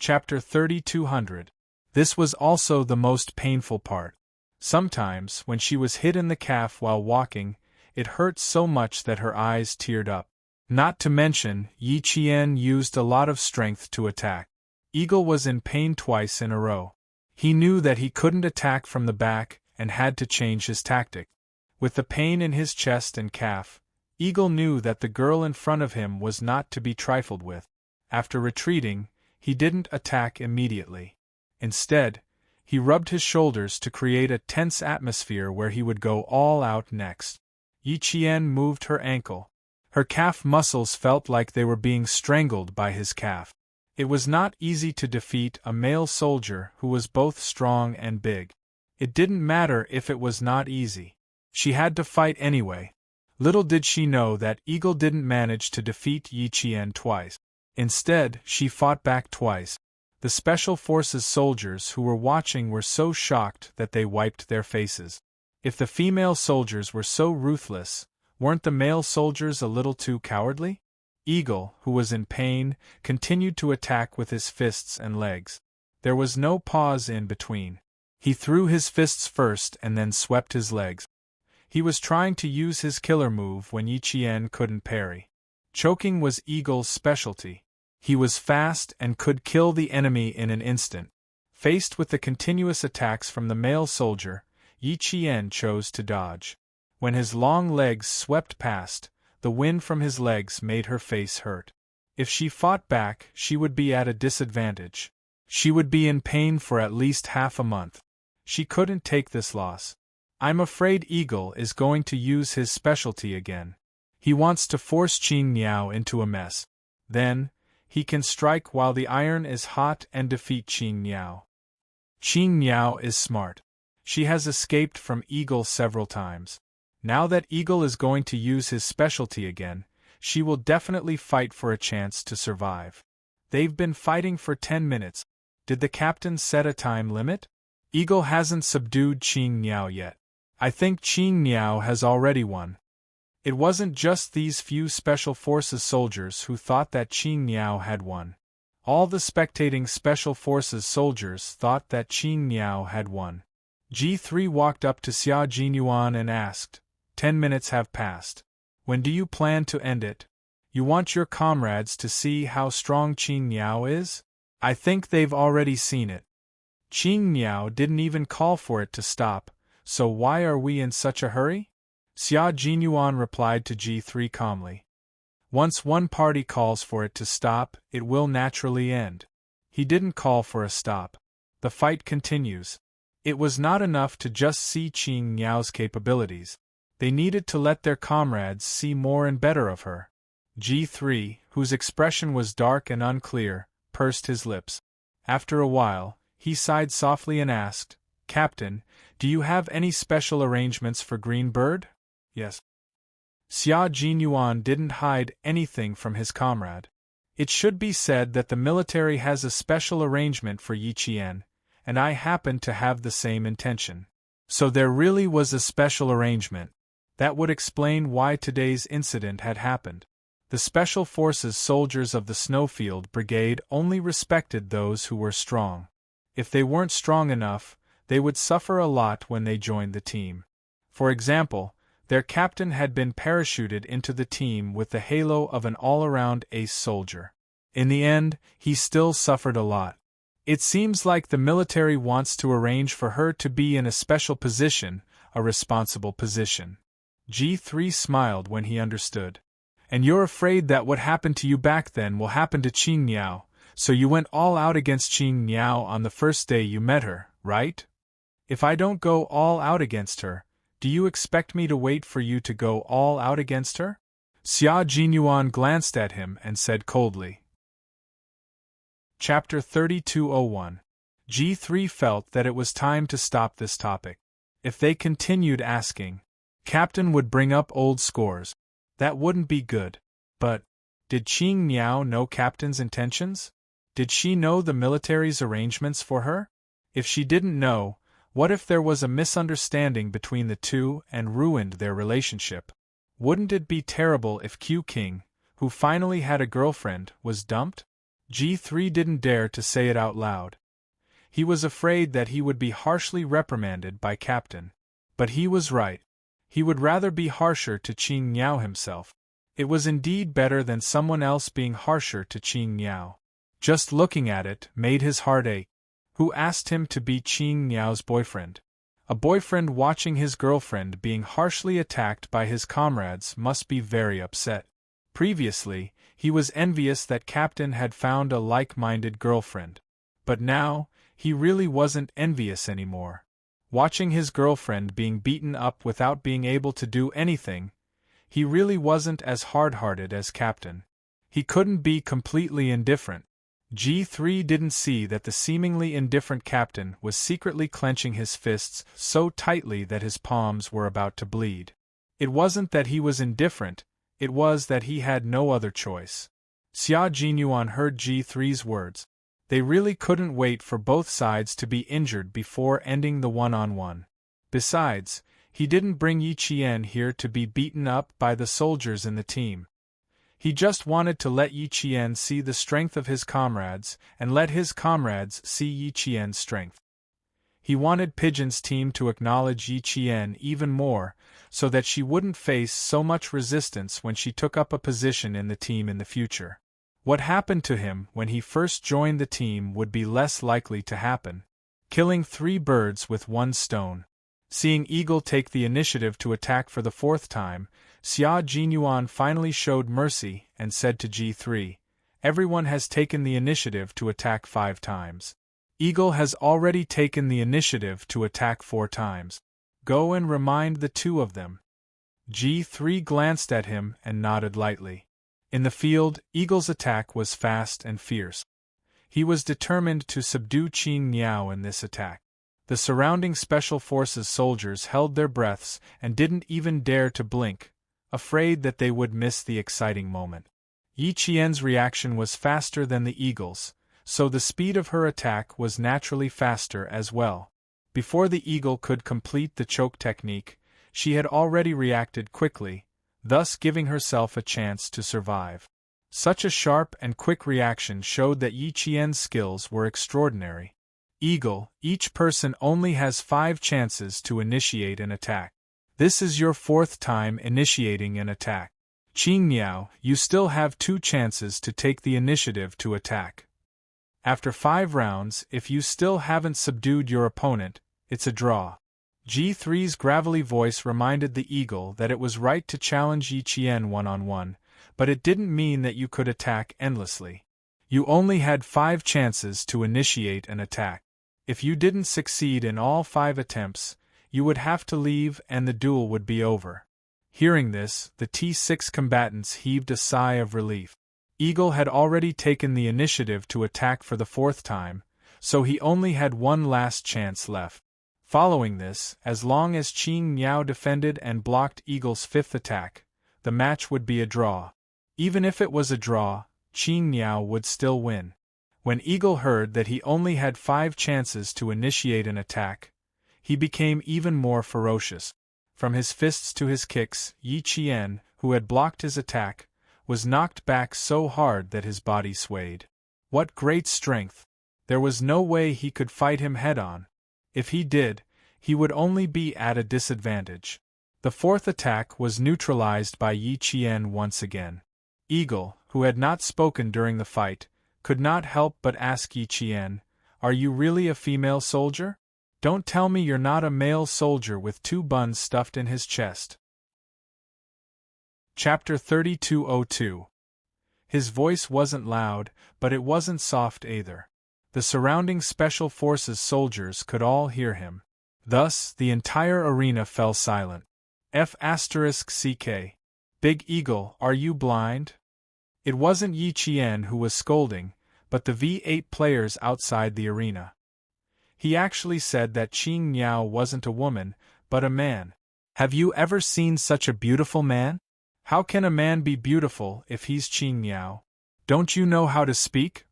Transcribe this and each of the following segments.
Chapter 3200. This was also the most painful part. Sometimes, when she was hit in the calf while walking, it hurt so much that her eyes teared up. Not to mention, Yi Qian used a lot of strength to attack. Eagle was in pain twice in a row. He knew that he couldn't attack from the back and had to change his tactic. With the pain in his chest and calf, Eagle knew that the girl in front of him was not to be trifled with. After retreating, he didn't attack immediately. Instead, he rubbed his shoulders to create a tense atmosphere where he would go all out next. Yi Qian moved her ankle. Her calf muscles felt like they were being strangled by his calf. It was not easy to defeat a male soldier who was both strong and big. It didn't matter if it was not easy. She had to fight anyway. Little did she know that Eagle didn't manage to defeat Yi Qian twice. Instead, she fought back twice. The Special Forces soldiers who were watching were so shocked that they wiped their faces. If the female soldiers were so ruthless, weren't the male soldiers a little too cowardly? Eagle, who was in pain, continued to attack with his fists and legs. There was no pause in between. He threw his fists first and then swept his legs. He was trying to use his killer move when Yi Qian couldn't parry. Choking was Eagle's specialty. He was fast and could kill the enemy in an instant. Faced with the continuous attacks from the male soldier, Yi Qian chose to dodge. When his long legs swept past, the wind from his legs made her face hurt. If she fought back, she would be at a disadvantage. She would be in pain for at least half a month. She couldn't take this loss. I'm afraid Eagle is going to use his specialty again. He wants to force Qing Niao into a mess. Then, he can strike while the iron is hot and defeat Qing Niao. Qing Niao is smart. She has escaped from Eagle several times. Now that Eagle is going to use his specialty again, she will definitely fight for a chance to survive. They've been fighting for 10 minutes. Did the captain set a time limit? Eagle hasn't subdued Qing Niao yet. I think Qing Niao has already won. It wasn't just these few Special Forces soldiers who thought that Qing Niao had won. All the spectating Special Forces soldiers thought that Qing Niao had won. G3 walked up to Xia Jinyuan and asked, 10 minutes have passed. When do you plan to end it? You want your comrades to see how strong Qing Niao is? I think they've already seen it. Qing Niao didn't even call for it to stop, so why are we in such a hurry? Xia Jinyuan replied to G3 calmly. Once one party calls for it to stop, it will naturally end. He didn't call for a stop. The fight continues. It was not enough to just see Qing Niao's capabilities. They needed to let their comrades see more and better of her. G3, whose expression was dark and unclear, pursed his lips. After a while, he sighed softly and asked, Captain, do you have any special arrangements for Green Bird? Yes. Xia Jinyuan didn't hide anything from his comrade. It should be said that the military has a special arrangement for Yi Qian, and I happen to have the same intention. So there really was a special arrangement. That would explain why today's incident had happened. The Special Forces soldiers of the Snowfield Brigade only respected those who were strong. If they weren't strong enough, they would suffer a lot when they joined the team. For example, their captain had been parachuted into the team with the halo of an all-around ace soldier. In the end, he still suffered a lot. It seems like the military wants to arrange for her to be in a special position, a responsible position. G3 smiled when he understood. And you're afraid that what happened to you back then will happen to Qing Niao, so you went all out against Qing Niao on the first day you met her, right? If I don't go all out against her, do you expect me to wait for you to go all out against her? Xia Jinyuan glanced at him and said coldly. Chapter 3201. G3 felt that it was time to stop this topic. If they continued asking, Captain would bring up old scores. That wouldn't be good. But, did Qing Niao know Captain's intentions? Did she know the military's arrangements for her? If she didn't know, what if there was a misunderstanding between the two and ruined their relationship? Wouldn't it be terrible if Q King, who finally had a girlfriend, was dumped? G3 didn't dare to say it out loud. He was afraid that he would be harshly reprimanded by Captain. But he was right. He would rather be harsher to Qing Niao himself. It was indeed better than someone else being harsher to Qing Niao. Just looking at it made his heart ache. Who asked him to be Qing Niao's boyfriend? A boyfriend watching his girlfriend being harshly attacked by his comrades must be very upset. Previously, he was envious that Captain had found a like-minded girlfriend. But now, he really wasn't envious anymore. Watching his girlfriend being beaten up without being able to do anything, he really wasn't as hard-hearted as Captain. He couldn't be completely indifferent. G3 didn't see that the seemingly indifferent Captain was secretly clenching his fists so tightly that his palms were about to bleed. It wasn't that he was indifferent, it was that he had no other choice. Xia Jinyuan heard G3's words. They really couldn't wait for both sides to be injured before ending the one-on-one. Besides, he didn't bring Yi Qian here to be beaten up by the soldiers in the team. He just wanted to let Yi Qian see the strength of his comrades and let his comrades see Yi Qian's strength. He wanted Pigeon's team to acknowledge Yi Qian even more, so that she wouldn't face so much resistance when she took up a position in the team in the future. What happened to him when he first joined the team would be less likely to happen. Killing 3 birds with 1 stone. Seeing Eagle take the initiative to attack for the 4th time, Xia Jinyuan finally showed mercy and said to G3, "Everyone has taken the initiative to attack 5 times. Eagle has already taken the initiative to attack 4 times. Go and remind the 2 of them." G3 glanced at him and nodded lightly. In the field, Eagle's attack was fast and fierce. He was determined to subdue Qing Niao in this attack. The surrounding Special Forces soldiers held their breaths and didn't even dare to blink, afraid that they would miss the exciting moment. Yi Qian's reaction was faster than the Eagle's, so the speed of her attack was naturally faster as well. Before the Eagle could complete the choke technique, she had already reacted quickly, thus giving herself a chance to survive. Such a sharp and quick reaction showed that Yi Qian's skills were extraordinary. Eagle, each person only has 5 chances to initiate an attack. This is your 4th time initiating an attack. Qing Niao, you still have 2 chances to take the initiative to attack. After 5 rounds, if you still haven't subdued your opponent, it's a draw. G3's gravelly voice reminded the Eagle that it was right to challenge Yi Qian one-on-one, but it didn't mean that you could attack endlessly. You only had 5 chances to initiate an attack. If you didn't succeed in all 5 attempts, you would have to leave and the duel would be over. Hearing this, the T6 combatants heaved a sigh of relief. Eagle had already taken the initiative to attack for the 4th time, so he only had 1 last chance left. Following this, as long as Qing Niao defended and blocked Eagle's 5th attack, the match would be a draw. Even if it was a draw, Qing Niao would still win. When Eagle heard that he only had 5 chances to initiate an attack, he became even more ferocious. From his fists to his kicks, Yi Qian, who had blocked his attack, was knocked back so hard that his body swayed. What great strength! There was no way he could fight him head-on. If he did, he would only be at a disadvantage. The 4th attack was neutralized by Yi Qian once again. Eagle, who had not spoken during the fight, could not help but ask Yi Qian, "Are you really a female soldier? Don't tell me you're not a male soldier with 2 buns stuffed in his chest." Chapter 3202. His voice wasn't loud, but it wasn't soft either. The surrounding Special Forces soldiers could all hear him. Thus, the entire arena fell silent. F***ck. Big Eagle, are you blind? It wasn't Yi Qian who was scolding, but the V8 players outside the arena. He actually said that Qing Niao wasn't a woman, but a man. Have you ever seen such a beautiful man? How can a man be beautiful if he's Qing Niao? Don't you know how to speak?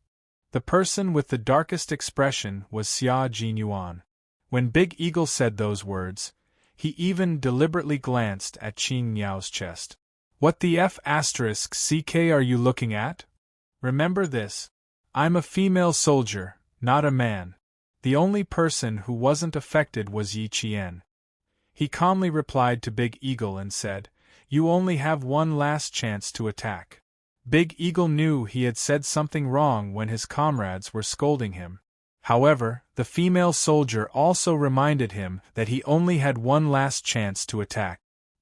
The person with the darkest expression was Xia Jinyuan. When Big Eagle said those words, he even deliberately glanced at Qing Niao's chest. What the F***ck are you looking at? Remember this. I'm a female soldier, not a man. The only person who wasn't affected was Yi Qian. He calmly replied to Big Eagle and said, "You only have one last chance to attack." Big Eagle knew he had said something wrong when his comrades were scolding him. However, the female soldier also reminded him that he only had one last chance to attack.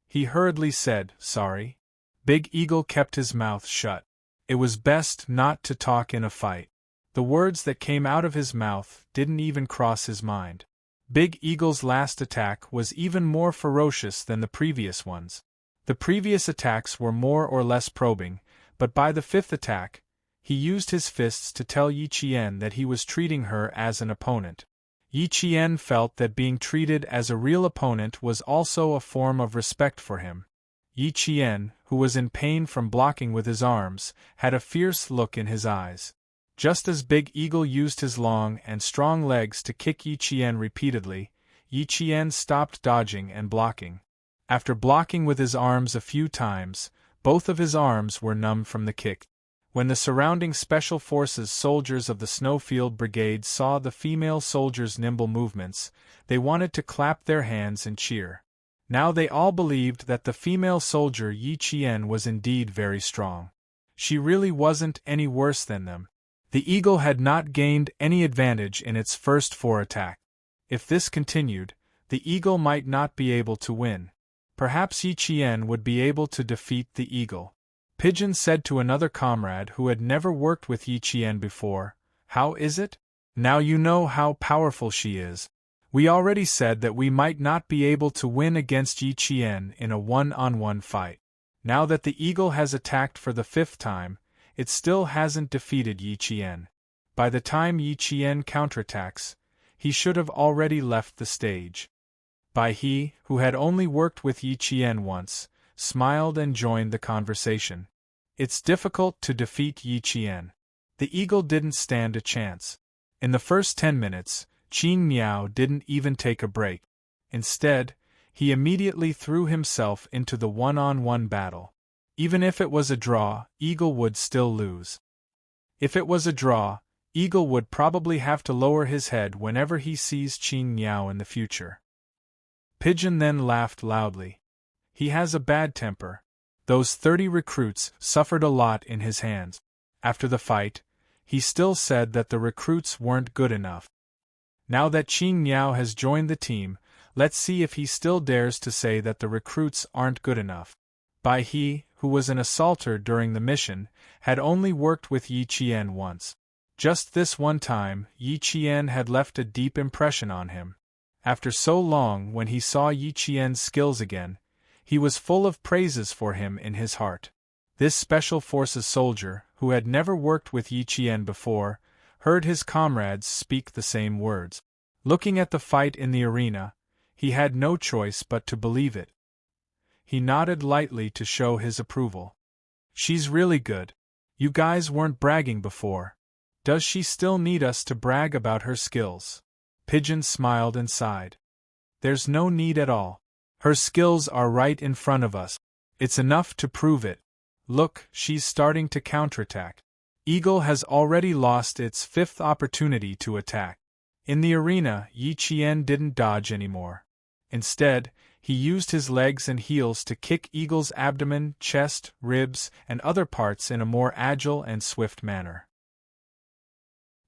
He hurriedly said, "Sorry." Big Eagle kept his mouth shut. It was best not to talk in a fight. The words that came out of his mouth didn't even cross his mind. Big Eagle's last attack was even more ferocious than the previous ones. The previous attacks were more or less probing, but by the fifth attack, he used his fists to tell Yi Qian that he was treating her as an opponent. Yi Qian felt that being treated as a real opponent was also a form of respect for him. Yi Qian, who was in pain from blocking with his arms, had a fierce look in his eyes. Just as Big Eagle used his long and strong legs to kick Yi Qian repeatedly, Yi Qian stopped dodging and blocking. After blocking with his arms a few times, both of his arms were numb from the kick. When the surrounding Special Forces soldiers of the Snowfield Brigade saw the female soldiers' nimble movements, they wanted to clap their hands and cheer. Now they all believed that the female soldier Yi Qian was indeed very strong. She really wasn't any worse than them. The eagle had not gained any advantage in its first 4 attacks. If this continued, the eagle might not be able to win. Perhaps Yi Qian would be able to defeat the eagle. Pigeon said to another comrade who had never worked with Yi Qian before, "How is it? Now you know how powerful she is. We already said that we might not be able to win against Yi Qian in a one-on-one fight. Now that the eagle has attacked for the 5th time, it still hasn't defeated Yi Qian. By the time Yi Qian counterattacks, he should have already left the stage." Bai He, who had only worked with Yi Qian once, smiled and joined the conversation. "It's difficult to defeat Yi Qian. The eagle didn't stand a chance. In the first 10 minutes, Qin Miao didn't even take a break. Instead, he immediately threw himself into the one-on-one battle. Even if it was a draw, Eagle would still lose. If it was a draw, Eagle would probably have to lower his head whenever he sees Qin Miao in the future." Pigeon then laughed loudly. "He has a bad temper. Those 30 recruits suffered a lot in his hands. After the fight, he still said that the recruits weren't good enough. Now that Qin Miao has joined the team, let's see if he still dares to say that the recruits aren't good enough." Bai He, who was an assaulter during the mission, had only worked with Yi Qian once. Just this one time, Yi Qian had left a deep impression on him. After so long, when he saw Yi Qian's skills again, he was full of praises for him in his heart. This Special Forces soldier, who had never worked with Yi Qian before, heard his comrades speak the same words. Looking at the fight in the arena, he had no choice but to believe it. He nodded lightly to show his approval. "She's really good. You guys weren't bragging before. Does she still need us to brag about her skills?" Pigeon smiled and sighed. "There's no need at all. Her skills are right in front of us. It's enough to prove it. Look, she's starting to counterattack. Eagle has already lost its 5th opportunity to attack." In the arena, Yi Qian didn't dodge anymore. Instead, he used his legs and heels to kick Eagle's abdomen, chest, ribs, and other parts in a more agile and swift manner.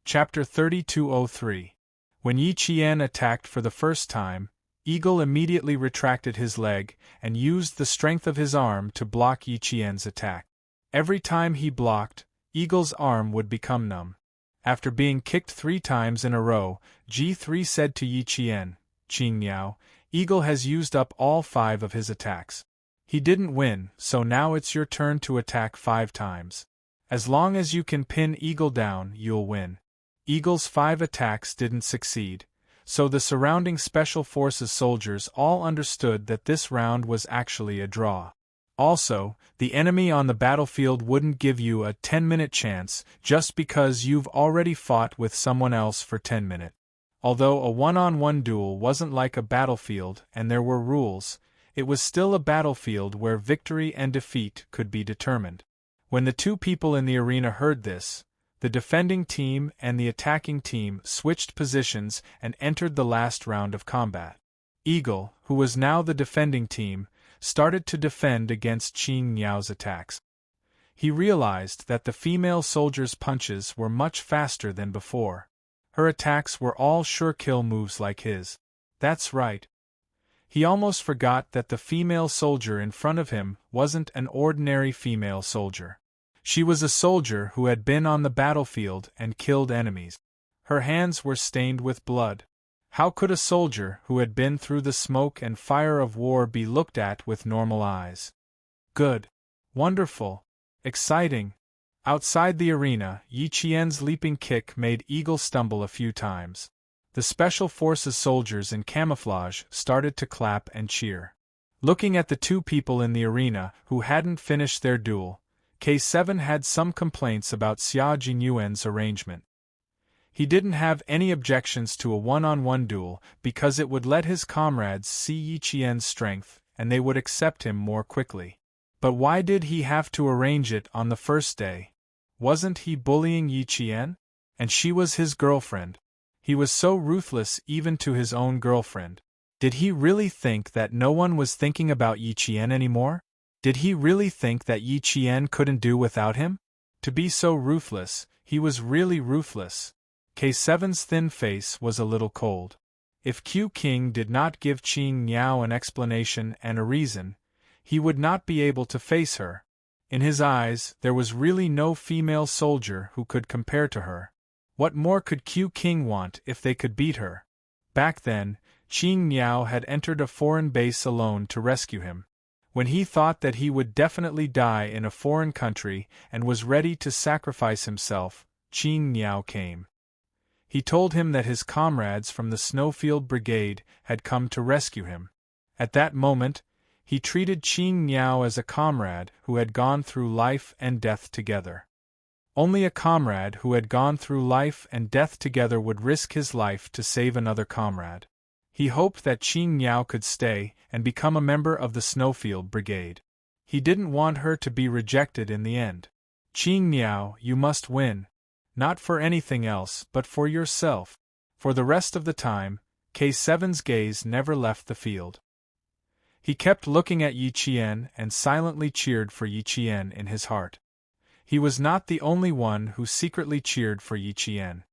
Chapter 3203. When Yi Qian attacked for the first time, Eagle immediately retracted his leg and used the strength of his arm to block Yi Qian's attack. Every time he blocked, Eagle's arm would become numb. After being kicked 3 times in a row, G3 said to Yi Qian, "Qin Miao, Eagle has used up all 5 of his attacks. He didn't win, so now it's your turn to attack 5 times. As long as you can pin Eagle down, you'll win." Eagle's 5 attacks didn't succeed, so the surrounding Special Forces soldiers all understood that this round was actually a draw. Also, the enemy on the battlefield wouldn't give you a 10-minute chance just because you've already fought with someone else for 10 minutes. Although a one-on-one duel wasn't like a battlefield and there were rules, it was still a battlefield where victory and defeat could be determined. When the 2 people in the arena heard this, The defending team and the attacking team switched positions and entered the last round of combat. Eagle, who was now the defending team, started to defend against Qing Niao's attacks. He realized that the female soldier's punches were much faster than before. Her attacks were all sure-kill moves like his. That's right. He almost forgot that the female soldier in front of him wasn't an ordinary female soldier. She was a soldier who had been on the battlefield and killed enemies. Her hands were stained with blood. How could a soldier who had been through the smoke and fire of war be looked at with normal eyes? Good. Wonderful. Exciting. Outside the arena, Yi Qian's leaping kick made Eagle stumble a few times. The Special Forces soldiers in camouflage started to clap and cheer. Looking at the two people in the arena who hadn't finished their duel, K7 had some complaints about Xia Jinyuan's arrangement. He didn't have any objections to a one-on-one duel because it would let his comrades see Yi Qian's strength and they would accept him more quickly. But why did he have to arrange it on the first day? Wasn't he bullying Yi Qian? And she was his girlfriend. He was so ruthless even to his own girlfriend. Did he really think that no one was thinking about Yi Qian anymore? Did he really think that Yi Qian couldn't do without him? To be so ruthless, he was really ruthless. K7's thin face was a little cold. If Q King did not give Qing Niao an explanation and a reason, he would not be able to face her. In his eyes, there was really no female soldier who could compare to her. What more could Q King want if they could beat her? Back then, Qing Niao had entered a foreign base alone to rescue him. When he thought that he would definitely die in a foreign country and was ready to sacrifice himself, Qing Niao came. He told him that his comrades from the Snowfield Brigade had come to rescue him. At that moment, he treated Qing Niao as a comrade who had gone through life and death together. Only a comrade who had gone through life and death together would risk his life to save another comrade. He hoped that Qing Niao could stay and become a member of the Snowfield Brigade. He didn't want her to be rejected in the end. Qing Niao, you must win. Not for anything else, but for yourself. For the rest of the time, K7's gaze never left the field. He kept looking at Yi Qian and silently cheered for Yi Qian in his heart. He was not the only one who secretly cheered for Yi Qian.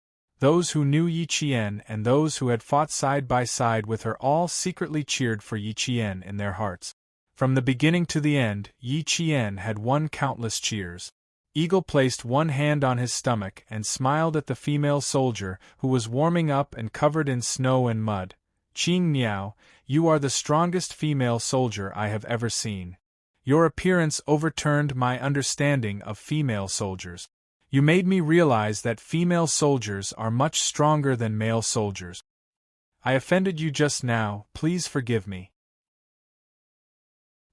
Those who knew Yi Qian and those who had fought side by side with her all secretly cheered for Yi Qian in their hearts. From the beginning to the end, Yi Qian had won countless cheers. Eagle placed one hand on his stomach and smiled at the female soldier who was warming up and covered in snow and mud. Qing Niao, you are the strongest female soldier I have ever seen. Your appearance overturned my understanding of female soldiers. You made me realize that female soldiers are much stronger than male soldiers. I offended you just now, please forgive me.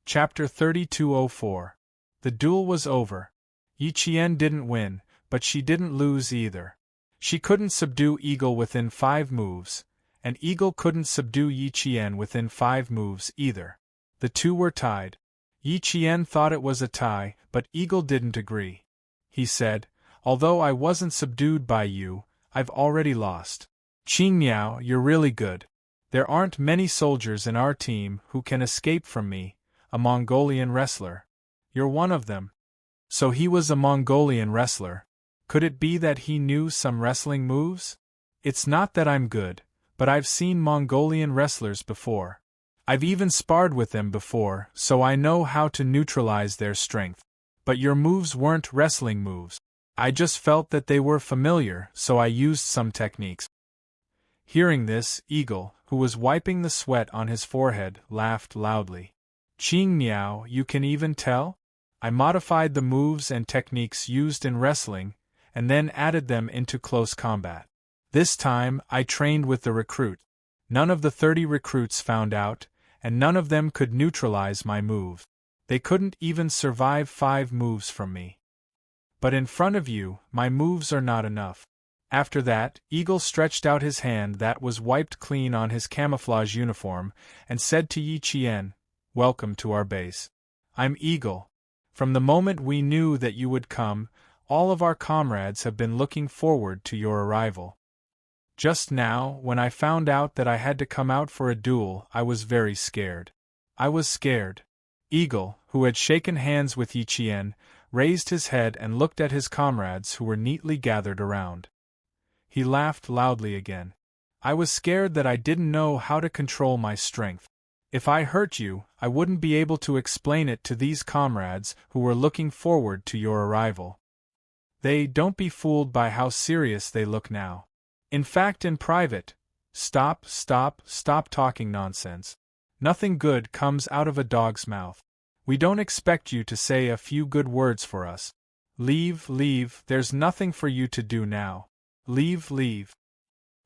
Chapter 3204. The duel was over. Yi Qian didn't win, but she didn't lose either. She couldn't subdue Eagle within 5 moves, and Eagle couldn't subdue Yi Qian within 5 moves either. The two were tied. Yi Qian thought it was a tie, but Eagle didn't agree. He said, although I wasn't subdued by you, I've already lost. Qing Niao, you're really good. There aren't many soldiers in our team who can escape from me, a Mongolian wrestler. You're one of them. So he was a Mongolian wrestler. Could it be that he knew some wrestling moves? It's not that I'm good, but I've seen Mongolian wrestlers before. I've even sparred with them before, so I know how to neutralize their strength. But your moves weren't wrestling moves. I just felt that they were familiar, so I used some techniques. Hearing this, Eagle, who was wiping the sweat on his forehead, laughed loudly. Qing Niao, you can even tell? I modified the moves and techniques used in wrestling, and then added them into close combat. This time, I trained with the recruit. None of the 30 recruits found out, and none of them could neutralize my moves. They couldn't even survive 5 moves from me. But in front of you, my moves are not enough. After that, Eagle stretched out his hand that was wiped clean on his camouflage uniform, and said to Yi Qian, welcome to our base. I'm Eagle. From the moment we knew that you would come, All of our comrades have been looking forward to your arrival. Just now, when I found out that I had to come out for a duel, I was very scared. I was scared." Eagle, who had shaken hands with Yi Qian, raised his head and looked at his comrades who were neatly gathered around. He laughed loudly again. "I was scared that I didn't know how to control my strength. If I hurt you, I wouldn't be able to explain it to these comrades who were looking forward to your arrival. Don't be fooled by how serious they look now. In fact, in private, stop talking nonsense. Nothing good comes out of a dog's mouth. We don't expect you to say a few good words for us. Leave, there's nothing for you to do now. Leave.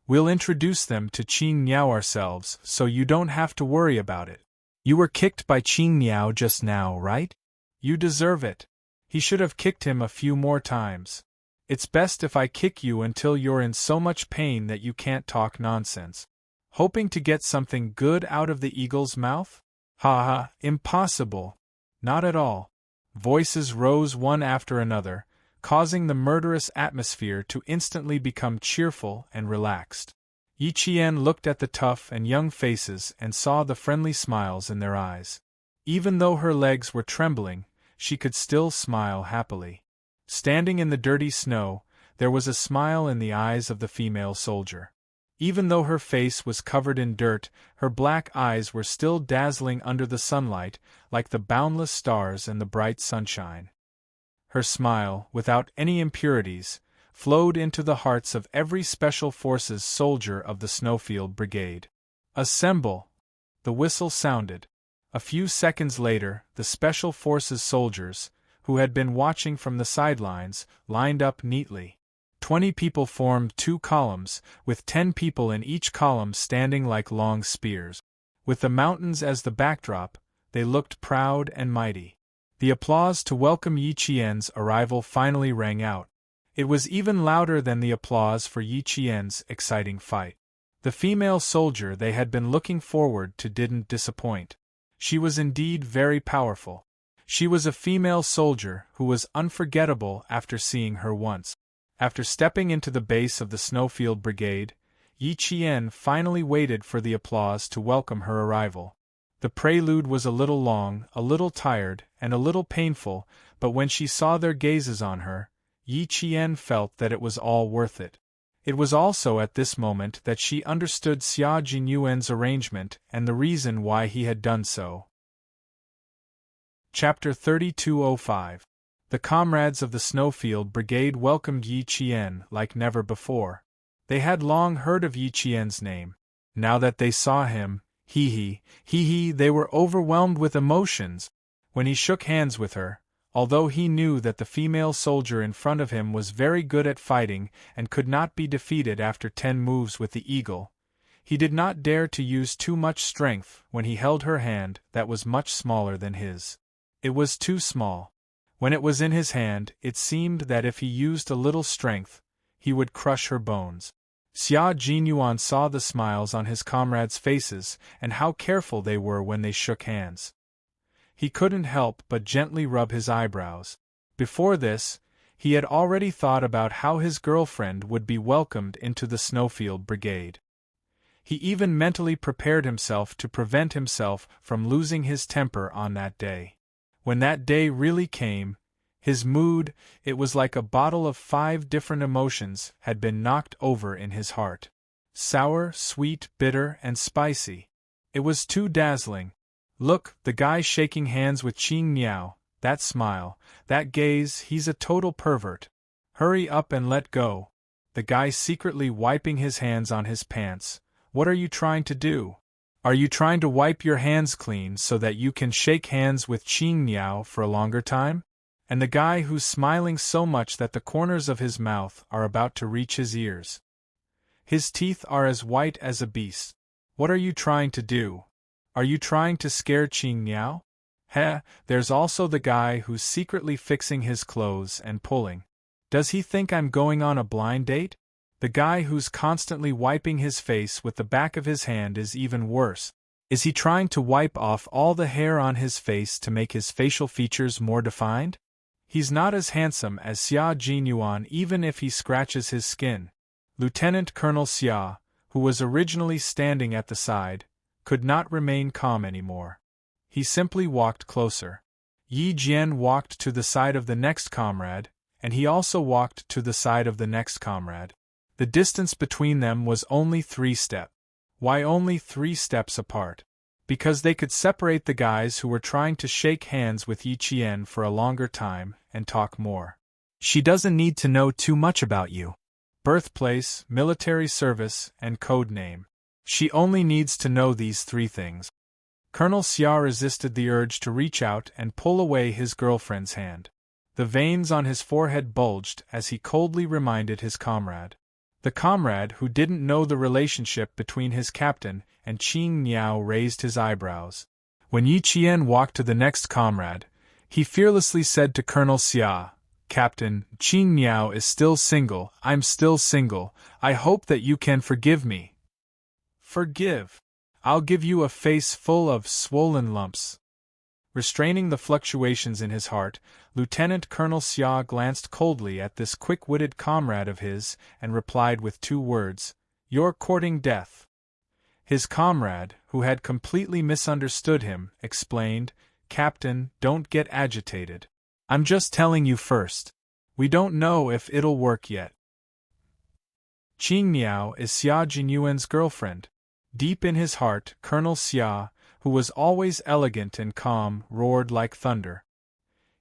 We'll introduce them to Qing Niao ourselves, so you don't have to worry about it. You were kicked by Qing Niao just now, right? You deserve it. He should have kicked him a few more times. It's best if I kick you until you're in so much pain that you can't talk nonsense. Hoping to get something good out of the eagle's mouth? Ha, impossible. Not at all." Voices rose one after another, causing the murderous atmosphere to instantly become cheerful and relaxed. Yi Qian looked at the tough and young faces and saw the friendly smiles in their eyes. Even though her legs were trembling, she could still smile happily. Standing in the dirty snow, there was a smile in the eyes of the female soldier. Even though her face was covered in dirt, her black eyes were still dazzling under the sunlight, like the boundless stars in the bright sunshine. Her smile, without any impurities, flowed into the hearts of every Special Forces soldier of the Snowfield Brigade. "Assemble!" The whistle sounded. A few seconds later, the Special Forces soldiers, who had been watching from the sidelines, lined up neatly. 20 people formed 2 columns, with 10 people in each column standing like long spears. With the mountains as the backdrop, they looked proud and mighty. The applause to welcome Yi Qian's arrival finally rang out. It was even louder than the applause for Yi Qian's exciting fight. The female soldier they had been looking forward to didn't disappoint. She was indeed very powerful. She was a female soldier who was unforgettable after seeing her once. After stepping into the base of the Snowfield Brigade, Yi Qian finally waited for the applause to welcome her arrival. The prelude was a little long, a little tired, and a little painful, but when she saw their gazes on her, Yi Qian felt that it was all worth it. It was also at this moment that she understood Xia Jinyuan's arrangement and the reason why he had done so. Chapter 3205. The comrades of the Snowfield Brigade welcomed Yi Qian like never before. They had long heard of Yi Qian's name. Now that they saw him, they were overwhelmed with emotions. When he shook hands with her, although he knew that the female soldier in front of him was very good at fighting and could not be defeated after 10 moves with the eagle, he did not dare to use too much strength when he held her hand that was much smaller than his. It was too small. When it was in his hand, it seemed that if he used a little strength, he would crush her bones. Xia Jinyuan saw the smiles on his comrades' faces and how careful they were when they shook hands. He couldn't help but gently rub his eyebrows. Before this, he had already thought about how his girlfriend would be welcomed into the Snowfield Brigade. He even mentally prepared himself to prevent himself from losing his temper on that day. When that day really came, his mood, it was like a bottle of 5 different emotions had been knocked over in his heart. Sour, sweet, bitter, and spicy. It was too dazzling. Look, the guy shaking hands with Qing Niao, that smile, that gaze, he's a total pervert. Hurry up and let go. The guy secretly wiping his hands on his pants. What are you trying to do? Are you trying to wipe your hands clean so that you can shake hands with Qing Niao for a longer time? And the guy who's smiling so much that the corners of his mouth are about to reach his ears. His teeth are as white as a beast. What are you trying to do? Are you trying to scare Qing Niao? There's also the guy who's secretly fixing his clothes and pulling. Does he think I'm going on a blind date? The guy who's constantly wiping his face with the back of his hand is even worse. Is he trying to wipe off all the hair on his face to make his facial features more defined? He's not as handsome as Xia Jinyuan even if he scratches his skin. Lieutenant Colonel Xia, who was originally standing at the side, could not remain calm anymore. He simply walked closer. Yi Jian walked to the side of the next comrade, and he also walked to the side of the next comrade. The distance between them was only 3 steps. Why only 3 steps apart? Because they could separate the guys who were trying to shake hands with Yi Qian for a longer time and talk more. She doesn't need to know too much about you. Birthplace, military service, and code name. She only needs to know these 3 things. Colonel Xia resisted the urge to reach out and pull away his girlfriend's hand. The veins on his forehead bulged as he coldly reminded his comrade. The comrade who didn't know the relationship between his captain and Qing Niao raised his eyebrows. When Yi Qian walked to the next comrade, he fearlessly said to Colonel Xia, "Captain, Qing Niao is still single, I'm still single, I hope that you can forgive me." "Forgive? I'll give you a face full of swollen lumps." Restraining the fluctuations in his heart, Lieutenant Colonel Xia glanced coldly at this quick-witted comrade of his and replied with 2 words, "You're courting death." His comrade, who had completely misunderstood him, explained, "Captain, don't get agitated. I'm just telling you first. We don't know if it'll work yet." Qing Niao is Xia Jinyuan's girlfriend. Deep in his heart, Colonel Xia, who was always elegant and calm, roared like thunder.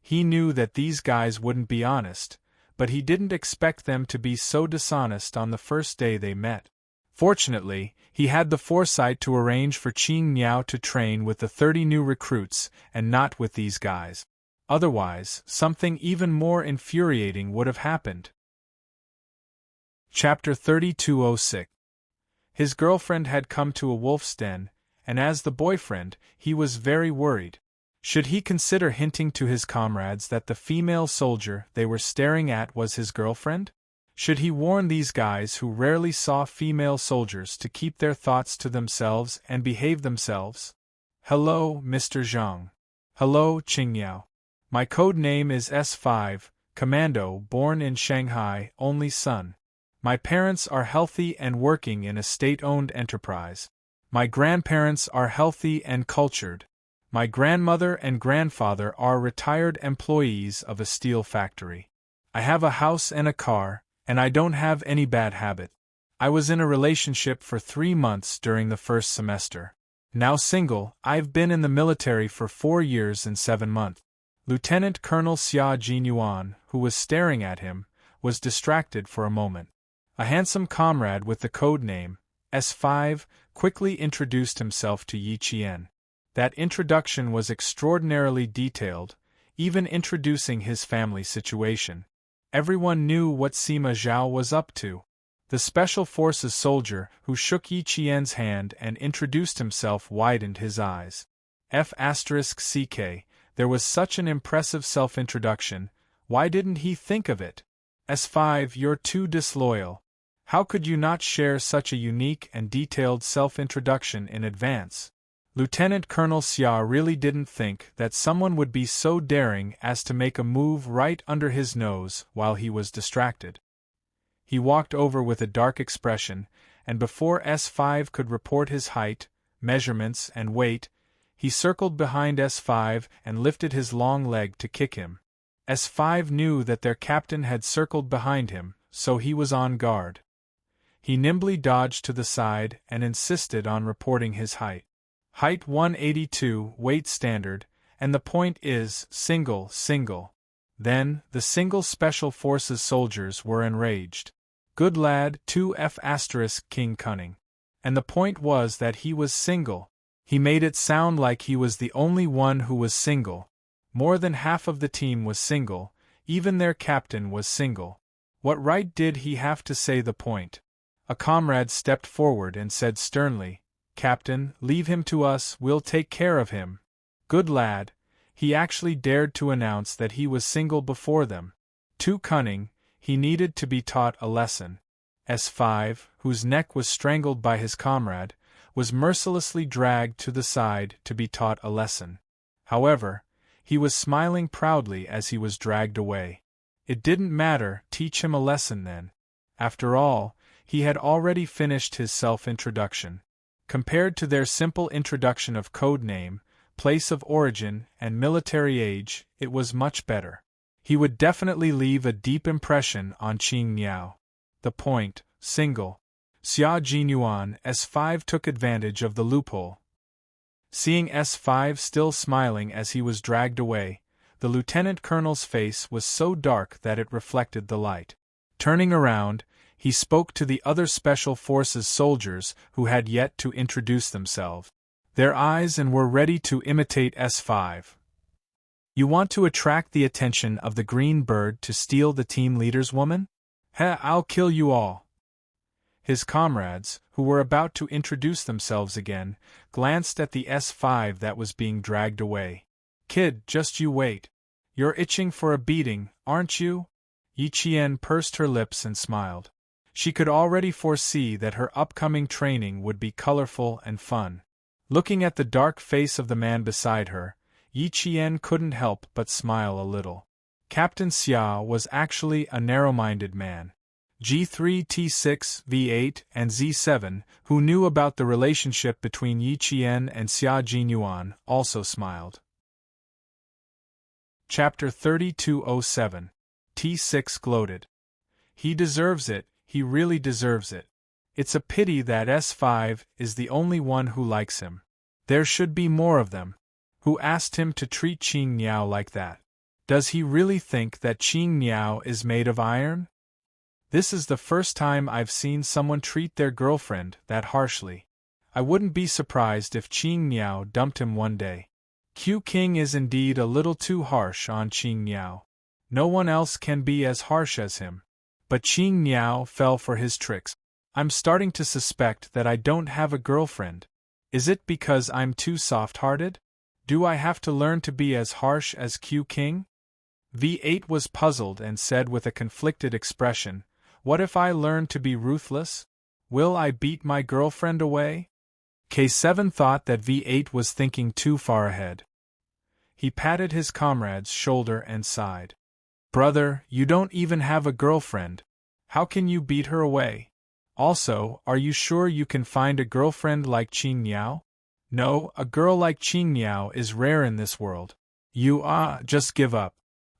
He knew that these guys wouldn't be honest, but he didn't expect them to be so dishonest on the first day they met. Fortunately, he had the foresight to arrange for Qing Niao to train with the 30 new recruits and not with these guys. Otherwise, something even more infuriating would have happened. Chapter 3206. His girlfriend had come to a wolf's den, and as the boyfriend, he was very worried. Should he consider hinting to his comrades that the female soldier they were staring at was his girlfriend? Should he warn these guys who rarely saw female soldiers to keep their thoughts to themselves and behave themselves? "Hello, Mr. Zhang. Hello, Qingyao. My code name is S5, Commando, born in Shanghai, only son. My parents are healthy and working in a state-owned enterprise. My grandparents are healthy and cultured. My grandmother and grandfather are retired employees of a steel factory. I have a house and a car, and I don't have any bad habit. I was in a relationship for 3 months during the first semester. Now single, I've been in the military for 4 years and 7 months. Lieutenant Colonel Xia Jinyuan, who was staring at him, was distracted for a moment. A handsome comrade with the code name, S5, quickly introduced himself to Yi Qian. That introduction was extraordinarily detailed, even introducing his family situation. Everyone knew what Sima Zhao was up to. The Special Forces soldier who shook Yi Qian's hand and introduced himself widened his eyes. F***CK, there was such an impressive self-introduction, why didn't he think of it? S5, you're too disloyal. How could you not share such a unique and detailed self-introduction in advance? Lieutenant Colonel Xia really didn't think that someone would be so daring as to make a move right under his nose while he was distracted. He walked over with a dark expression, and before S5 could report his height, measurements, and weight, he circled behind S5 and lifted his long leg to kick him. S5 knew that their captain had circled behind him, so he was on guard. He nimbly dodged to the side and insisted on reporting his height. Height 182, weight standard, and the point is single. Then, the single Special Forces soldiers were enraged. Good lad, 2F** King Cunning. And the point was that he was single. He made it sound like he was the only one who was single. More than half of the team was single, even their captain was single. What right did he have to say the point? A comrade stepped forward and said sternly, "Captain, leave him to us, we'll take care of him." Good lad, he actually dared to announce that he was single before them. Too cunning, he needed to be taught a lesson. S5, whose neck was strangled by his comrade, was mercilessly dragged to the side to be taught a lesson. However, He was smiling proudly as he was dragged away. It didn't matter, teach him a lesson then. After all, he had already finished his self-introduction. Compared to their simple introduction of code name, place of origin, and military age, it was much better. He would definitely leave a deep impression on Qing Niao. The point, single. Xia Jinyuan, S5 took advantage of the loophole. Seeing S5 still smiling as he was dragged away, the lieutenant colonel's face was so dark that it reflected the light. Turning around, he spoke to the other Special Forces soldiers who had yet to introduce themselves. Their eyes and were ready to imitate S5. You want to attract the attention of the green bird to steal the team leader's woman? I'll kill you all. His comrades, who were about to introduce themselves again, glanced at the S5 that was being dragged away. Kid, just you wait. You're itching for a beating, aren't you? Yi Qian pursed her lips and smiled. She could already foresee that her upcoming training would be colorful and fun. Looking at the dark face of the man beside her, Yi Qian couldn't help but smile a little. Captain Xia was actually a narrow-minded man. G3, T6, V8, and Z7, who knew about the relationship between Yi Qian and Xia Jinyuan, also smiled. Chapter 3207. T6 gloated. He deserves it, he really deserves it. It's a pity that S5 is the only one who likes him. There should be more of them. Who asked him to treat Qing Niao like that? Does he really think that Qing Niao is made of iron? This is the first time I've seen someone treat their girlfriend that harshly. I wouldn't be surprised if Qing Niao dumped him one day. Q King is indeed a little too harsh on Qing Niao. No one else can be as harsh as him. But Qing Niao fell for his tricks. I'm starting to suspect that I don't have a girlfriend. Is it because I'm too soft-hearted? Do I have to learn to be as harsh as Q King? V8 was puzzled and said with a conflicted expression, "What if I learn to be ruthless? Will I beat my girlfriend away?" K7 thought that V8 was thinking too far ahead. He patted his comrade's shoulder and sighed. "Brother, you don't even have a girlfriend. How can you beat her away? Also, are you sure you can find a girlfriend like Qing Niao? No, a girl like Qing Niao is rare in this world. You just give up.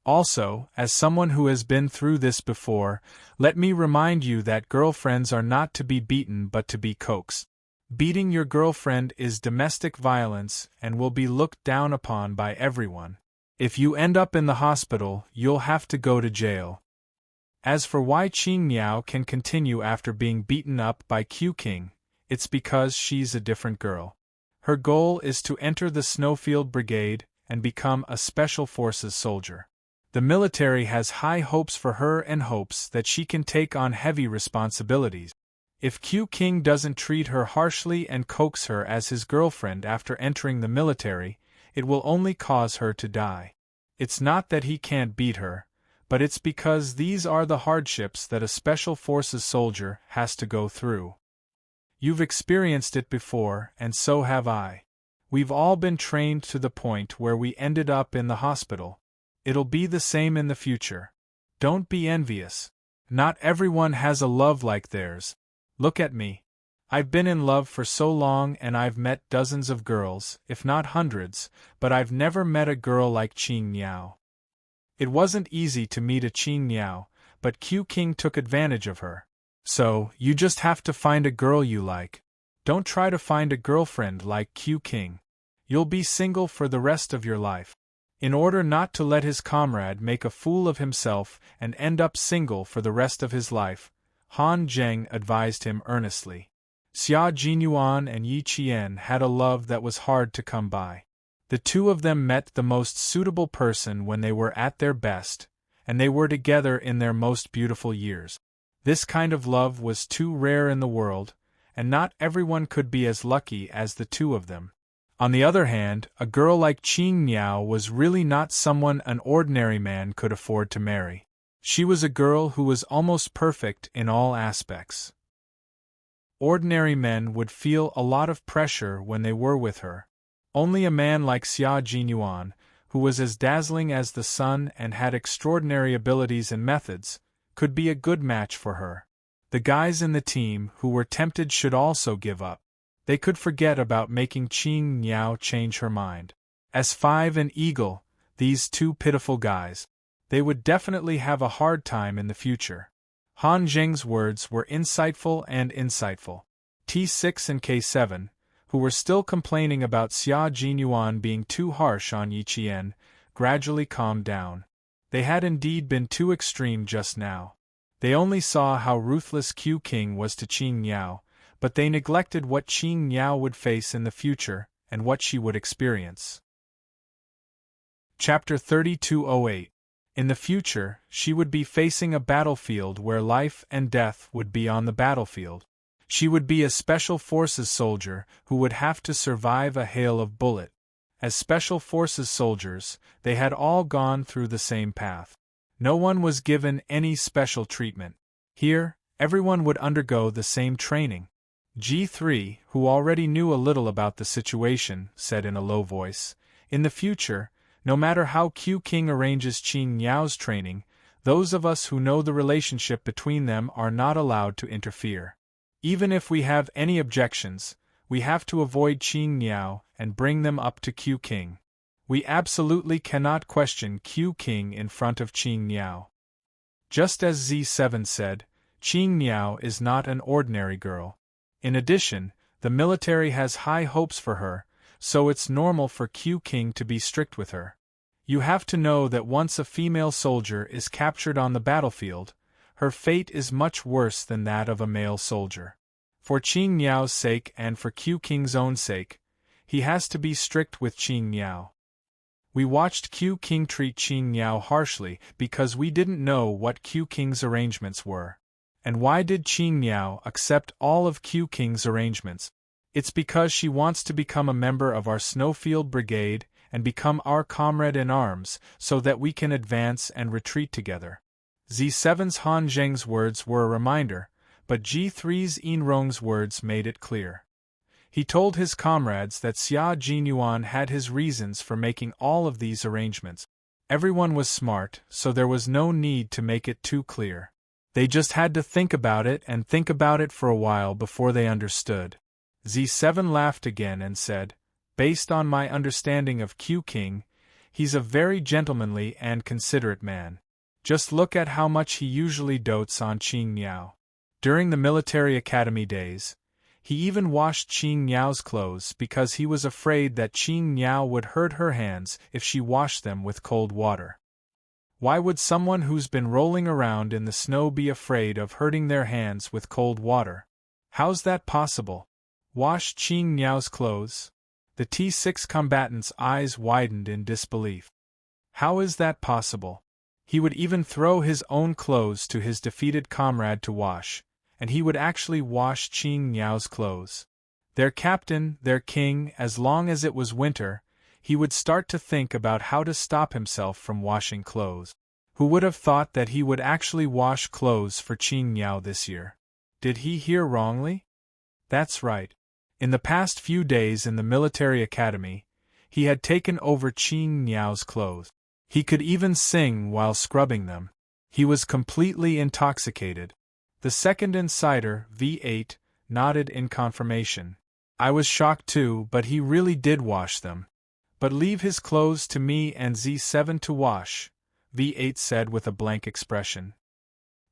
Also, as someone who has been through this before, let me remind you that girlfriends are not to be beaten but to be coaxed. Beating your girlfriend is domestic violence and will be looked down upon by everyone. If you end up in the hospital, you'll have to go to jail." As for why Qing Niao can continue after being beaten up by Q King, it's because she's a different girl. Her goal is to enter the Snowfield Brigade and become a Special Forces soldier. The military has high hopes for her and hopes that she can take on heavy responsibilities. If Q King doesn't treat her harshly and coax her as his girlfriend after entering the military, it will only cause her to die. It's not that he can't beat her, but it's because these are the hardships that a Special Forces soldier has to go through. You've experienced it before, and so have I. We've all been trained to the point where we ended up in the hospital. It'll be the same in the future. Don't be envious. Not everyone has a love like theirs. Look at me. I've been in love for so long and I've met dozens of girls, if not hundreds, but I've never met a girl like Qing Niao. It wasn't easy to meet a Qing Niao, but Q King took advantage of her. So, you just have to find a girl you like. Don't try to find a girlfriend like Q King. You'll be single for the rest of your life. In order not to let his comrade make a fool of himself and end up single for the rest of his life, Han Zheng advised him earnestly. Xia Jinyuan and Yi Qian had a love that was hard to come by. The two of them met the most suitable person when they were at their best, and they were together in their most beautiful years. This kind of love was too rare in the world, and not everyone could be as lucky as the two of them. On the other hand, a girl like Qing Niao was really not someone an ordinary man could afford to marry. She was a girl who was almost perfect in all aspects. Ordinary men would feel a lot of pressure when they were with her. Only a man like Xia Jinyuan, who was as dazzling as the sun and had extraordinary abilities and methods, could be a good match for her. The guys in the team who were tempted should also give up. They could forget about making Qing Niao change her mind. S5 and Eagle, these two pitiful guys. They would definitely have a hard time in the future. Han Zheng's words were insightful and insightful. T6 and K7, who were still complaining about Xia Jinyuan being too harsh on Yi Qian, gradually calmed down. They had indeed been too extreme just now. They only saw how ruthless Q King was to Qing Niao, but they neglected what Qing Niao would face in the future and what she would experience. Chapter 3208. In the future, she would be facing a battlefield where life and death would be on the battlefield. She would be a Special Forces soldier who would have to survive a hail of bullets. As Special Forces soldiers, they had all gone through the same path. No one was given any special treatment. Here, everyone would undergo the same training. G3, who already knew a little about the situation, said in a low voice, "In the future, no matter how Q King arranges Qing Niao's training, those of us who know the relationship between them are not allowed to interfere. Even if we have any objections, we have to avoid Qing Niao and bring them up to Q King. We absolutely cannot question Q King in front of Qing Niao." Just as Z7 said, Qing Niao is not an ordinary girl. In addition, the military has high hopes for her, so it's normal for Q King to be strict with her. You have to know that once a female soldier is captured on the battlefield, her fate is much worse than that of a male soldier. For Qing Niao's sake and for Q King's own sake, he has to be strict with Qing Niao. We watched Q King treat Qing Niao harshly because we didn't know what Q King's arrangements were. And why did Qing Niao accept all of Q King's arrangements? It's because she wants to become a member of our Snowfield Brigade and become our comrade in arms so that we can advance and retreat together. Z7's Han Zheng's words were a reminder, but G3's Yin Rong's words made it clear. He told his comrades that Xia Jinyuan had his reasons for making all of these arrangements. Everyone was smart, so there was no need to make it too clear. They just had to think about it and think about it for a while before they understood. Z7 laughed again and said, "Based on my understanding of Q King, he's a very gentlemanly and considerate man. Just look at how much he usually dotes on Qing Niao. During the military academy days, he even washed Qing Niao's clothes because he was afraid that Qing Niao would hurt her hands if she washed them with cold water. Why would someone who's been rolling around in the snow be afraid of hurting their hands with cold water? How's that possible? Wash Qing Niao's clothes?" The T6 combatant's eyes widened in disbelief. How is that possible? He would even throw his own clothes to his defeated comrade to wash, and he would actually wash Qing Niao's clothes. Their captain, their king, as long as it was winter, he would start to think about how to stop himself from washing clothes. Who would have thought that he would actually wash clothes for Qing Niao this year? Did he hear wrongly? That's right. In the past few days in the military academy, he had taken over Qing Niao's clothes. He could even sing while scrubbing them. He was completely intoxicated. The second insider, V8, nodded in confirmation. I was shocked too, but he really did wash them. But leave his clothes to me and Z7 to wash, V8 said with a blank expression.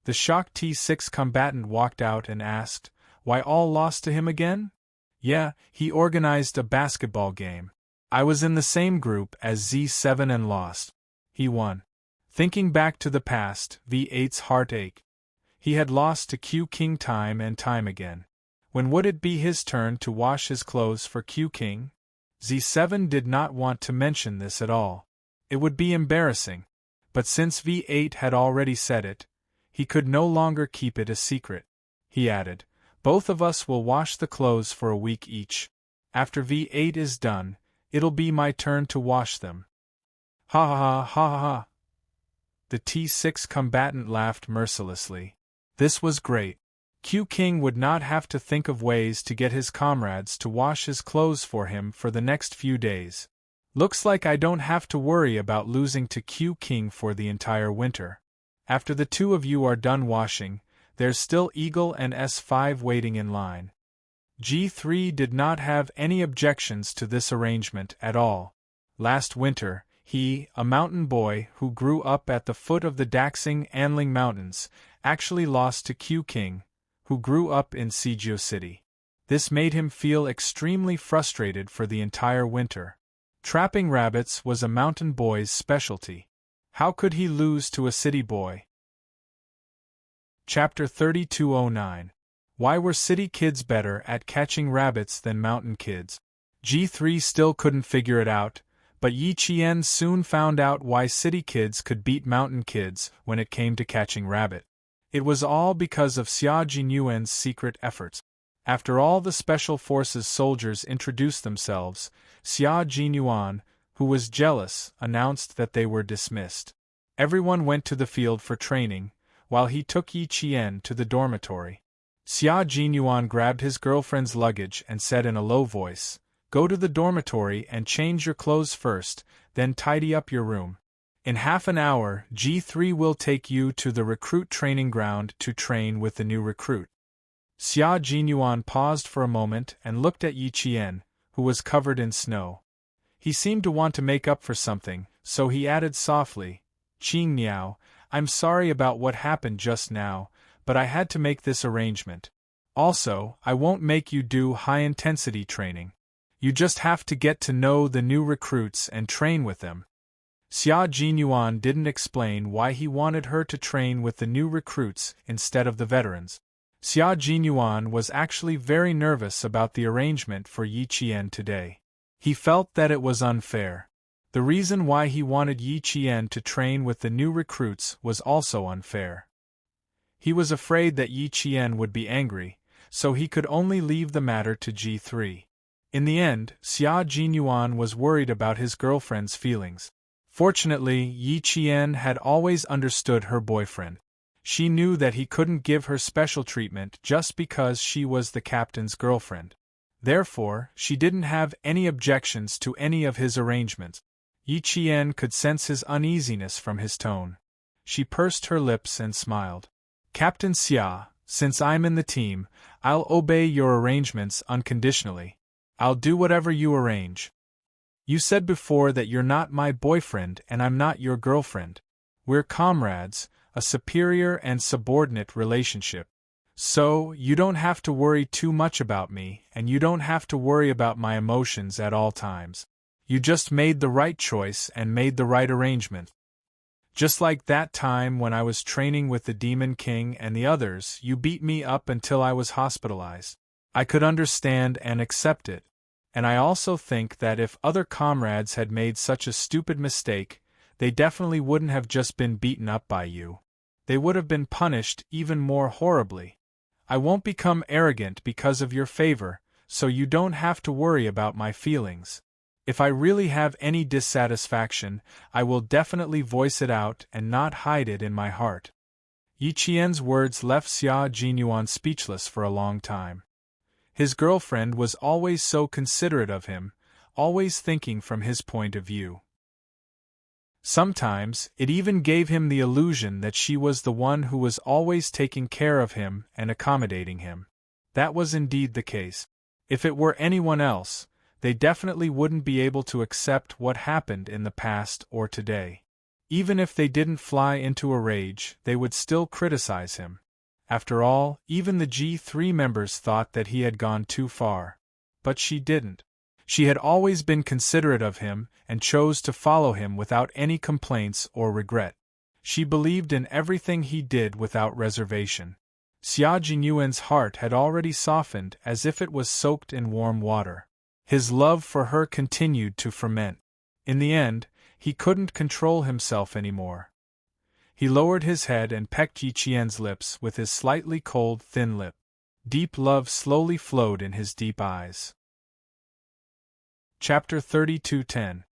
The shocked T6 combatant walked out and asked, "Why all lost to him again?" "Yeah, he organized a basketball game. I was in the same group as Z7 and lost. He won." Thinking back to the past, V8's heart ached. He had lost to Q King time and time again. When would it be his turn to wash his clothes for Q King? Z7 did not want to mention this at all. It would be embarrassing. But since V8 had already said it, he could no longer keep it a secret. He added, "Both of us will wash the clothes for a week each. After V8 is done, it'll be my turn to wash them." Ha ha ha ha ha ha. The T6 combatant laughed mercilessly. This was great. Q King would not have to think of ways to get his comrades to wash his clothes for him for the next few days. Looks like I don't have to worry about losing to Q King for the entire winter. After the two of you are done washing, there's still Eagle and S5 waiting in line. G3 did not have any objections to this arrangement at all. Last winter, he, a mountain boy who grew up at the foot of the Daxing Anling Mountains, actually lost to Q King, who grew up in Sijio City. This made him feel extremely frustrated for the entire winter. Trapping rabbits was a mountain boy's specialty. How could he lose to a city boy? Chapter 3209. Why were city kids better at catching rabbits than mountain kids? G3 still couldn't figure it out, but Yi Qian soon found out why city kids could beat mountain kids when it came to catching rabbit. It was all because of Xia Jinyuan's secret efforts. After all the Special Forces soldiers introduced themselves, Xia Jinyuan, who was jealous, announced that they were dismissed. Everyone went to the field for training, while he took Yi Qian to the dormitory. Xia Jinyuan grabbed his girlfriend's luggage and said in a low voice, "Go to the dormitory and change your clothes first, then tidy up your room. In half an hour, G3 will take you to the recruit training ground to train with the new recruit." Xia Jinyuan paused for a moment and looked at Yi Qian, who was covered in snow. He seemed to want to make up for something, so he added softly, "Qing Niao, I'm sorry about what happened just now, but I had to make this arrangement. Also, I won't make you do high-intensity training. You just have to get to know the new recruits and train with them." Xia Jinyuan didn't explain why he wanted her to train with the new recruits instead of the veterans. Xia Jinyuan was actually very nervous about the arrangement for Yi Qian today. He felt that it was unfair. The reason why he wanted Yi Qian to train with the new recruits was also unfair. He was afraid that Yi Qian would be angry, so he could only leave the matter to G3. In the end, Xia Jinyuan was worried about his girlfriend's feelings. Fortunately, Yi Qian had always understood her boyfriend. She knew that he couldn't give her special treatment just because she was the captain's girlfriend. Therefore, she didn't have any objections to any of his arrangements. Yi Qian could sense his uneasiness from his tone. She pursed her lips and smiled. "Captain Xia, since I'm in the team, I'll obey your arrangements unconditionally. I'll do whatever you arrange. You said before that you're not my boyfriend and I'm not your girlfriend. We're comrades, a superior and subordinate relationship. So, you don't have to worry too much about me, and you don't have to worry about my emotions at all times. You just made the right choice and made the right arrangement. Just like that time when I was training with the Demon King and the others, you beat me up until I was hospitalized. I could understand and accept it. And I also think that if other comrades had made such a stupid mistake, they definitely wouldn't have just been beaten up by you. They would have been punished even more horribly. I won't become arrogant because of your favor, so you don't have to worry about my feelings. If I really have any dissatisfaction, I will definitely voice it out and not hide it in my heart." Yi Qian's words left Xia Jinyuan speechless for a long time. His girlfriend was always so considerate of him, always thinking from his point of view. Sometimes, it even gave him the illusion that she was the one who was always taking care of him and accommodating him. That was indeed the case. If it were anyone else, they definitely wouldn't be able to accept what happened in the past or today. Even if they didn't fly into a rage, they would still criticize him. After all, even the G3 members thought that he had gone too far. But she didn't. She had always been considerate of him and chose to follow him without any complaints or regret. She believed in everything he did without reservation. Xia Jinyuan's heart had already softened as if it was soaked in warm water. His love for her continued to ferment. In the end, he couldn't control himself anymore. He lowered his head and pecked Yi Qian's lips with his slightly cold, thin lip. Deep love slowly flowed in his deep eyes. Chapter 3210.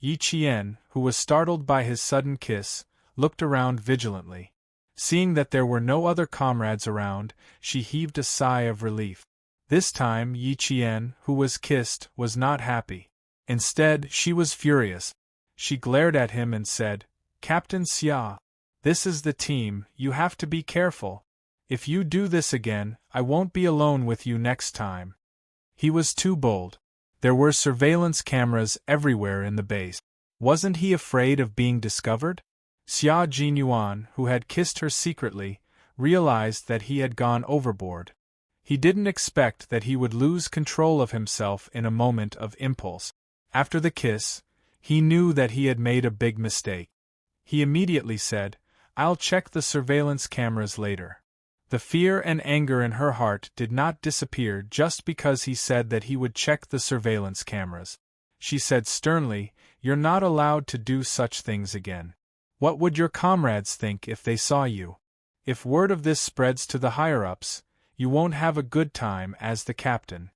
Yi Qian, who was startled by his sudden kiss, looked around vigilantly. Seeing that there were no other comrades around, she heaved a sigh of relief. This time Yi Qian, who was kissed, was not happy. Instead, she was furious. She glared at him and said, "Captain Xia, this is the team, you have to be careful. If you do this again, I won't be alone with you next time." He was too bold. There were surveillance cameras everywhere in the base. Wasn't he afraid of being discovered? Xia Jinyuan, who had kissed her secretly, realized that he had gone overboard. He didn't expect that he would lose control of himself in a moment of impulse. After the kiss, he knew that he had made a big mistake. He immediately said, "I'll check the surveillance cameras later." The fear and anger in her heart did not disappear just because he said that he would check the surveillance cameras. She said sternly, "You're not allowed to do such things again. What would your comrades think if they saw you? If word of this spreads to the higher-ups, you won't have a good time as the captain."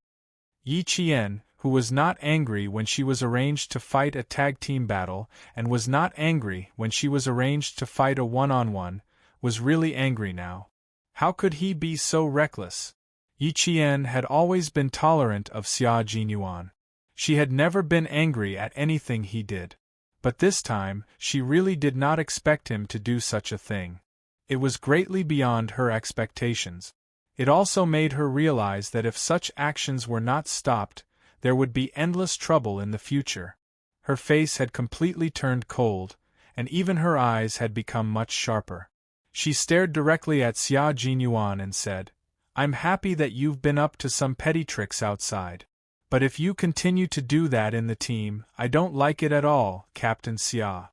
Yi Qian, who was not angry when she was arranged to fight a tag-team battle and was not angry when she was arranged to fight a one-on-one, was really angry now. How could he be so reckless? Yi Qian had always been tolerant of Xia Jinyuan. She had never been angry at anything he did. But this time, she really did not expect him to do such a thing. It was greatly beyond her expectations. It also made her realize that if such actions were not stopped, there would be endless trouble in the future. Her face had completely turned cold, and even her eyes had become much sharper. She stared directly at Xia Jinyuan and said, "I'm happy that you've been up to some petty tricks outside. But if you continue to do that in the team, I don't like it at all, Captain Xia.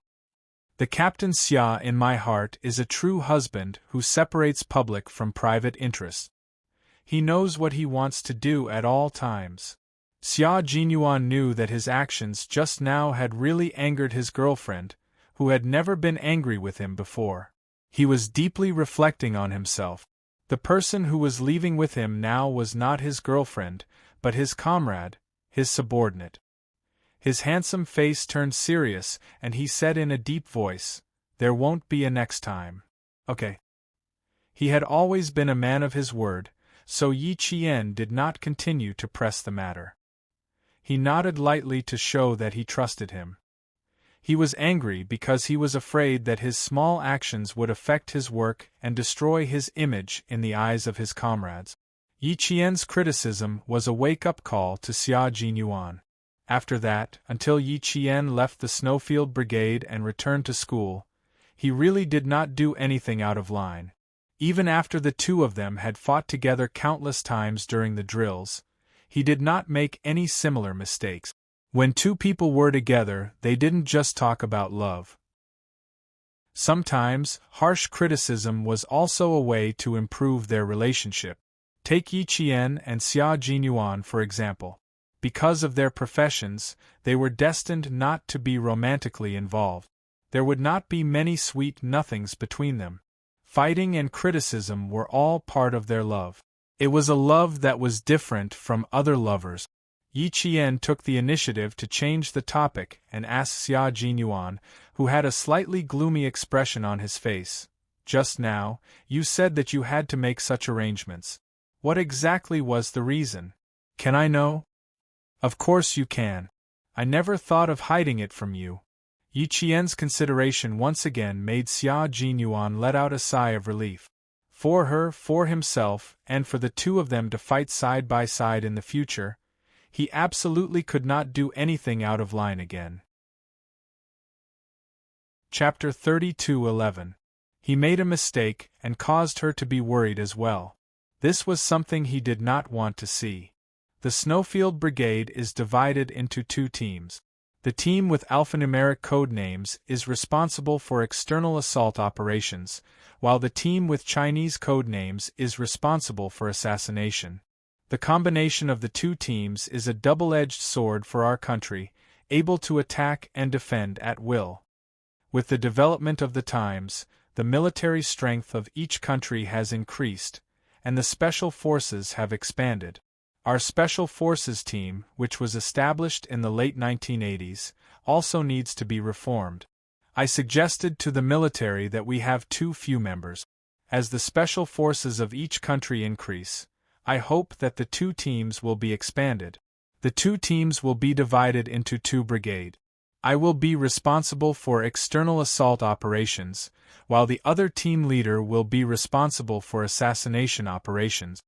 The Captain Xia in my heart is a true husband who separates public from private interests. He knows what he wants to do at all times." Xia Jinyuan knew that his actions just now had really angered his girlfriend, who had never been angry with him before. He was deeply reflecting on himself. The person who was leaving with him now was not his girlfriend, but his comrade, his subordinate. His handsome face turned serious, and he said in a deep voice, "There won't be a next time. Okay." He had always been a man of his word, so Yi Qian did not continue to press the matter. He nodded lightly to show that he trusted him. He was angry because he was afraid that his small actions would affect his work and destroy his image in the eyes of his comrades. Yi Qian's criticism was a wake-up call to Xia Jinyuan. After that, until Yi Qian left the Snowfield Brigade and returned to school, he really did not do anything out of line. Even after the two of them had fought together countless times during the drills, he did not make any similar mistakes. When two people were together, they didn't just talk about love. Sometimes, harsh criticism was also a way to improve their relationship. Take Yi Qian and Xia Jinyuan for example. Because of their professions, they were destined not to be romantically involved. There would not be many sweet nothings between them. Fighting and criticism were all part of their love. It was a love that was different from other lovers. Yi Qian took the initiative to change the topic and asked Xia Jinyuan, who had a slightly gloomy expression on his face, "Just now, you said that you had to make such arrangements. What exactly was the reason? Can I know?" "Of course you can. I never thought of hiding it from you." Yi Qian's consideration once again made Xia Jinyuan let out a sigh of relief. For her, for himself, and for the two of them to fight side by side in the future, he absolutely could not do anything out of line again. Chapter 32:11. He made a mistake and caused her to be worried as well. This was something he did not want to see. The Snowfield Brigade is divided into two teams. The team with alphanumeric code names is responsible for external assault operations, while the team with Chinese code names is responsible for assassination. The combination of the two teams is a double-edged sword for our country, able to attack and defend at will. With the development of the times, the military strength of each country has increased, and the special forces have expanded. Our Special Forces team, which was established in the late 1980s, also needs to be reformed. I suggested to the military that we have too few members. As the special forces of each country increase, I hope that the two teams will be expanded. The two teams will be divided into two brigades. I will be responsible for external assault operations, while the other team leader will be responsible for assassination operations.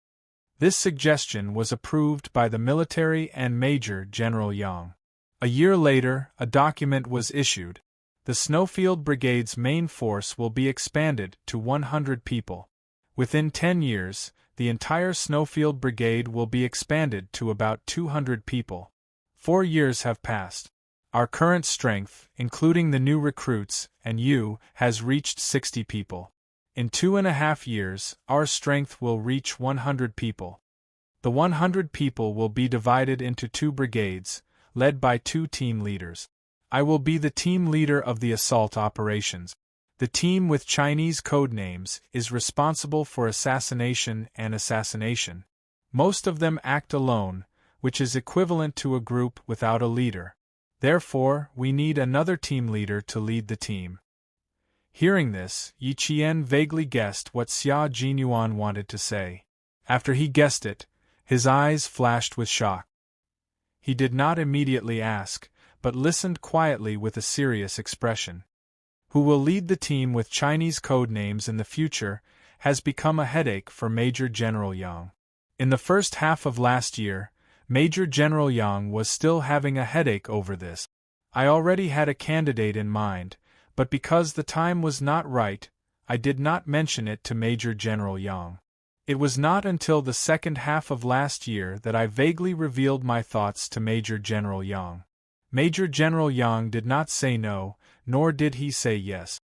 This suggestion was approved by the military and Major General Yang. A year later, a document was issued. The Snowfield Brigade's main force will be expanded to 100 people. Within 10 years, the entire Snowfield Brigade will be expanded to about 200 people. 4 years have passed. Our current strength, including the new recruits and you, has reached 60 people. In 2.5 years, our strength will reach 100 people. The 100 people will be divided into two brigades, led by two team leaders. I will be the team leader of the assault operations. The team with Chinese code names is responsible for assassination and assassination. Most of them act alone, which is equivalent to a group without a leader. Therefore, we need another team leader to lead the team. Hearing this, Yi Qian vaguely guessed what Xia Jinyuan wanted to say. After he guessed it, his eyes flashed with shock. He did not immediately ask, but listened quietly with a serious expression. Who will lead the team with Chinese code names in the future has become a headache for Major General Yang. In the first half of last year, Major General Yang was still having a headache over this. I already had a candidate in mind, but because the time was not right, I did not mention it to Major General Yang. It was not until the second half of last year that I vaguely revealed my thoughts to Major General Yang. Major General Yang did not say no, nor did he say yes.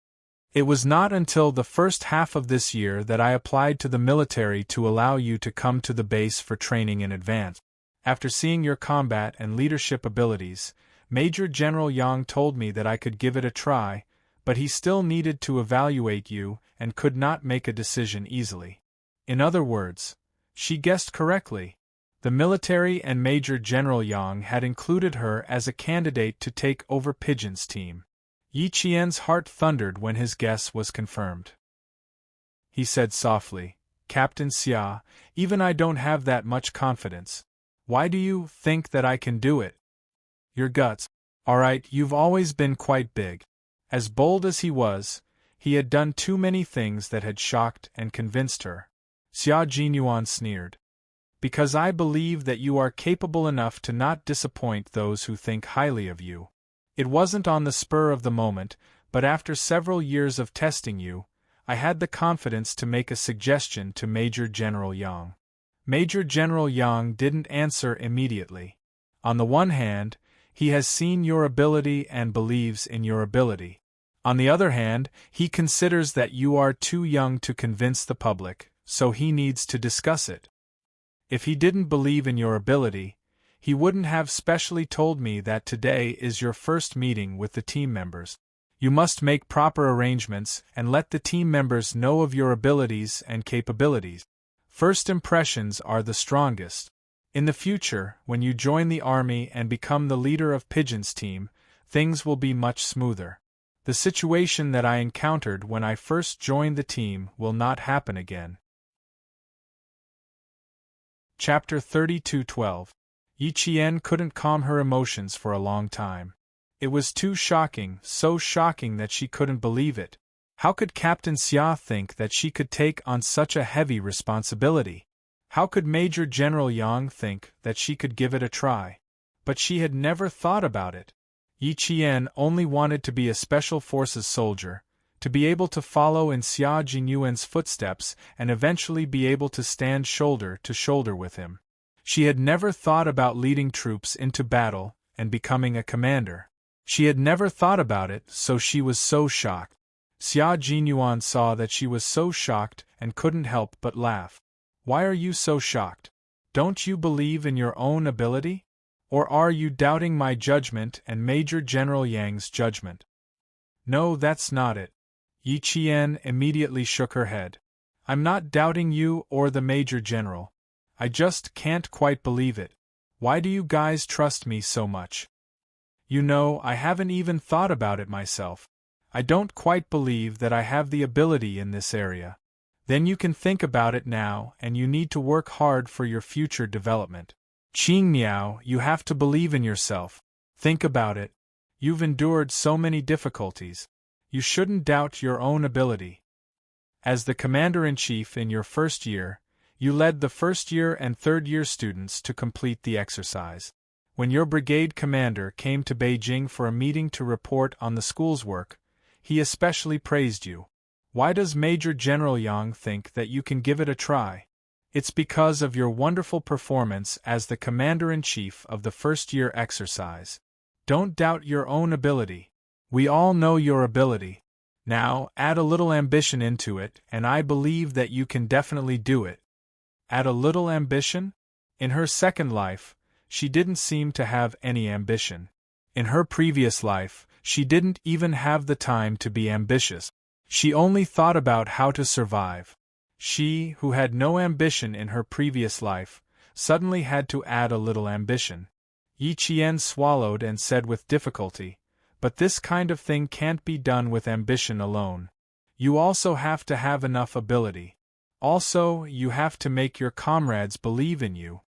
It was not until the first half of this year that I applied to the military to allow you to come to the base for training in advance. After seeing your combat and leadership abilities, Major General Yang told me that I could give it a try, but he still needed to evaluate you and could not make a decision easily. In other words, she guessed correctly. The military and Major General Yang had included her as a candidate to take over Pigeon's team. Yi Qian's heart thundered when his guess was confirmed. He said softly, "Captain Xia, even I don't have that much confidence. Why do you think that I can do it?" "Your guts. Alright, you've always been quite big." As bold as he was, he had done too many things that had shocked and convinced her. Xia Jinyuan sneered. "Because I believe that you are capable enough to not disappoint those who think highly of you. It wasn't on the spur of the moment, but after several years of testing you, I had the confidence to make a suggestion to Major General Yang." Major General Yang didn't answer immediately. On the one hand, he has seen your ability and believes in your ability. On the other hand, he considers that you are too young to convince the public, so he needs to discuss it. If he didn't believe in your ability, he wouldn't have specially told me that today is your first meeting with the team members. You must make proper arrangements and let the team members know of your abilities and capabilities. First impressions are the strongest. In the future, when you join the army and become the leader of Pigeon's team, things will be much smoother. The situation that I encountered when I first joined the team will not happen again. Chapter 32:12. Yi Qian couldn't calm her emotions for a long time. It was too shocking, so shocking that she couldn't believe it. How could Captain Xia think that she could take on such a heavy responsibility? How could Major General Yang think that she could give it a try? But she had never thought about it. Yi Qian only wanted to be a special forces soldier, to be able to follow in Xia Jinyuan's footsteps and eventually be able to stand shoulder to shoulder with him. She had never thought about leading troops into battle and becoming a commander. She had never thought about it, so she was so shocked. Xia Jinyuan saw that she was so shocked and couldn't help but laugh. "Why are you so shocked? Don't you believe in your own ability? Or are you doubting my judgment and Major General Yang's judgment?" "No, that's not it." Yi Qian immediately shook her head. "I'm not doubting you or the Major General. I just can't quite believe it. Why do you guys trust me so much? You know, I haven't even thought about it myself. I don't quite believe that I have the ability in this area. Then you can think about it now, and you need to work hard for your future development. Qing Miao, you have to believe in yourself. Think about it. You've endured so many difficulties. You shouldn't doubt your own ability. As the commander-in-chief in your first year, you led the first-year and third-year students to complete the exercise. When your brigade commander came to Beijing for a meeting to report on the school's work, he especially praised you. Why does Major General Yang think that you can give it a try? It's because of your wonderful performance as the commander-in-chief of the first-year exercise. Don't doubt your own ability. We all know your ability. Now, add a little ambition into it, and I believe that you can definitely do it. Add a little ambition? In her second life, she didn't seem to have any ambition. In her previous life, she didn't even have the time to be ambitious. She only thought about how to survive. She, who had no ambition in her previous life, suddenly had to add a little ambition. Yi Qian swallowed and said with difficulty, "But this kind of thing can't be done with ambition alone. You also have to have enough ability. Also, you have to make your comrades believe in you.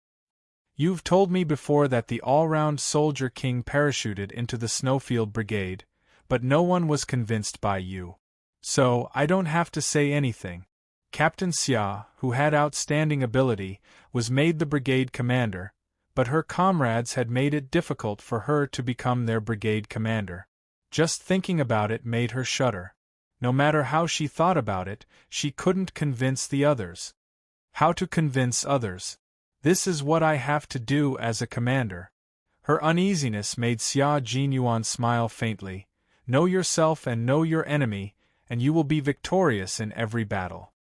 You've told me before that the all-round soldier king parachuted into the Snowfield Brigade, but no one was convinced by you. So, I don't have to say anything. Captain Xia, who had outstanding ability, was made the brigade commander, but her comrades had made it difficult for her to become their brigade commander. Just thinking about it made her shudder. No matter how she thought about it, she couldn't convince the others. How to convince others? This is what I have to do as a commander." Her uneasiness made Xia Jinyuan smile faintly. "Know yourself and know your enemy, and you will be victorious in every battle.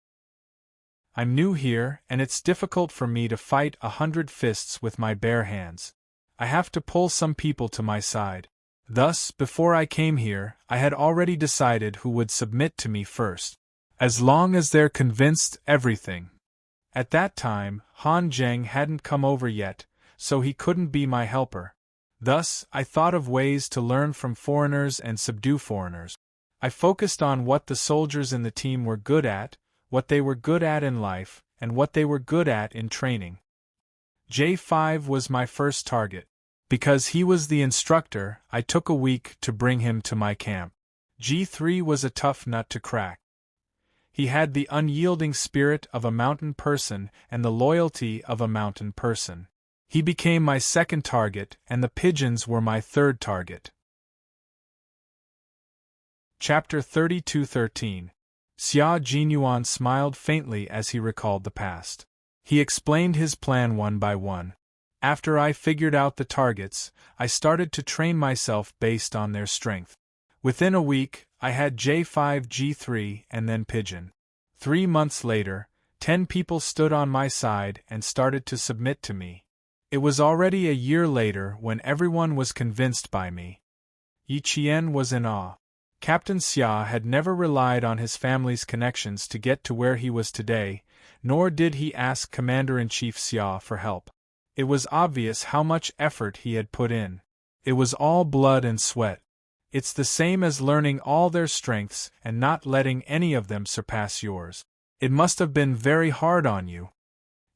I'm new here, and it's difficult for me to fight 100 fists with my bare hands. I have to pull some people to my side. Thus, before I came here, I had already decided who would submit to me first. As long as they're convinced, everything." At that time, Han Zheng hadn't come over yet, so he couldn't be my helper. Thus, I thought of ways to learn from foreigners and subdue foreigners. I focused on what the soldiers in the team were good at, what they were good at in life, and what they were good at in training. J5 was my first target. Because he was the instructor, I took a week to bring him to my camp. G3 was a tough nut to crack. He had the unyielding spirit of a mountain person and the loyalty of a mountain person. He became my second target, and the pigeons were my third target. Chapter 32:13. Xia Jinyuan smiled faintly as he recalled the past. He explained his plan one by one. After I figured out the targets, I started to train myself based on their strength. Within a week, I had J5, G3, and then Pigeon. 3 months later, 10 people stood on my side and started to submit to me. It was already a year later when everyone was convinced by me. Yi Qian was in awe. Captain Xia had never relied on his family's connections to get to where he was today, nor did he ask Commander-in-Chief Xia for help. It was obvious how much effort he had put in. It was all blood and sweat. It's the same as learning all their strengths and not letting any of them surpass yours. It must have been very hard on you.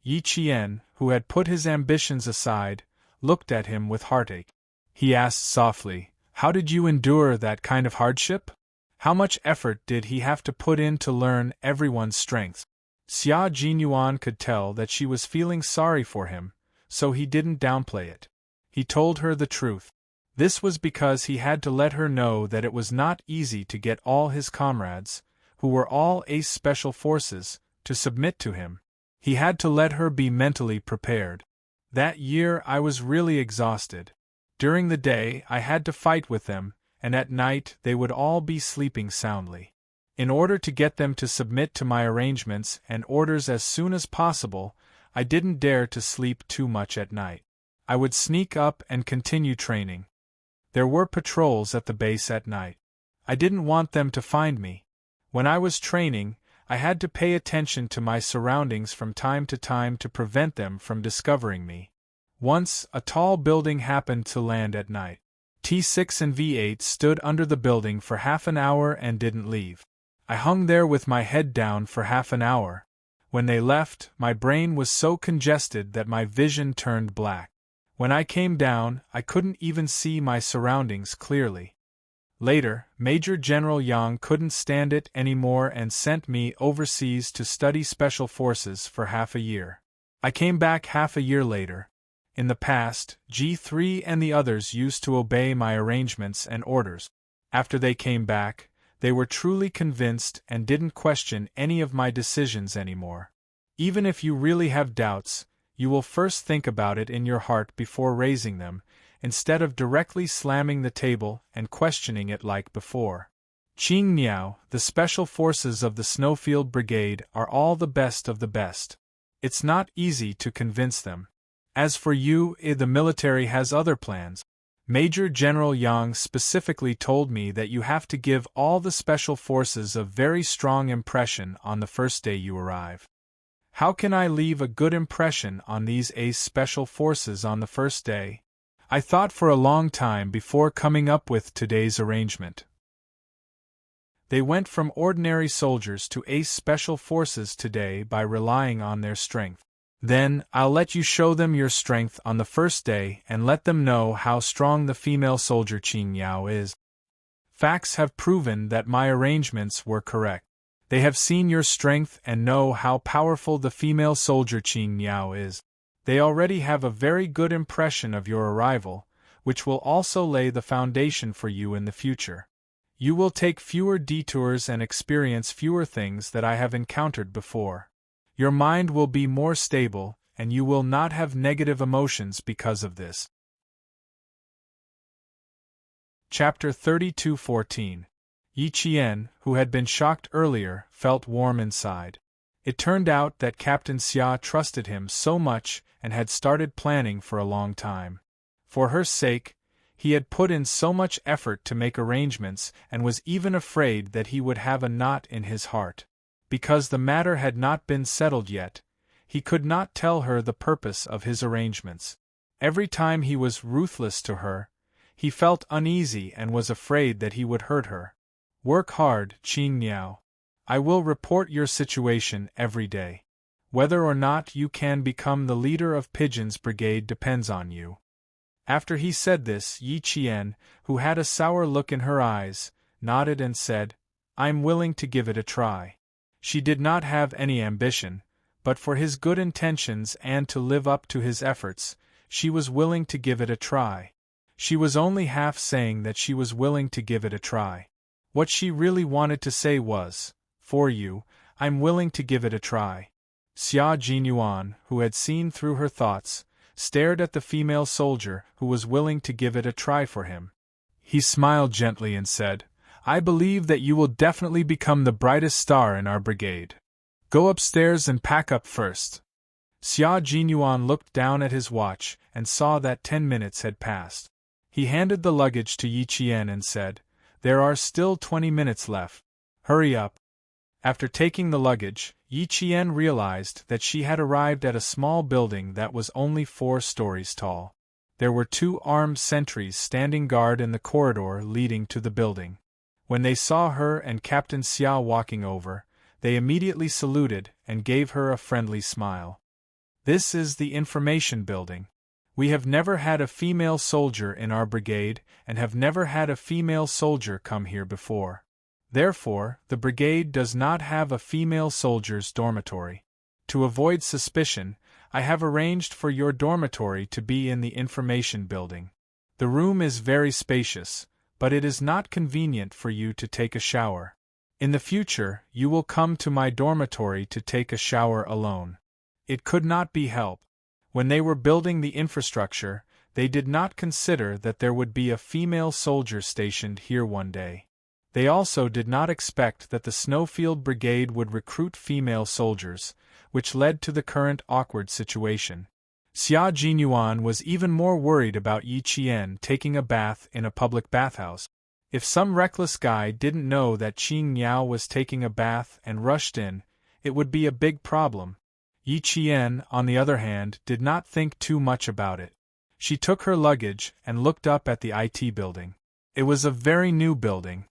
Yi Qian, who had put his ambitions aside, looked at him with heartache. He asked softly, "How did you endure that kind of hardship? How much effort did he have to put in to learn everyone's strengths?" Xia Jinyuan could tell that she was feeling sorry for him, so he didn't downplay it. He told her the truth. This was because he had to let her know that it was not easy to get all his comrades, who were all ace special forces, to submit to him. He had to let her be mentally prepared. That year I was really exhausted. During the day I had to fight with them, and at night they would all be sleeping soundly. In order to get them to submit to my arrangements and orders as soon as possible, I didn't dare to sleep too much at night. I would sneak up and continue training. There were patrols at the base at night. I didn't want them to find me. When I was training, I had to pay attention to my surroundings from time to time to prevent them from discovering me. Once, a tall building happened to land at night. T6 and V8 stood under the building for half an hour and didn't leave. I hung there with my head down for half an hour. When they left, my brain was so congested that my vision turned black. When I came down, I couldn't even see my surroundings clearly. Later, Major General Yang couldn't stand it anymore and sent me overseas to study special forces for half a year. I came back half a year later. In the past, G3 and the others used to obey my arrangements and orders. After they came back, they were truly convinced and didn't question any of my decisions anymore. Even if you really have doubts, you will first think about it in your heart before raising them, instead of directly slamming the table and questioning it like before. Qing Niao, the special forces of the Snowfield Brigade are all the best of the best. It's not easy to convince them. As for you, the military has other plans. Major General Yang specifically told me that you have to give all the special forces a very strong impression on the first day you arrive. How can I leave a good impression on these ace special forces on the first day? I thought for a long time before coming up with today's arrangement. They went from ordinary soldiers to ace special forces today by relying on their strength. Then, I'll let you show them your strength on the first day and let them know how strong the female soldier Qing Yao is. Facts have proven that my arrangements were correct. They have seen your strength and know how powerful the female soldier Qing Yao is. They already have a very good impression of your arrival, which will also lay the foundation for you in the future. You will take fewer detours and experience fewer things that I have encountered before. Your mind will be more stable, and you will not have negative emotions because of this. Chapter 32:14. Yi Qian, who had been shocked earlier, felt warm inside. It turned out that Captain Xia trusted him so much and had started planning for a long time. For her sake, he had put in so much effort to make arrangements and was even afraid that he would have a knot in his heart. Because the matter had not been settled yet, he could not tell her the purpose of his arrangements. Every time he was ruthless to her, he felt uneasy and was afraid that he would hurt her. Work hard, Qing Niao. I will report your situation every day. Whether or not you can become the leader of Pigeon's brigade depends on you. After he said this, Yi Qian, who had a sour look in her eyes, nodded and said, "I'm willing to give it a try." She did not have any ambition, but for his good intentions and to live up to his efforts, she was willing to give it a try. She was only half saying that she was willing to give it a try. What she really wanted to say was, "For you, I'm willing to give it a try." Xia Jinyuan, who had seen through her thoughts, stared at the female soldier who was willing to give it a try for him. He smiled gently and said, "I believe that you will definitely become the brightest star in our brigade. Go upstairs and pack up first." Xia Jinyuan looked down at his watch and saw that 10 minutes had passed. He handed the luggage to Yi Qian and said, "There are still 20 minutes left. Hurry up." After taking the luggage, Yi Qian realized that she had arrived at a small building that was only 4 stories tall. There were 2 armed sentries standing guard in the corridor leading to the building. When they saw her and Captain Xia walking over, they immediately saluted and gave her a friendly smile. "This is the information building. We have never had a female soldier in our brigade and have never had a female soldier come here before. Therefore, the brigade does not have a female soldier's dormitory. To avoid suspicion, I have arranged for your dormitory to be in the information building. The room is very spacious, but it is not convenient for you to take a shower. In the future, you will come to my dormitory to take a shower alone." It could not be helped. When they were building the infrastructure, they did not consider that there would be a female soldier stationed here one day. They also did not expect that the Snowfield Brigade would recruit female soldiers, which led to the current awkward situation. Xia Jinyuan was even more worried about Yi Qian taking a bath in a public bathhouse. If some reckless guy didn't know that Qing Niao was taking a bath and rushed in, it would be a big problem. Yi Qian, on the other hand, did not think too much about it. She took her luggage and looked up at the IT building. It was a very new building.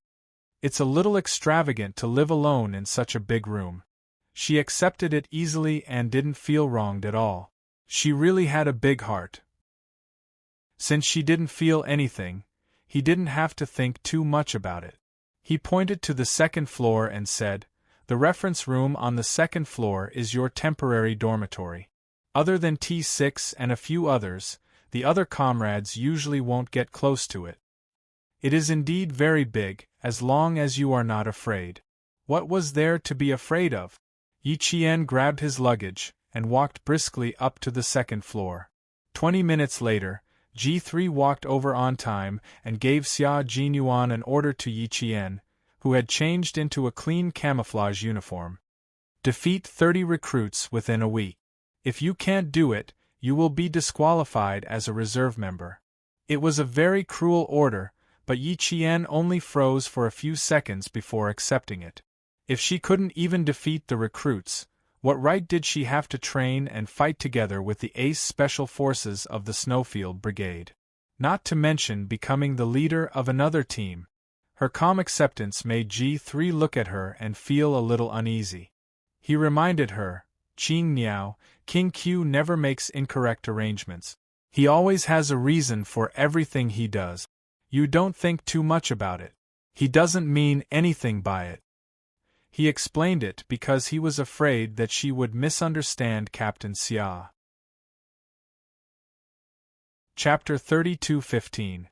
It's a little extravagant to live alone in such a big room. She accepted it easily and didn't feel wronged at all. She really had a big heart. Since she didn't feel anything, he didn't have to think too much about it. He pointed to the second floor and said, "The reference room on the second floor is your temporary dormitory. Other than T6 and a few others, the other comrades usually won't get close to it. It is indeed very big, as long as you are not afraid." What was there to be afraid of? Yi Qian grabbed his luggage and walked briskly up to the second floor. 20 minutes later, G3 walked over on time and gave Xia Jinyuan an order to Yi Qian, who had changed into a clean camouflage uniform. Defeat 30 recruits within a week. If you can't do it, you will be disqualified as a reserve member. It was a very cruel order, but Yi Qian only froze for a few seconds before accepting it. If she couldn't even defeat the recruits, what right did she have to train and fight together with the ace special forces of the Snowfield Brigade? Not to mention becoming the leader of another team. Her calm acceptance made G3 look at her and feel a little uneasy. He reminded her, "Qing Niao, King Q never makes incorrect arrangements. He always has a reason for everything he does. You don't think too much about it. He doesn't mean anything by it." He explained it because he was afraid that she would misunderstand Captain Xia. Chapter 32:15.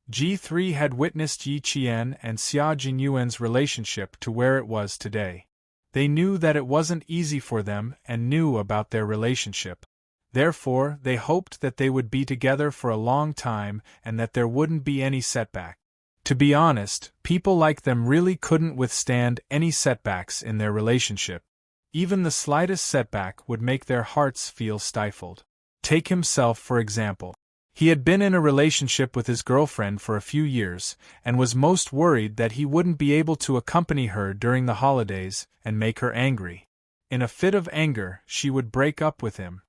G3 had witnessed Yi Qian and Xia Jinyuan's relationship to where it was today. They knew that it wasn't easy for them and knew about their relationship. Therefore, they hoped that they would be together for a long time and that there wouldn't be any setback. To be honest, people like them really couldn't withstand any setbacks in their relationship. Even the slightest setback would make their hearts feel stifled. Take himself for example. He had been in a relationship with his girlfriend for a few years, and was most worried that he wouldn't be able to accompany her during the holidays and make her angry. In a fit of anger, she would break up with him.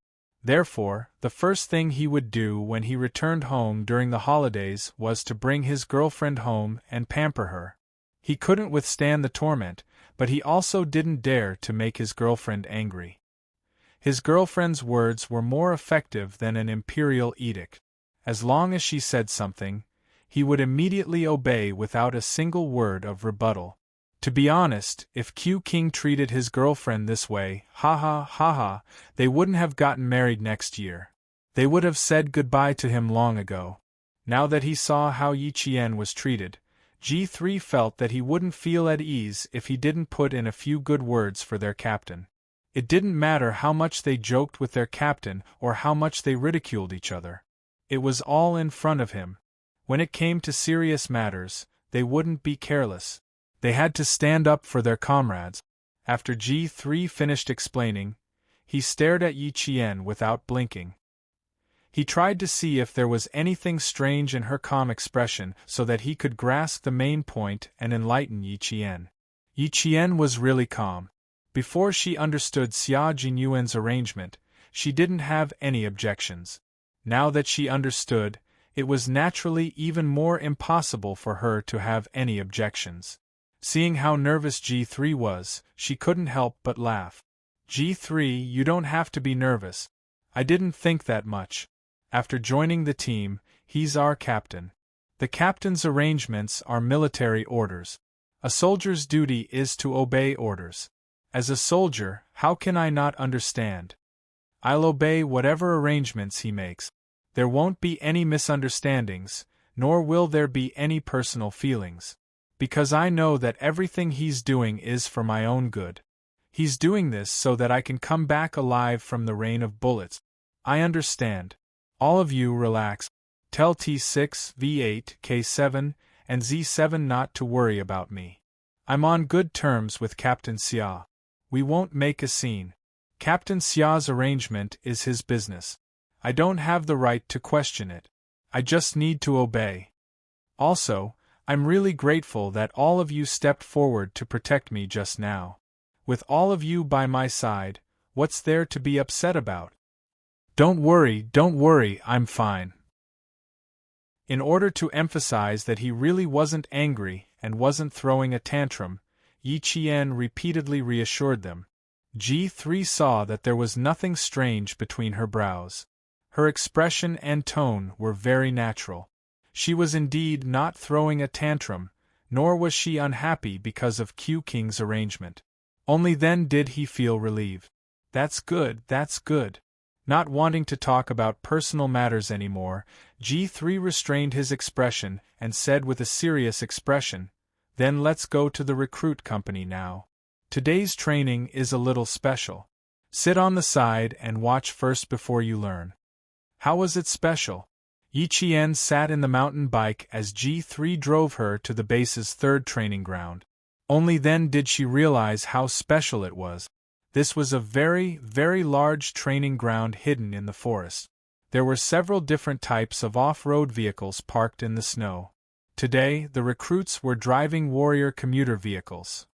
Therefore, the first thing he would do when he returned home during the holidays was to bring his girlfriend home and pamper her. He couldn't withstand the torment, but he also didn't dare to make his girlfriend angry. His girlfriend's words were more effective than an imperial edict. As long as she said something, he would immediately obey without a single word of rebuttal. To be honest, if Q King treated his girlfriend this way, they wouldn't have gotten married next year. They would have said goodbye to him long ago. Now that he saw how Yi Qian was treated, G3 felt that he wouldn't feel at ease if he didn't put in a few good words for their captain. It didn't matter how much they joked with their captain or how much they ridiculed each other. It was all in front of him. When it came to serious matters, they wouldn't be careless. They had to stand up for their comrades. After G3 finished explaining, he stared at Yi Qian without blinking. He tried to see if there was anything strange in her calm expression so that he could grasp the main point and enlighten Yi Qian. Yi Qian was really calm. Before she understood Xia Jinyuan's arrangement, she didn't have any objections. Now that she understood, it was naturally even more impossible for her to have any objections. Seeing how nervous G3 was, she couldn't help but laugh. "G3, you don't have to be nervous. I didn't think that much. After joining the team, he's our captain. The captain's arrangements are military orders. A soldier's duty is to obey orders. As a soldier, how can I not understand? I'll obey whatever arrangements he makes. There won't be any misunderstandings, nor will there be any personal feelings. Because I know that everything he's doing is for my own good. He's doing this so that I can come back alive from the rain of bullets. I understand. All of you relax. Tell T6, V8, K7, and Z7 not to worry about me. I'm on good terms with Captain Xia. We won't make a scene. Captain Xia's arrangement is his business. I don't have the right to question it. I just need to obey. Also, I'm really grateful that all of you stepped forward to protect me just now. With all of you by my side, what's there to be upset about? Don't worry, I'm fine." In order to emphasize that he really wasn't angry and wasn't throwing a tantrum, Yi Qian repeatedly reassured them. G3 saw that there was nothing strange between her brows. Her expression and tone were very natural. She was indeed not throwing a tantrum, nor was she unhappy because of Q King's arrangement. Only then did he feel relieved. That's good, that's good. Not wanting to talk about personal matters anymore, G3 restrained his expression and said with a serious expression, "Then let's go to the recruit company now. Today's training is a little special. Sit on the side and watch first before you learn." How was it special? Yi Qian sat in the mountain bike as G3 drove her to the base's third training ground. Only then did she realize how special it was. This was a very, very large training ground hidden in the forest. There were several different types of off-road vehicles parked in the snow. Today, the recruits were driving warrior commuter vehicles.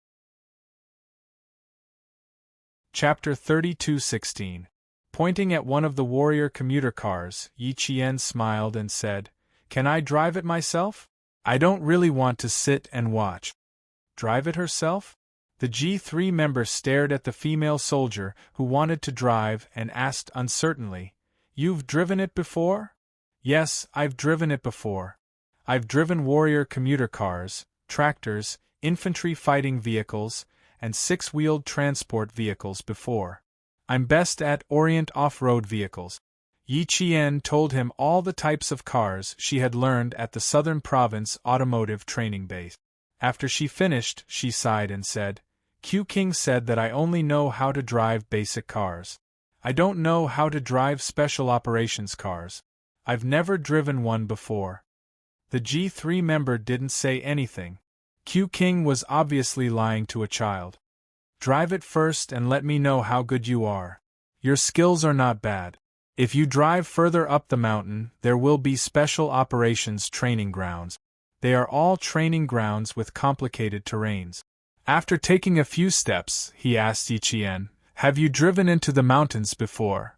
Chapter 32:16. Pointing at one of the warrior commuter cars, Yi Qian smiled and said, "Can I drive it myself? I don't really want to sit and watch." Drive it herself? The G3 member stared at the female soldier who wanted to drive and asked uncertainly, "You've driven it before?" "Yes, I've driven it before. I've driven warrior commuter cars, tractors, infantry fighting vehicles, and six-wheeled transport vehicles before. I'm best at Orient off-road vehicles." Yi Qian told him all the types of cars she had learned at the Southern Province Automotive Training Base. After she finished, she sighed and said, "Q King said that I only know how to drive basic cars. I don't know how to drive special operations cars. I've never driven one before." The G3 member didn't say anything. Q King was obviously lying to a child. "Drive it first and let me know how good you are. Your skills are not bad. If you drive further up the mountain, there will be special operations training grounds. They are all training grounds with complicated terrains." After taking a few steps, he asked Yi Qian, "Have you driven into the mountains before?"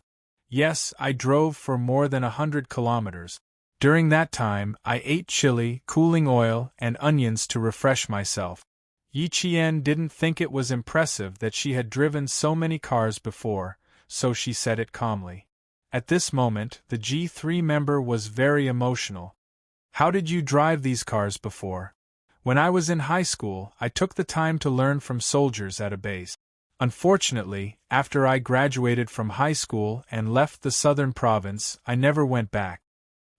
"Yes, I drove for more than 100 kilometers. During that time, I ate chili, cooling oil, and onions to refresh myself." Yi Qian didn't think it was impressive that she had driven so many cars before, so she said it calmly. At this moment, the G3 member was very emotional. "How did you drive these cars before?" "When I was in high school, I took the time to learn from soldiers at a base. Unfortunately, after I graduated from high school and left the southern province, I never went back.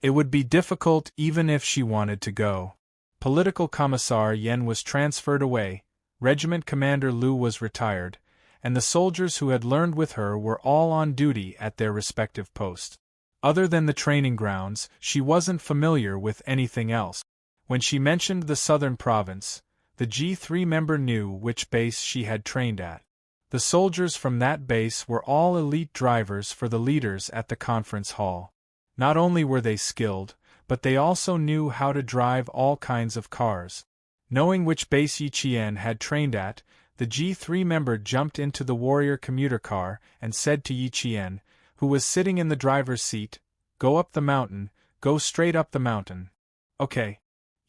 It would be difficult even if she wanted to go." Political Commissar Yen was transferred away, Regiment Commander Liu was retired, and the soldiers who had learned with her were all on duty at their respective posts. Other than the training grounds, she wasn't familiar with anything else. When she mentioned the southern province, the G3 member knew which base she had trained at. The soldiers from that base were all elite drivers for the leaders at the conference hall. Not only were they skilled, but they also knew how to drive all kinds of cars. Knowing which base Yi Qian had trained at, the G3 member jumped into the warrior commuter car and said to Yi Qian, who was sitting in the driver's seat, "Go up the mountain, go straight up the mountain." "Okay."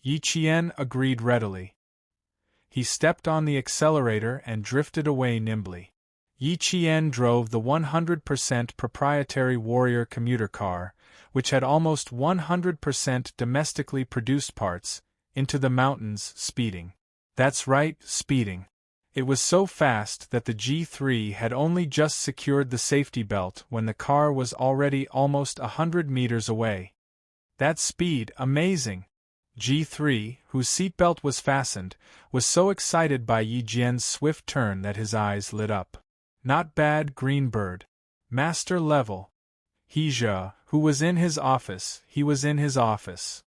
Yi Qian agreed readily. He stepped on the accelerator and drifted away nimbly. Yi Qian drove the 100% proprietary warrior commuter car, which had almost 100% domestically produced parts, into the mountains, speeding. That's right, speeding. It was so fast that the G3 had only just secured the safety belt when the car was already almost 100 meters away. That speed, amazing! G3, whose seatbelt was fastened, was so excited by Yi Jian's swift turn that his eyes lit up. Not bad, green bird. Master level. Hija, who was in his office, he was in his office.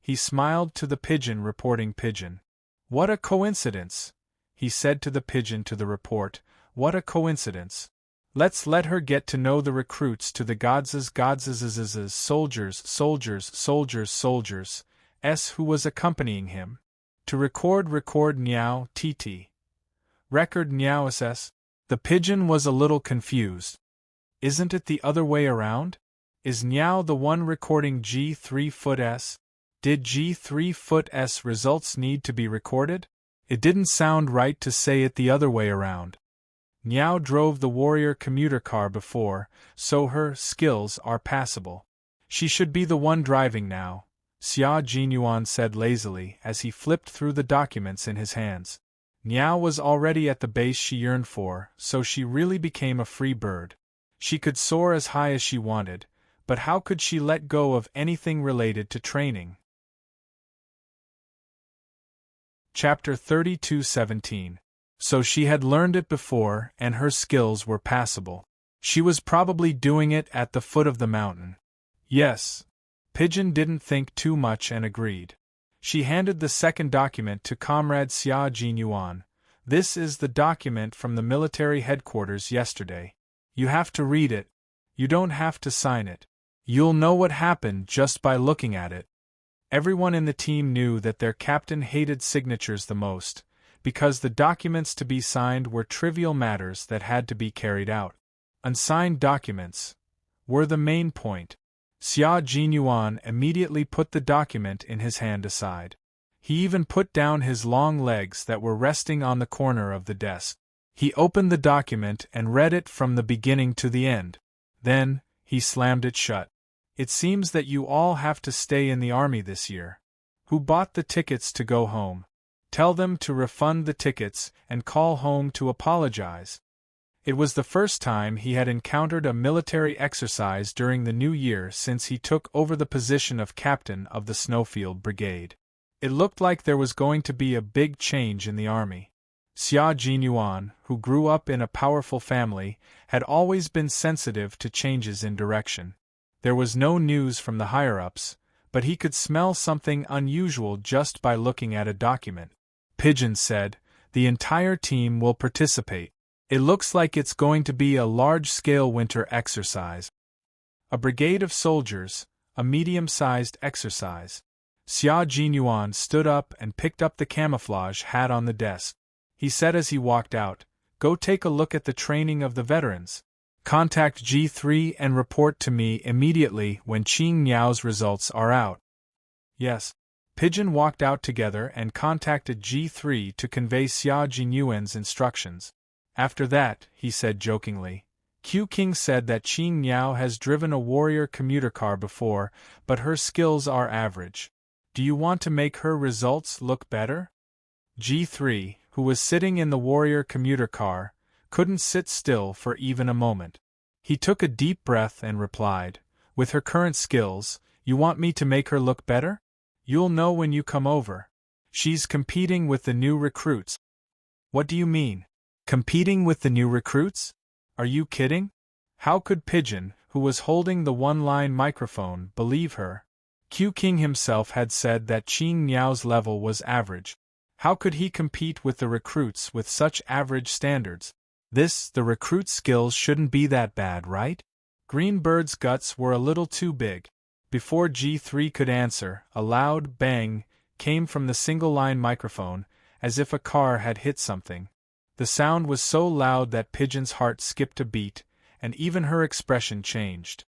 He smiled to the pigeon reporting pigeon. "What a coincidence," he said to the pigeon to the report, "what a coincidence. Let's let her get to know the recruits to the gods' soldiers, who was accompanying him. To record Niao TT. Record Niao SS." The pigeon was a little confused. Isn't it the other way around? Is Niao the one recording G3-foot-S? Did G3-foot-S results need to be recorded? It didn't sound right to say it the other way around. Niao drove the warrior commuter car before, so her skills are passable. She should be the one driving now, Xia Jinyuan said lazily as he flipped through the documents in his hands. Niao was already at the base she yearned for, so she really became a free bird. She could soar as high as she wanted, but how could she let go of anything related to training? Chapter 32:17. So she had learned it before, and her skills were passable. She was probably doing it at the foot of the mountain. Yes. Pigeon didn't think too much and agreed. She handed the second document to Comrade Xia Jinyuan. This is the document from the military headquarters yesterday. You have to read it. You don't have to sign it. You'll know what happened just by looking at it. Everyone in the team knew that their captain hated signatures the most, because the documents to be signed were trivial matters that had to be carried out. Unsigned documents were the main point. Xia Jinyuan immediately put the document in his hand aside. He even put down his long legs that were resting on the corner of the desk. He opened the document and read it from the beginning to the end. Then, he slammed it shut. It seems that you all have to stay in the army this year. Who bought the tickets to go home? Tell them to refund the tickets and call home to apologize. It was the first time he had encountered a military exercise during the new year since he took over the position of captain of the Snowfield Brigade. It looked like there was going to be a big change in the army. Xia Jinyuan, who grew up in a powerful family, had always been sensitive to changes in direction. There was no news from the higher-ups, but he could smell something unusual just by looking at a document. Pigeon said, "The entire team will participate. It looks like it's going to be a large-scale winter exercise. A brigade of soldiers, a medium-sized exercise." Xia Jinyuan stood up and picked up the camouflage hat on the desk. He said as he walked out, "Go take a look at the training of the veterans. Contact G3 and report to me immediately when Qing Niao's results are out." Yes. Pigeon walked out together and contacted G3 to convey Xia Jinyuan's instructions. After that, he said jokingly, Q King said that Qing Niao has driven a warrior commuter car before, but her skills are average. Do you want to make her results look better? G3, who was sitting in the warrior commuter car, couldn't sit still for even a moment. He took a deep breath and replied, "With her current skills, you want me to make her look better? You'll know when you come over. She's competing with the new recruits." "What do you mean? Competing with the new recruits? Are you kidding?" How could Pigeon, who was holding the one-line microphone, believe her? Q King himself had said that Qing Niao's level was average. How could he compete with the recruits with such average standards? The recruit's skills shouldn't be that bad, right? Greenbird's guts were a little too big. Before G3 could answer, a loud bang came from the single-line microphone, as if a car had hit something. The sound was so loud that Pigeon's heart skipped a beat, and even her expression changed.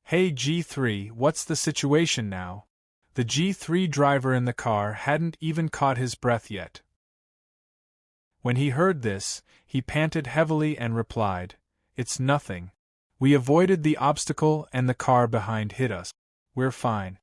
"Hey G3, what's the situation now?" The G3 driver in the car hadn't even caught his breath yet. When he heard this, he panted heavily and replied, "It's nothing. We avoided the obstacle and the car behind hit us. We're fine."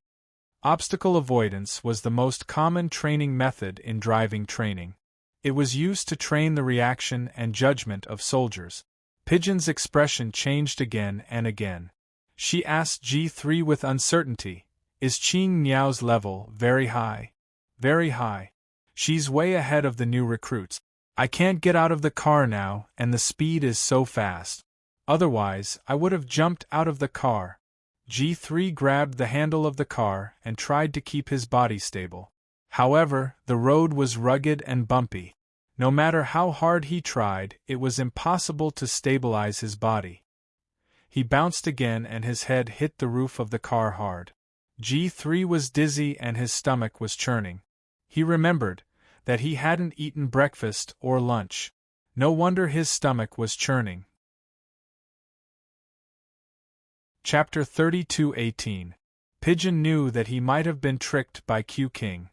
Obstacle avoidance was the most common training method in driving training. It was used to train the reaction and judgment of soldiers. Pigeon's expression changed again and again. She asked G3 with uncertainty, "Is Qing Niao's level very high?" "Very high. She's way ahead of the new recruits. I can't get out of the car now, and the speed is so fast. Otherwise, I would have jumped out of the car." G3 grabbed the handle of the car and tried to keep his body stable. However, the road was rugged and bumpy. No matter how hard he tried, it was impossible to stabilize his body. He bounced again and his head hit the roof of the car hard. G3 was dizzy and his stomach was churning. He remembered that he hadn't eaten breakfast or lunch. No wonder his stomach was churning. Chapter 32:18. Pigeon knew that he might have been tricked by Q King.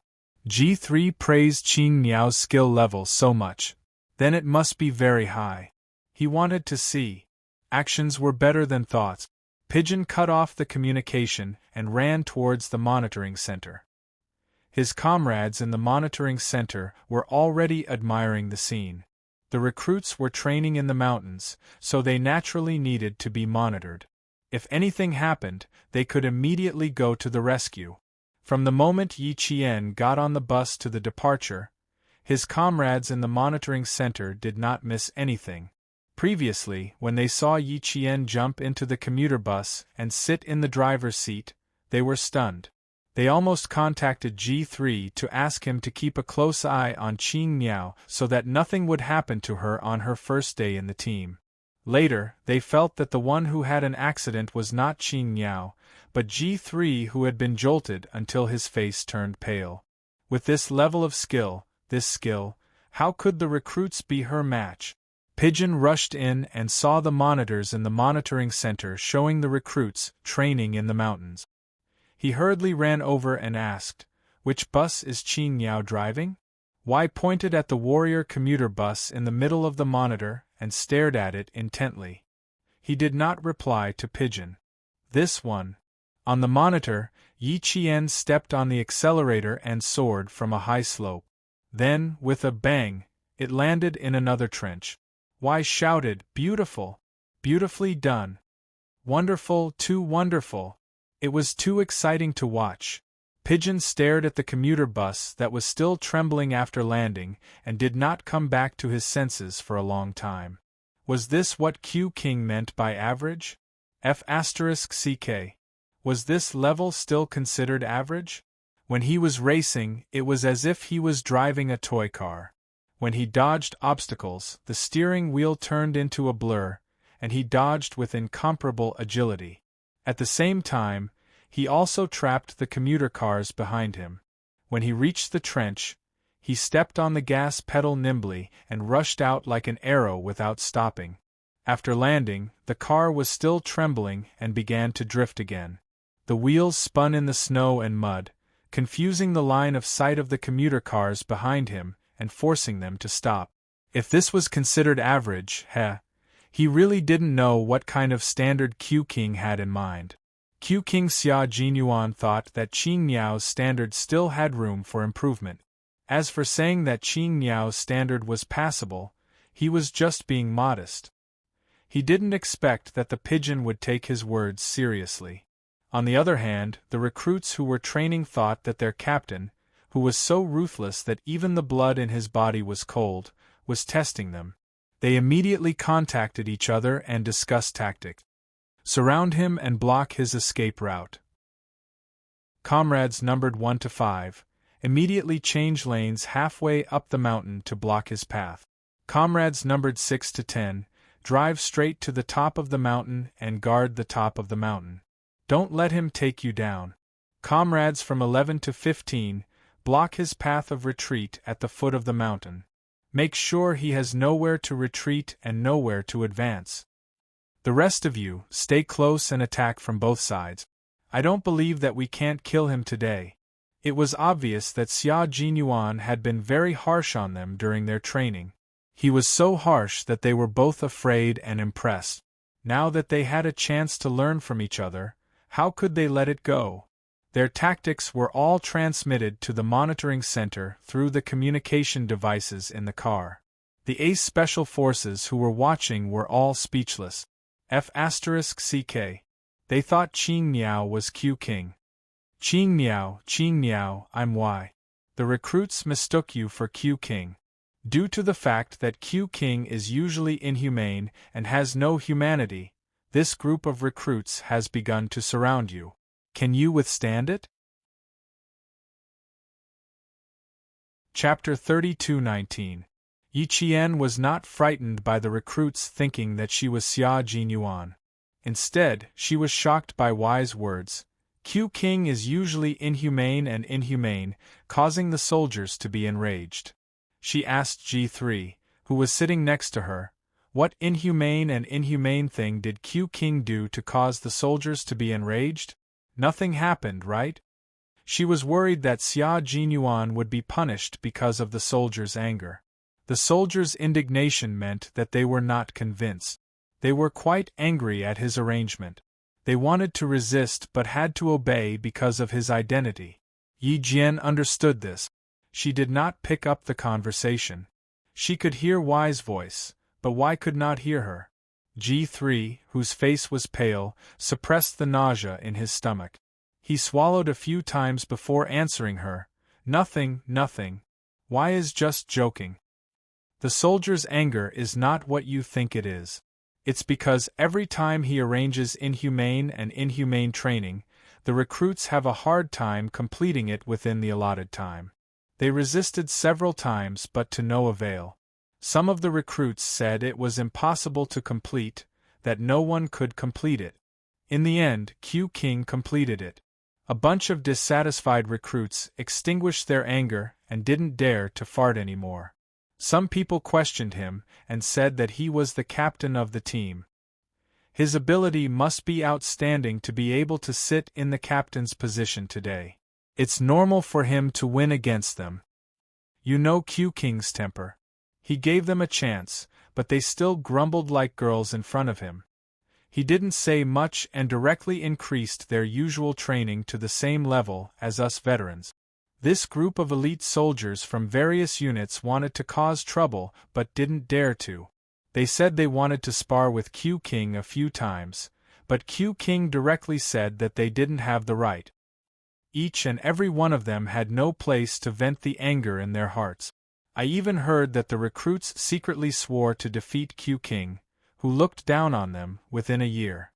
G3 praised Qing Niao's skill level so much. Then it must be very high. He wanted to see. Actions were better than thoughts. Pigeon cut off the communication and ran towards the monitoring center. His comrades in the monitoring center were already admiring the scene. The recruits were training in the mountains, so they naturally needed to be monitored. If anything happened, they could immediately go to the rescue. From the moment Yi Qian got on the bus to the departure, his comrades in the monitoring center did not miss anything. Previously, when they saw Yi Qian jump into the commuter bus and sit in the driver's seat, they were stunned. They almost contacted G3 to ask him to keep a close eye on Qing Miao so that nothing would happen to her on her first day in the team. Later, they felt that the one who had an accident was not Qing Miao, but G3 who had been jolted until his face turned pale. With this level of skill, how could the recruits be her match? Pigeon rushed in and saw the monitors in the monitoring center showing the recruits training in the mountains. He hurriedly ran over and asked, "Which bus is Qing Miao driving?" Y pointed at the warrior commuter bus in the middle of the monitor and stared at it intently. He did not reply to Pigeon. "This one." On the monitor, Yi Qian stepped on the accelerator and soared from a high slope. Then, with a bang, it landed in another trench. Y shouted, "Beautiful! Beautifully done! Wonderful, too wonderful!" It was too exciting to watch. Pigeon stared at the commuter bus that was still trembling after landing and did not come back to his senses for a long time. Was this what Q King meant by average? F***ck. Was this level still considered average? When he was racing, it was as if he was driving a toy car. When he dodged obstacles, the steering wheel turned into a blur, and he dodged with incomparable agility. At the same time, he also trapped the commuter cars behind him. When he reached the trench, he stepped on the gas pedal nimbly and rushed out like an arrow without stopping. After landing, the car was still trembling and began to drift again. The wheels spun in the snow and mud, confusing the line of sight of the commuter cars behind him and forcing them to stop. If this was considered average, he really didn't know what kind of standard Q King had in mind. Q King Xia Jinyuan thought that Qing Miao's standard still had room for improvement. As for saying that Qing Miao's standard was passable, he was just being modest. He didn't expect that the pigeon would take his words seriously. On the other hand, the recruits who were training thought that their captain, who was so ruthless that even the blood in his body was cold, was testing them. They immediately contacted each other and discussed tactics. Surround him and block his escape route. Comrades numbered 1 to 5. Immediately change lanes halfway up the mountain to block his path. Comrades numbered 6 to 10. Drive straight to the top of the mountain and guard the top of the mountain. Don't let him take you down. Comrades from 11 to 15. Block his path of retreat at the foot of the mountain. Make sure he has nowhere to retreat and nowhere to advance. The rest of you, stay close and attack from both sides. I don't believe that we can't kill him today. It was obvious that Xia Jinyuan had been very harsh on them during their training. He was so harsh that they were both afraid and impressed. Now that they had a chance to learn from each other, how could they let it go? Their tactics were all transmitted to the monitoring center through the communication devices in the car. The Ace Special Forces who were watching were all speechless. F***ck. They thought Qing Miao was Q King. Qing Miao, I'm Y. The recruits mistook you for Q King. Due to the fact that Q King is usually inhumane and has no humanity, this group of recruits has begun to surround you. Can you withstand it? Chapter 32:19. Yi Qian was not frightened by the recruits thinking that she was Xia Jinyuan. Instead, she was shocked by Y's words. Q King is usually inhumane, causing the soldiers to be enraged. She asked G3, who was sitting next to her, what inhumane thing did Q King do to cause the soldiers to be enraged? Nothing happened, right? She was worried that Xia Jinyuan would be punished because of the soldiers' anger. The soldiers' indignation meant that they were not convinced. They were quite angry at his arrangement. They wanted to resist but had to obey because of his identity. Yi Jian understood this. She did not pick up the conversation. She could hear Y's voice, but Y could not hear her. G3, whose face was pale, suppressed the nausea in his stomach. He swallowed a few times before answering her. Nothing, nothing. Y is just joking. The soldier's anger is not what you think it is. It's because every time he arranges inhumane and inhumane training, the recruits have a hard time completing it within the allotted time. They resisted several times but to no avail. Some of the recruits said it was impossible to complete, that no one could complete it. In the end, Q King completed it. A bunch of dissatisfied recruits extinguished their anger and didn't dare to fart anymore. Some people questioned him and said that he was the captain of the team. His ability must be outstanding to be able to sit in the captain's position today. It's normal for him to win against them. You know Q King's temper. He gave them a chance, but they still grumbled like girls in front of him. He didn't say much and directly increased their usual training to the same level as us veterans. This group of elite soldiers from various units wanted to cause trouble but didn't dare to. They said they wanted to spar with Q King a few times, but Q King directly said that they didn't have the right. Each and every one of them had no place to vent the anger in their hearts. I even heard that the recruits secretly swore to defeat Q King, who looked down on them, within a year.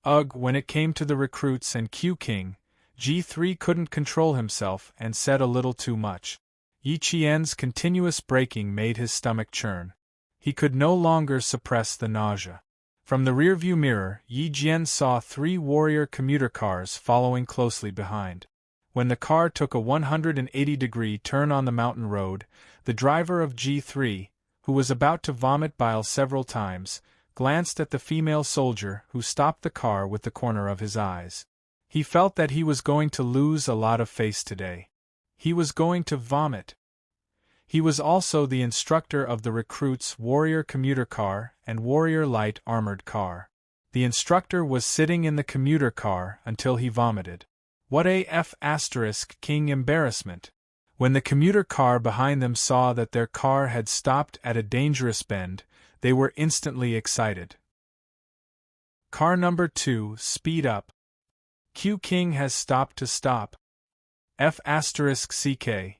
Ugh, when it came to the recruits and Q King, G3 couldn't control himself and said a little too much. Yi Qian's continuous braking made his stomach churn. He could no longer suppress the nausea. From the rearview mirror, Yi Jian saw 3 warrior commuter cars following closely behind. When the car took a 180-degree turn on the mountain road, the driver of G3, who was about to vomit bile several times, glanced at the female soldier who stopped the car with the corner of his eyes. He felt that he was going to lose a lot of face today. He was going to vomit. He was also the instructor of the recruits' warrior commuter car and warrior light armored car. The instructor was sitting in the commuter car until he vomited. What a King embarrassment! When the commuter car behind them saw that their car had stopped at a dangerous bend, they were instantly excited. Car number 2, speed up. Q King has stopped to stop. F*CK.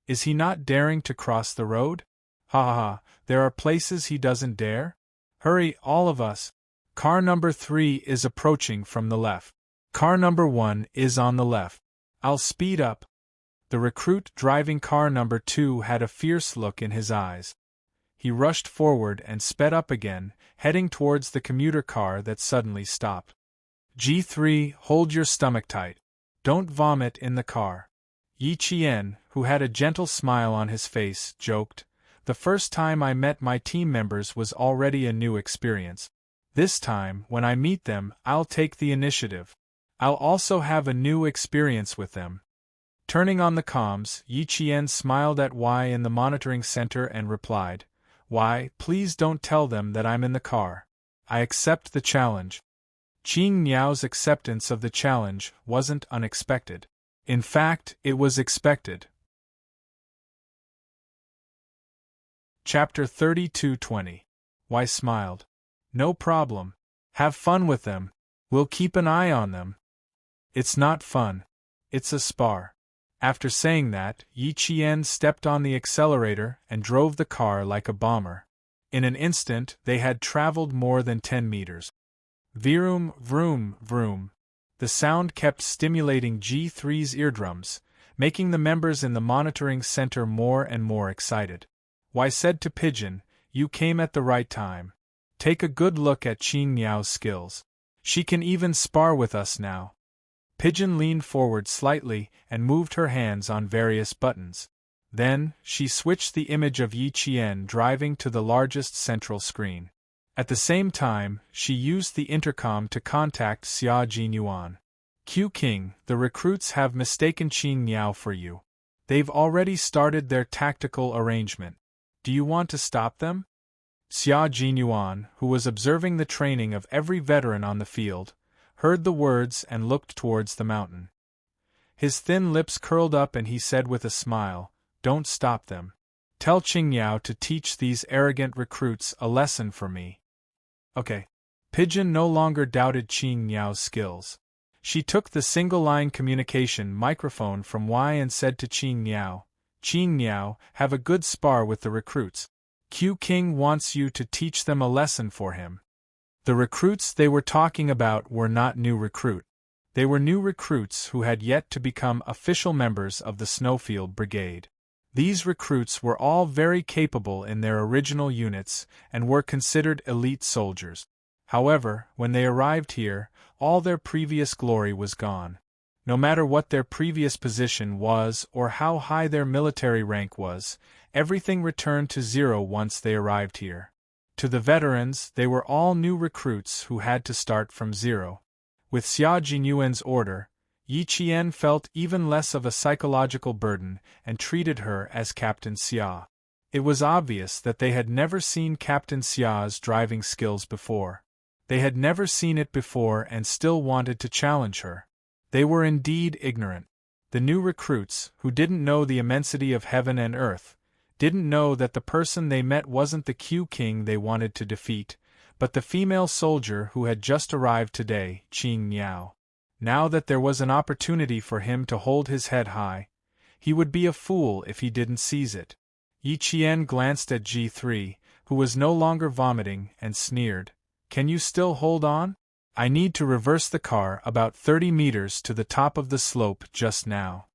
Is he not daring to cross the road? Ha ha ha, there are places he doesn't dare? Hurry, all of us. Car number 3 is approaching from the left. Car number 1 is on the left. I'll speed up. The recruit driving car number 2 had a fierce look in his eyes. He rushed forward and sped up again, heading towards the commuter car that suddenly stopped. G3, hold your stomach tight. Don't vomit in the car. Yi Qian, who had a gentle smile on his face, joked, "The first time I met my team members was already a new experience. This time, when I meet them, I'll take the initiative. I'll also have a new experience with them." Turning on the comms, Yi Qian smiled at Y in the monitoring center and replied, "Y, please don't tell them that I'm in the car. I accept the challenge." Qing Niao's acceptance of the challenge wasn't unexpected. In fact, it was expected. Chapter 32:20. Y smiled. "No problem. Have fun with them. We'll keep an eye on them." "It's not fun. It's a spar." After saying that, Yi Qian stepped on the accelerator and drove the car like a bomber. In an instant, they had traveled more than 10 meters. Vroom, vroom, vroom. The sound kept stimulating G3's eardrums, making the members in the monitoring center more and more excited. Y said to Pigeon, "You came at the right time. Take a good look at Qing Niao's skills. She can even spar with us now." Pigeon leaned forward slightly and moved her hands on various buttons. Then, she switched the image of Yi Qian driving to the largest central screen. At the same time, she used the intercom to contact Xia Jinyuan. "Q King, the recruits have mistaken Qing Niao for you. They've already started their tactical arrangement. Do you want to stop them? Xia Jinyuan, who was observing the training of every veteran on the field, heard the words and looked towards the mountain. His thin lips curled up and he said with a smile, "Don't stop them. Tell Qingyao to teach these arrogant recruits a lesson for me." Okay. Pigeon no longer doubted Qinyao's skills. She took the single-line communication microphone from Y and said to Qingyao, "Qingyao, have a good spar with the recruits. Q King wants you to teach them a lesson for him." The recruits they were talking about were not new recruit. They were new recruits who had yet to become official members of the Snowfield Brigade. These recruits were all very capable in their original units and were considered elite soldiers. However, when they arrived here, all their previous glory was gone. No matter what their previous position was or how high their military rank was, everything returned to zero once they arrived here. To the veterans, they were all new recruits who had to start from zero. With Xia Jinyuan's order, Yi Qian felt even less of a psychological burden and treated her as Captain Xia. It was obvious that they had never seen Captain Xia's driving skills before. They had never seen it before and still wanted to challenge her. They were indeed ignorant. The new recruits, who didn't know the immensity of heaven and earth, didn't know that the person they met wasn't the Q King they wanted to defeat, but the female soldier who had just arrived today, Qing Miao. Now that there was an opportunity for him to hold his head high, he would be a fool if he didn't seize it. Yi Qian glanced at G3, who was no longer vomiting, and sneered, "Can you still hold on? I need to reverse the car about 30 meters to the top of the slope just now."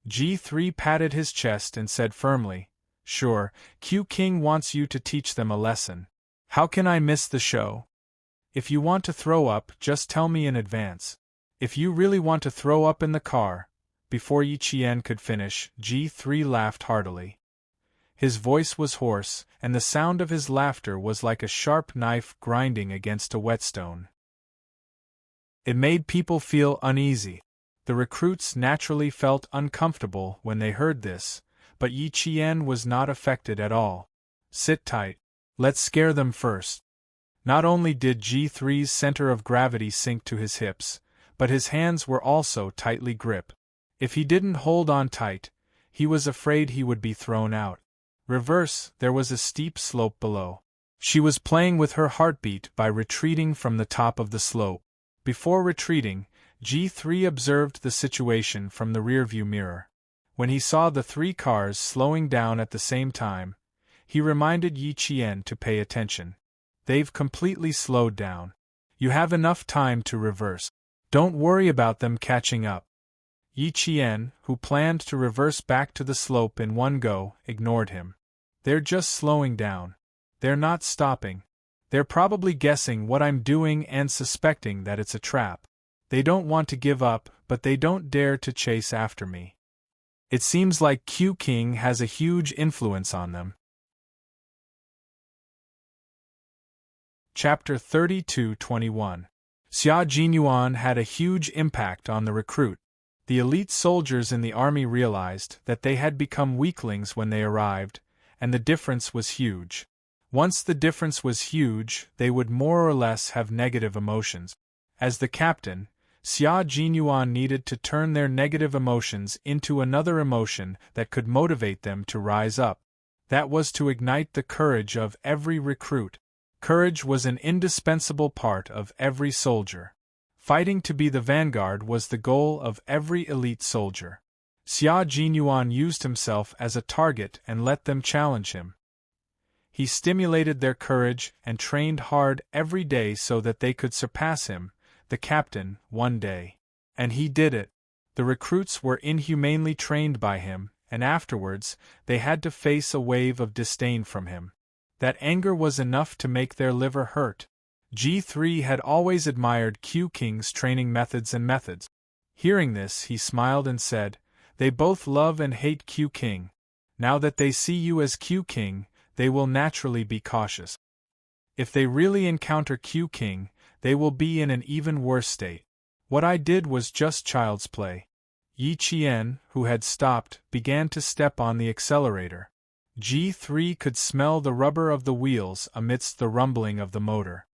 G3 patted his chest and said firmly, "Sure, Q King wants you to teach them a lesson. How can I miss the show? If you want to throw up, just tell me in advance. If you really want to throw up in the car." Before Yi Qian could finish, G3 laughed heartily. His voice was hoarse, and the sound of his laughter was like a sharp knife grinding against a whetstone. It made people feel uneasy. The recruits naturally felt uncomfortable when they heard this, but Yi Qian was not affected at all. "Sit tight. Let's scare them first." Not only did G3's center of gravity sink to his hips, but his hands were also tightly gripped. If he didn't hold on tight, he was afraid he would be thrown out. Reverse, there was a steep slope below. She was playing with her heartbeat by retreating from the top of the slope. Before retreating, G3 observed the situation from the rearview mirror. When he saw the three cars slowing down at the same time, he reminded Yi Qian to pay attention. "They've completely slowed down. You have enough time to reverse. Don't worry about them catching up." Yi Qian, who planned to reverse back to the slope in one go, ignored him. "They're just slowing down. They're not stopping. They're probably guessing what I'm doing and suspecting that it's a trap. They don't want to give up, but they don't dare to chase after me. It seems like Q King has a huge influence on them." Chapter 32-21. Xia Jinyuan had a huge impact on the recruit. The elite soldiers in the army realized that they had become weaklings when they arrived, and the difference was huge. Once the difference was huge, they would more or less have negative emotions. As the captain, Xia Jinyuan needed to turn their negative emotions into another emotion that could motivate them to rise up. That was to ignite the courage of every recruit. Courage was an indispensable part of every soldier. Fighting to be the vanguard was the goal of every elite soldier. Xia Jinyuan used himself as a target and let them challenge him. He stimulated their courage and trained hard every day so that they could surpass him, the captain, one day. And he did it. The recruits were inhumanely trained by him, and afterwards, they had to face a wave of disdain from him. That anger was enough to make their liver hurt. G3 had always admired Q King's training methods. Hearing this, he smiled and said, "They both love and hate Q King. Now that they see you as Q King, they will naturally be cautious. If they really encounter Q King, they will be in an even worse state. What I did was just child's play." Yi Qian, who had stopped, began to step on the accelerator. G3 could smell the rubber of the wheels amidst the rumbling of the motor.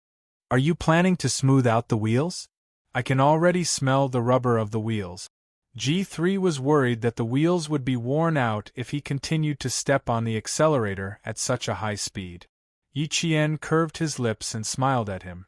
Are you planning to smooth out the wheels? I can already smell the rubber of the wheels. G3 was worried that the wheels would be worn out if he continued to step on the accelerator at such a high speed. Yi Qian curved his lips and smiled at him.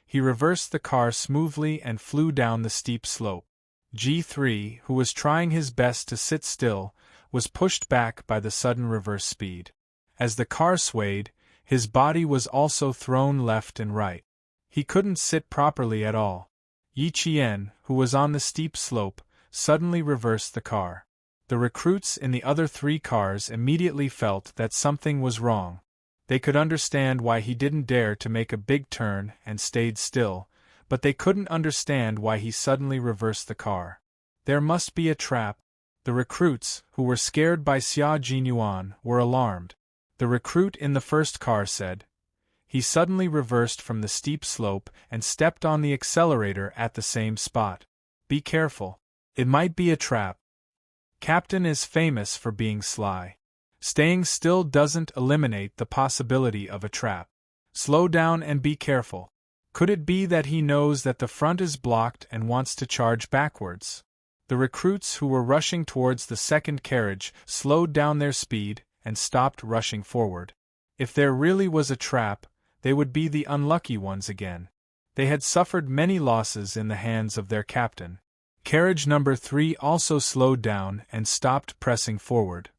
He reversed the car smoothly and flew down the steep slope. G3, who was trying his best to sit still, was pushed back by the sudden reverse speed. As the car swayed, his body was also thrown left and right. He couldn't sit properly at all. Yi Qian, who was on the steep slope, suddenly reversed the car. The recruits in the other 3 cars immediately felt that something was wrong. They could understand why he didn't dare to make a big turn and stayed still, but they couldn't understand why he suddenly reversed the car. There must be a trap. The recruits, who were scared by Xia Jinyuan, were alarmed. The recruit in the first car said. He suddenly reversed from the steep slope and stepped on the accelerator at the same spot. Be careful. It might be a trap. Captain is famous for being sly. Staying still doesn't eliminate the possibility of a trap. Slow down and be careful. Could it be that he knows that the front is blocked and wants to charge backwards? The recruits who were rushing towards the second carriage slowed down their speed and stopped rushing forward. If there really was a trap, they would be the unlucky ones again. They had suffered many losses in the hands of their captain. Carriage number 3 also slowed down and stopped pressing forward.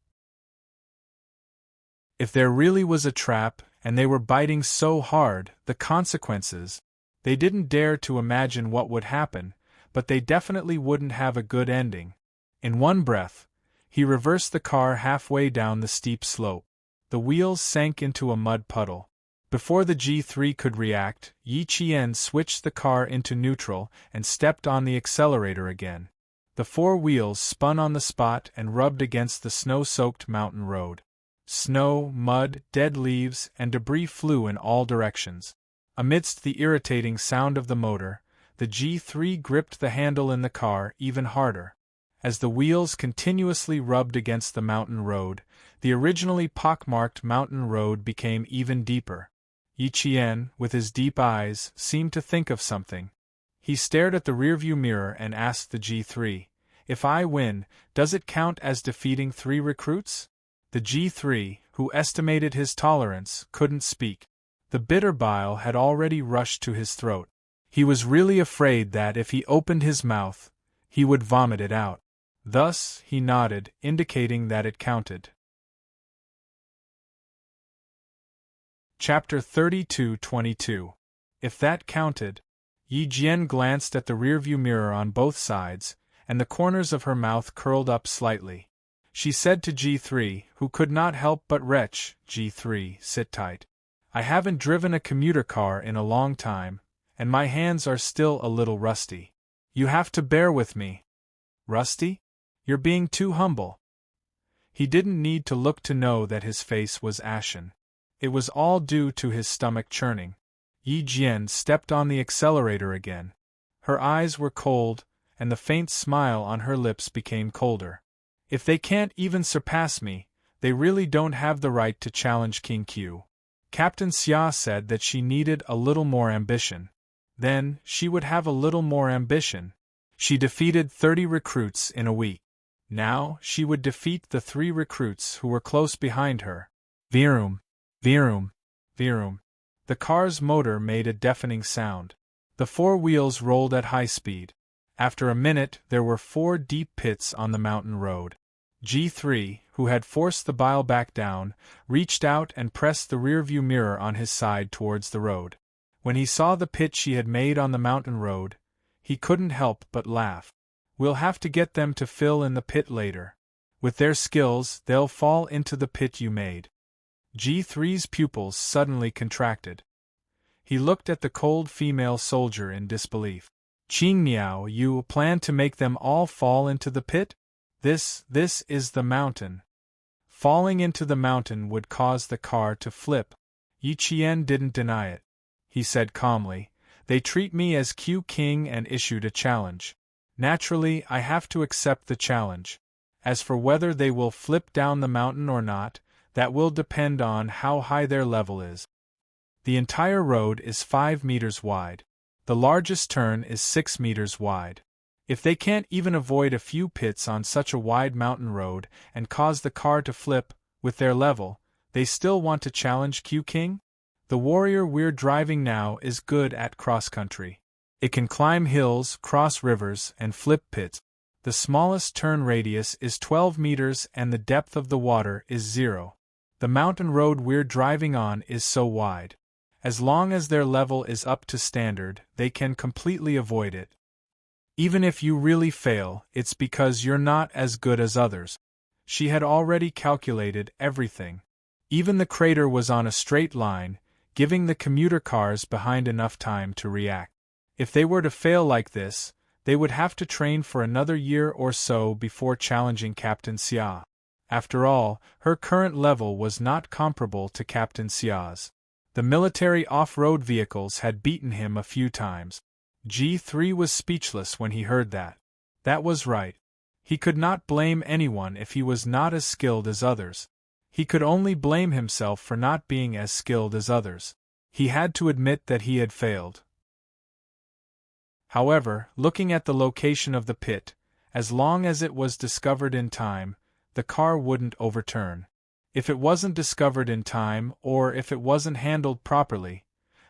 If there really was a trap, and they were biting so hard, the consequences, they didn't dare to imagine what would happen, but they definitely wouldn't have a good ending. In one breath, he reversed the car halfway down the steep slope. The wheels sank into a mud puddle. Before the G3 could react, Yi Qian switched the car into neutral and stepped on the accelerator again. The 4 wheels spun on the spot and rubbed against the snow-soaked mountain road. Snow, mud, dead leaves, and debris flew in all directions. Amidst the irritating sound of the motor, the G3 gripped the handle in the car even harder. As the wheels continuously rubbed against the mountain road, the originally pockmarked mountain road became even deeper. Yi Qian, with his deep eyes, seemed to think of something. He stared at the rearview mirror and asked the G3, "If I win, does it count as defeating 3 recruits?" The G3, who estimated his tolerance, couldn't speak. The bitter bile had already rushed to his throat. He was really afraid that if he opened his mouth, he would vomit it out. Thus, he nodded, indicating that it counted. Chapter 32:22. If that counted. Yi Jian glanced at the rearview mirror on both sides, and the corners of her mouth curled up slightly. She said to G3, who could not help but retch, "G3, sit tight. I haven't driven a commuter car in a long time, and my hands are still a little rusty. You have to bear with me." "Rusty? You're being too humble." He didn't need to look to know that his face was ashen. It was all due to his stomach churning. Yi Jian stepped on the accelerator again. Her eyes were cold, and the faint smile on her lips became colder. "If they can't even surpass me, they really don't have the right to challenge King Q." Captain Xia said that she needed a little more ambition. Then, she would have a little more ambition. She defeated 30 recruits in a week. Now, she would defeat the 3 recruits who were close behind her. Vroom, vroom, vroom. The car's motor made a deafening sound. The 4 wheels rolled at high speed. After a minute, there were 4 deep pits on the mountain road. G3, who had forced the bile back down, reached out and pressed the rearview mirror on his side towards the road. When he saw the pit she had made on the mountain road, he couldn't help but laugh. "We'll have to get them to fill in the pit later. With their skills, they'll fall into the pit you made." G3's pupils suddenly contracted. He looked at the cold female soldier in disbelief. "Qingniao, you plan to make them all fall into the pit? This is the mountain." Falling into the mountain would cause the car to flip. Yi Qian didn't deny it. He said calmly, "They treat me as Q King and issued a challenge. Naturally, I have to accept the challenge. As for whether they will flip down the mountain or not, That will depend on how high their level is. The entire road is 5 meters wide. The largest turn is 6 meters wide. If they can't even avoid a few pits on such a wide mountain road and cause the car to flip, with their level, they still want to challenge Q King? The warrior we're driving now is good at cross-country. It can climb hills, cross rivers, and flip pits. The smallest turn radius is 12 meters and the depth of the water is 0. The mountain road we're driving on is so wide. As long as their level is up to standard, they can completely avoid it. Even if you really fail, it's because you're not as good as others. She had already calculated everything. Even the crater was on a straight line, giving the commuter cars behind enough time to react. If they were to fail like this, they would have to train for another year or so before challenging Captain Xia. After all, her current level was not comparable to Captain Xia's. The military off-road vehicles had beaten him a few times. G3 was speechless when he heard that. That was right. He could not blame anyone if he was not as skilled as others. He could only blame himself for not being as skilled as others. He had to admit that he had failed. However, looking at the location of the pit, as long as it was discovered in time, the car wouldn't overturn. If it wasn't discovered in time, or if it wasn't handled properly,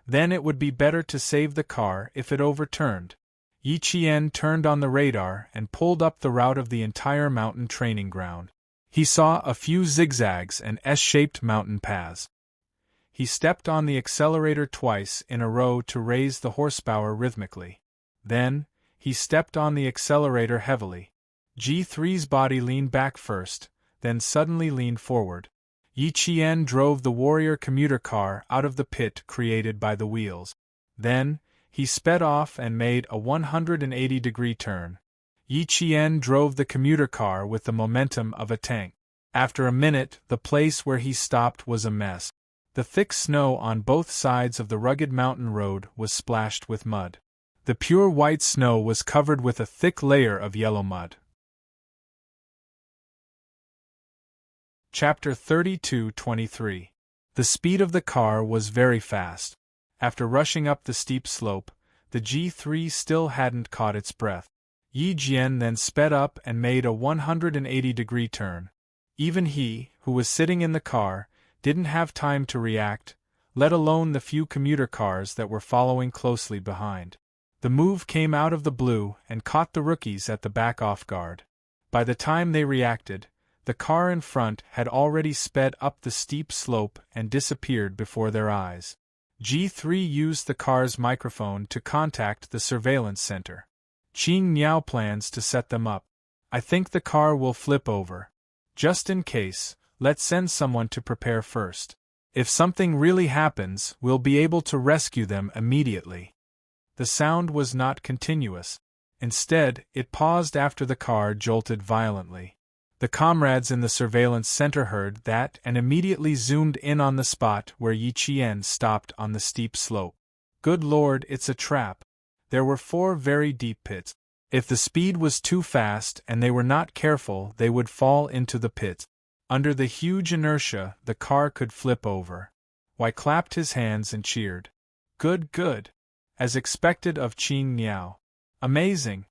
then it would be better to save the car if it overturned. Yi Qian turned on the radar and pulled up the route of the entire mountain training ground. He saw a few zigzags and S-shaped mountain paths. He stepped on the accelerator twice in a row to raise the horsepower rhythmically. Then, he stepped on the accelerator heavily. G3's body leaned back first, then suddenly leaned forward. Yi Qian drove the warrior commuter car out of the pit created by the wheels. Then, he sped off and made a 180-degree turn. Yi Qian drove the commuter car with the momentum of a tank. After a minute, the place where he stopped was a mess. The thick snow on both sides of the rugged mountain road was splashed with mud. The pure white snow was covered with a thick layer of yellow mud. Chapter 32:23. The speed of the car was very fast. After rushing up the steep slope, the G3 still hadn't caught its breath. Yi Jian then sped up and made a 180-degree turn. Even he, who was sitting in the car, didn't have time to react, let alone the few commuter cars that were following closely behind. The move came out of the blue and caught the rookies at the back off guard. By the time they reacted, the car in front had already sped up the steep slope and disappeared before their eyes. G3 used the car's microphone to contact the surveillance center. Qing Niao plans to set them up. I think the car will flip over. Just in case, let's send someone to prepare first. If something really happens, we'll be able to rescue them immediately. The sound was not continuous. Instead, it paused after the car jolted violently. The comrades in the surveillance center heard that and immediately zoomed in on the spot where Yi Qian stopped on the steep slope. Good Lord, it's a trap. There were 4 very deep pits. If the speed was too fast and they were not careful, they would fall into the pits. Under the huge inertia, the car could flip over. Wei clapped his hands and cheered. Good, good. As expected of Qing Niao. Amazing.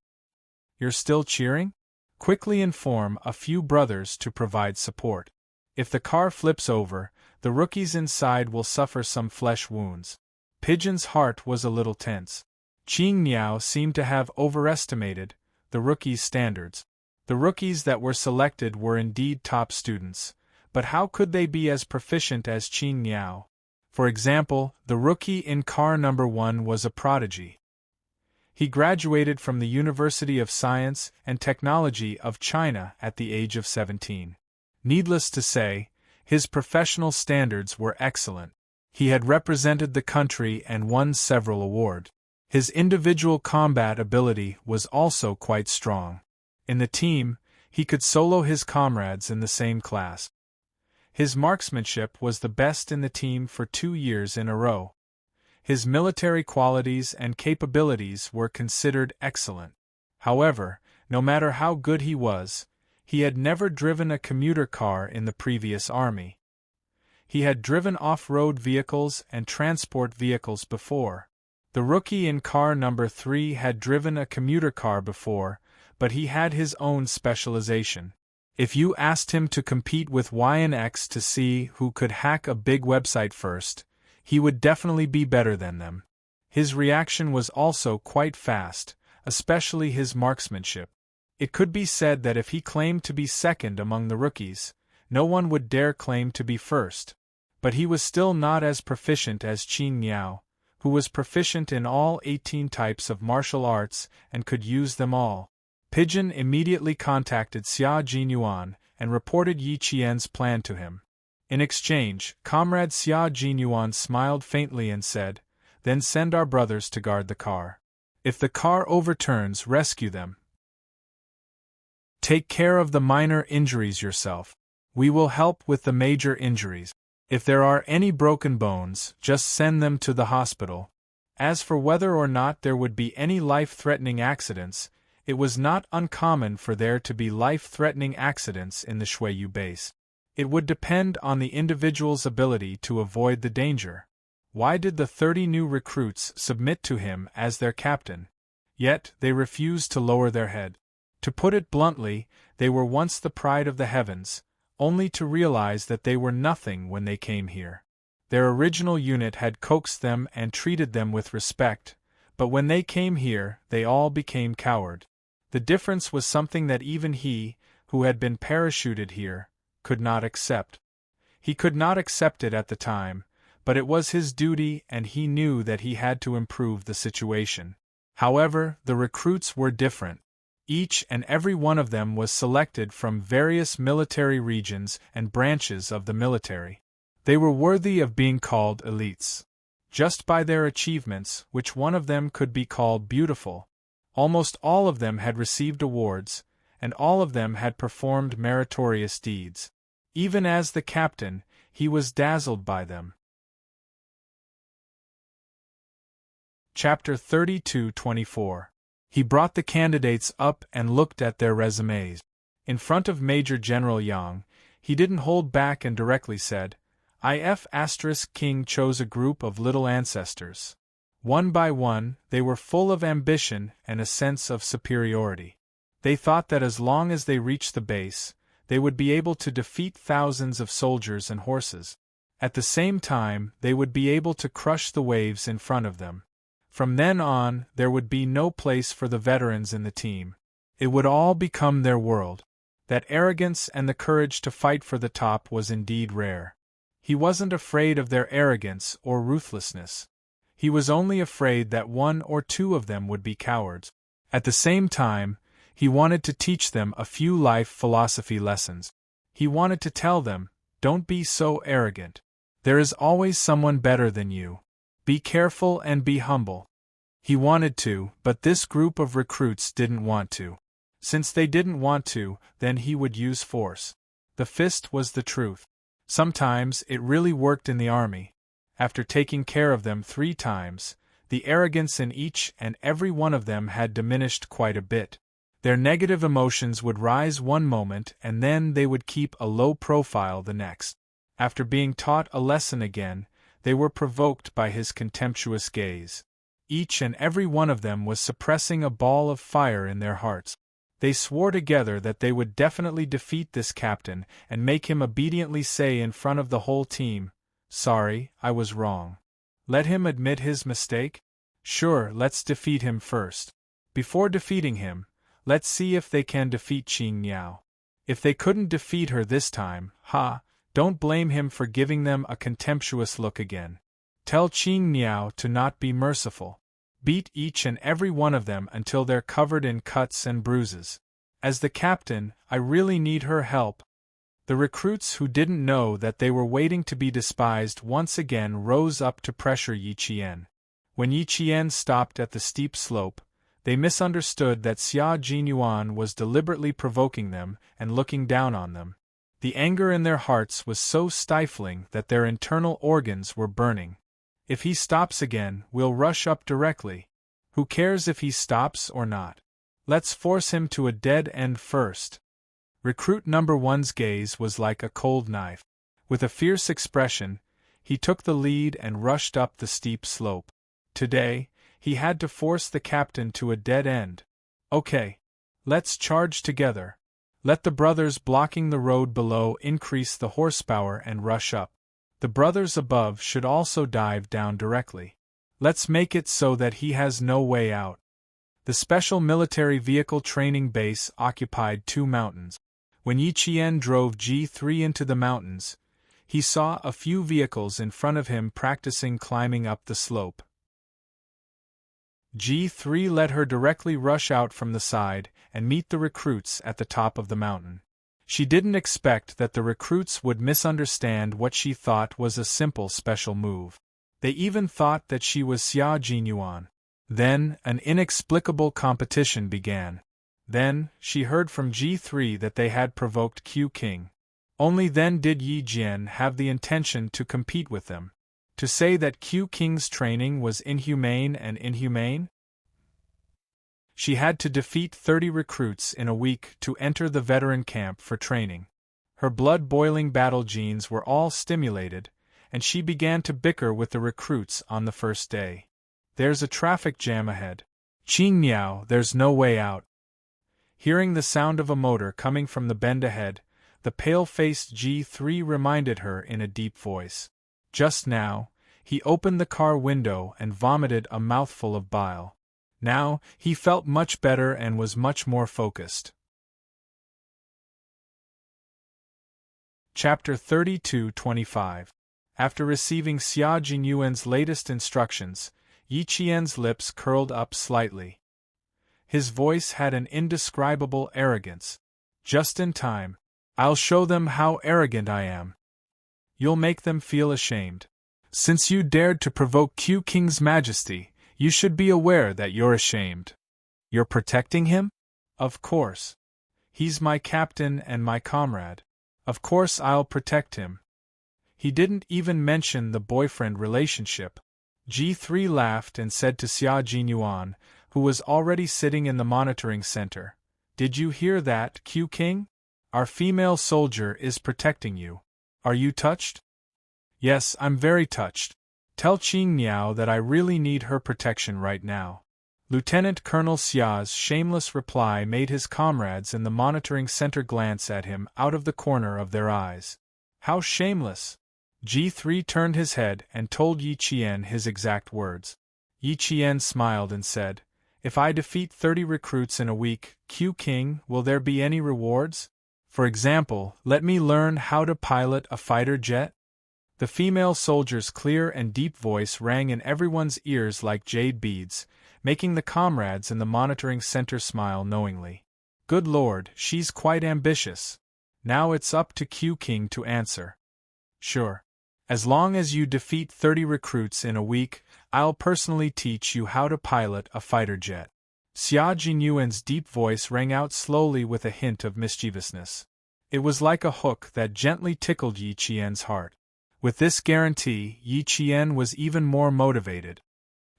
You're still cheering? Quickly inform a few brothers to provide support. If the car flips over, the rookies inside will suffer some flesh wounds. Pigeon's heart was a little tense. Qing Niao seemed to have overestimated the rookies' standards. The rookies that were selected were indeed top students, but how could they be as proficient as Qing Niao? For example, the rookie in car number 1 was a prodigy. He graduated from the University of Science and Technology of China at the age of 17. Needless to say, his professional standards were excellent. He had represented the country and won several awards. His individual combat ability was also quite strong. In the team, he could solo his comrades in the same class. His marksmanship was the best in the team for 2 years in a row. His military qualities and capabilities were considered excellent. However, no matter how good he was, he had never driven a commuter car in the previous army. He had driven off-road vehicles and transport vehicles before. The rookie in car number 3 had driven a commuter car before, but he had his own specialization. If you asked him to compete with Y and X to see who could hack a big website first, he would definitely be better than them. His reaction was also quite fast, especially his marksmanship. It could be said that if he claimed to be second among the rookies, no one would dare claim to be first. But he was still not as proficient as Qin Miao, who was proficient in all 18 types of martial arts and could use them all. Pigeon immediately contacted Xia Jinyuan and reported Yi Qian's plan to him. In exchange, Comrade Xia Jinyuan smiled faintly and said, "Then send our brothers to guard the car. If the car overturns, rescue them. Take care of the minor injuries yourself. We will help with the major injuries. If there are any broken bones, just send them to the hospital." As for whether or not there would be any life-threatening accidents, it was not uncommon for there to be life-threatening accidents in the Shuiyu base. It would depend on the individual's ability to avoid the danger. Why did the 30 new recruits submit to him as their captain? Yet they refused to lower their head. To put it bluntly, they were once the pride of the heavens, only to realize that they were nothing when they came here. Their original unit had coaxed them and treated them with respect, but when they came here, they all became coward. The difference was something that even he, who had been parachuted here, could not accept. He could not accept it at the time, but it was his duty and he knew that he had to improve the situation. However, the recruits were different. Each and every one of them was selected from various military regions and branches of the military. They were worthy of being called elites. Just by their achievements, which one of them could be called beautiful. Almost all of them had received awards, and all of them had performed meritorious deeds. Even as the captain, he was dazzled by them. Chapter 32-24. He brought the candidates up and looked at their resumes. In front of Major General Yang, he didn't hold back and directly said, King chose a group of little ancestors. One by one, they were full of ambition and a sense of superiority. They thought that as long as they reached the base, they would be able to defeat thousands of soldiers and horses. At the same time, they would be able to crush the waves in front of them. From then on, there would be no place for the veterans in the team. It would all become their world. That arrogance and the courage to fight for the top was indeed rare. He wasn't afraid of their arrogance or ruthlessness. He was only afraid that one or two of them would be cowards. At the same time, he wanted to teach them a few life philosophy lessons. He wanted to tell them, don't be so arrogant. There is always someone better than you. Be careful and be humble. He wanted to, but this group of recruits didn't want to. Since they didn't want to, then he would use force. The fist was the truth. Sometimes it really worked in the army. After taking care of them 3 times, the arrogance in each and every one of them had diminished quite a bit. Their negative emotions would rise one moment and then they would keep a low profile the next. After being taught a lesson again, they were provoked by his contemptuous gaze. Each and every one of them was suppressing a ball of fire in their hearts. They swore together that they would definitely defeat this captain and make him obediently say in front of the whole team, "Sorry, I was wrong." Let him admit his mistake? Sure, let's defeat him first. Before defeating him, let's see if they can defeat Qing Miao. If they couldn't defeat her this time, don't blame him for giving them a contemptuous look again. Tell Qing Miao to not be merciful. Beat each and every one of them until they're covered in cuts and bruises. As the captain, I really need her help. The recruits who didn't know that they were waiting to be despised once again rose up to pressure Yi Qian. When Yi Qian stopped at the steep slope, they misunderstood that Xia Jinyuan was deliberately provoking them and looking down on them. The anger in their hearts was so stifling that their internal organs were burning. If he stops again, we'll rush up directly. Who cares if he stops or not? Let's force him to a dead end first. Recruit number 1's gaze was like a cold knife. With a fierce expression, he took the lead and rushed up the steep slope. Today, he had to force the captain to a dead end. Okay. Let's charge together. Let the brothers blocking the road below increase the horsepower and rush up. The brothers above should also dive down directly. Let's make it so that he has no way out. The special military vehicle training base occupied 2 mountains. When Yi Qian drove G3 into the mountains, he saw a few vehicles in front of him practicing climbing up the slope. G3 let her directly rush out from the side and meet the recruits at the top of the mountain. She didn't expect that the recruits would misunderstand what she thought was a simple special move. They even thought that she was Xia Jinyuan. Then, an inexplicable competition began. Then, she heard from G3 that they had provoked Q King. Only then did Yi Jian have the intention to compete with them. To say that Q King's training was inhumane and inhumane? She had to defeat 30 recruits in a week to enter the veteran camp for training. Her blood-boiling battle genes were all stimulated, and she began to bicker with the recruits on the first day. There's a traffic jam ahead. Qing Miao, there's no way out. Hearing the sound of a motor coming from the bend ahead, the pale-faced G3 reminded her in a deep voice. Just now, he opened the car window and vomited a mouthful of bile. Now, he felt much better and was much more focused. Chapter 32-25. After receiving Xia Jinyuan's latest instructions, Yi Qian's lips curled up slightly. His voice had an indescribable arrogance. Just in time. I'll show them how arrogant I am. You'll make them feel ashamed. Since you dared to provoke Q King's majesty, you should be aware that you're ashamed. You're protecting him? Of course. He's my captain and my comrade. Of course I'll protect him. He didn't even mention the boyfriend relationship. G3 laughed and said to Xia Jinyuan, who was already sitting in the monitoring center, "Did you hear that, Q King? Our female soldier is protecting you. Are you touched?" "Yes, I'm very touched. Tell Qing Miao that I really need her protection right now." Lieutenant Colonel Xia's shameless reply made his comrades in the monitoring center glance at him out of the corner of their eyes. How shameless! G3 turned his head and told Yi Qian his exact words. Yi Qian smiled and said, "If I defeat 30 recruits in a week, Q King, will there be any rewards? For example, let me learn how to pilot a fighter jet?" The female soldier's clear and deep voice rang in everyone's ears like jade beads, making the comrades in the monitoring center smile knowingly. Good Lord, she's quite ambitious. Now it's up to Q King to answer. Sure. As long as you defeat 30 recruits in a week, I'll personally teach you how to pilot a fighter jet. Xia Jinyuan's deep voice rang out slowly with a hint of mischievousness. It was like a hook that gently tickled Yi Qian's heart. With this guarantee, Yi Qian was even more motivated.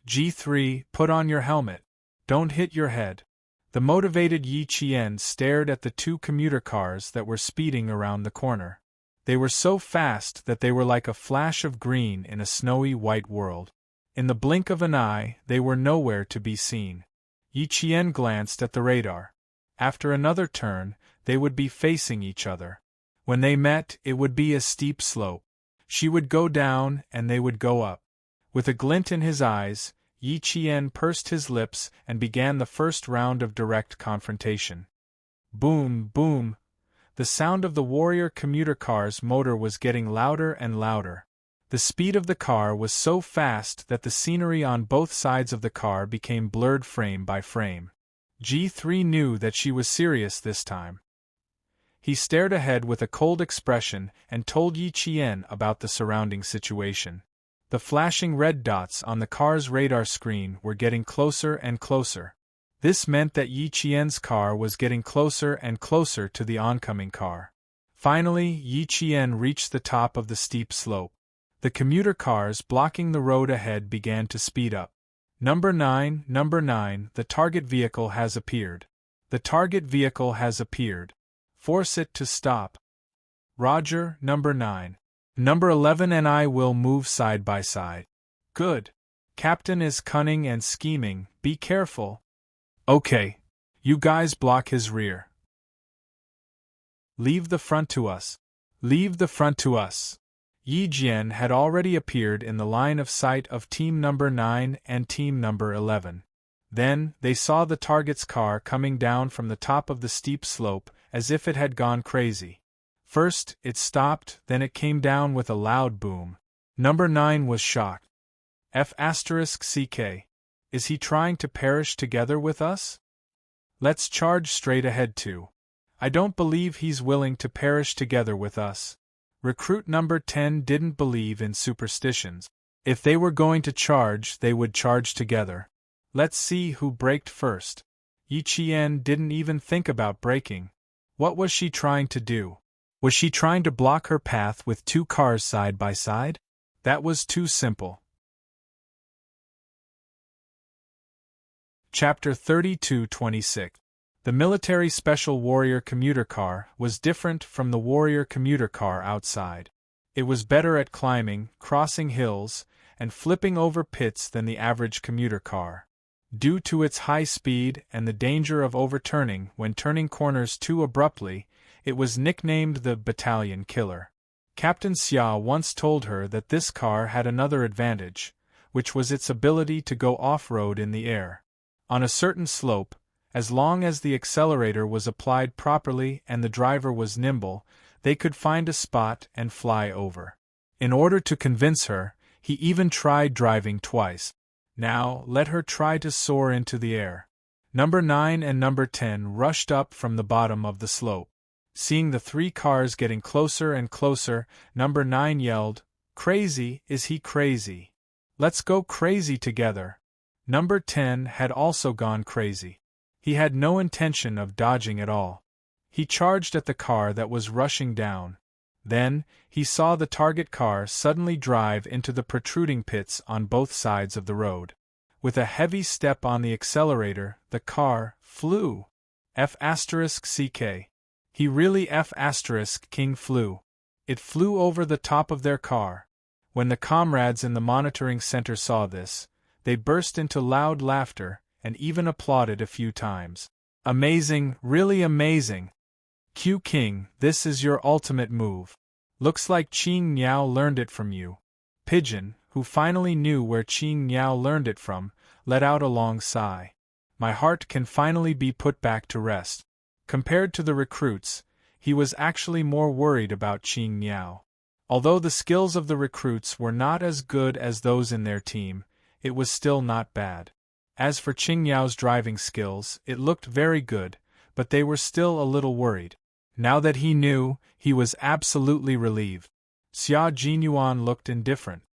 G3, put on your helmet. Don't hit your head. The motivated Yi Qian stared at the 2 commuter cars that were speeding around the corner. They were so fast that they were like a flash of green in a snowy white world. In the blink of an eye, they were nowhere to be seen. Yi Qian glanced at the radar. After another turn, they would be facing each other. When they met, it would be a steep slope. She would go down and they would go up. With a glint in his eyes, Yi Qian pursed his lips and began the first round of direct confrontation. Boom, boom. The sound of the warrior commuter car's motor was getting louder and louder. The speed of the car was so fast that the scenery on both sides of the car became blurred frame by frame. G3 knew that she was serious this time. He stared ahead with a cold expression and told Yi Qian about the surrounding situation. The flashing red dots on the car's radar screen were getting closer and closer. This meant that Yi Qian's car was getting closer and closer to the oncoming car. Finally, Yi Qian reached the top of the steep slope. The commuter cars blocking the road ahead began to speed up. Number 9, the target vehicle has appeared. The target vehicle has appeared. Force it to stop. Roger, number 9. Number 11 and I will move side by side. Good. Captain is cunning and scheming, be careful. Okay. You guys block his rear. Leave the front to us. Leave the front to us. Yi Jian had already appeared in the line of sight of team number 9 and team number 11. Then, they saw the target's car coming down from the top of the steep slope, as if it had gone crazy. First, it stopped, then it came down with a loud boom. Number 9 was shocked. F***CK. Is he trying to perish together with us? Let's charge straight ahead too. I don't believe he's willing to perish together with us. Recruit number 10 didn't believe in superstitions. If they were going to charge, they would charge together. Let's see who braked first. Yi Qian didn't even think about braking. What was she trying to do? Was she trying to block her path with two cars side by side? That was too simple. Chapter 32-26. The military special warrior commuter car was different from the warrior commuter car outside. It was better at climbing, crossing hills, and flipping over pits than the average commuter car. Due to its high speed and the danger of overturning when turning corners too abruptly, it was nicknamed the Battalion Killer. Captain Xia once told her that this car had another advantage, which was its ability to go off-road in the air. On a certain slope, as long as the accelerator was applied properly and the driver was nimble, they could find a spot and fly over. In order to convince her, he even tried driving twice. Now, let her try to soar into the air. Number 9 and number 10 rushed up from the bottom of the slope. Seeing the three cars getting closer and closer, number 9 yelled, "Crazy, is he crazy? Let's go crazy together." Number 10 had also gone crazy. He had no intention of dodging at all. He charged at the car that was rushing down. Then, he saw the target car suddenly drive into the protruding pits on both sides of the road. With a heavy step on the accelerator, the car flew. F***CK. He really F***king flew. It flew over the top of their car. When the comrades in the monitoring center saw this, they burst into loud laughter, and even applauded a few times. Amazing, really amazing. Q King, this is your ultimate move. Looks like Qing Niao learned it from you. Pigeon, who finally knew where Qing Niao learned it from, let out a long sigh. My heart can finally be put back to rest. Compared to the recruits, he was actually more worried about Qing Niao. Although the skills of the recruits were not as good as those in their team, it was still not bad. As for Qing Niao's driving skills, it looked very good, but they were still a little worried. Now that he knew, he was absolutely relieved. Xia Jinyuan looked indifferent.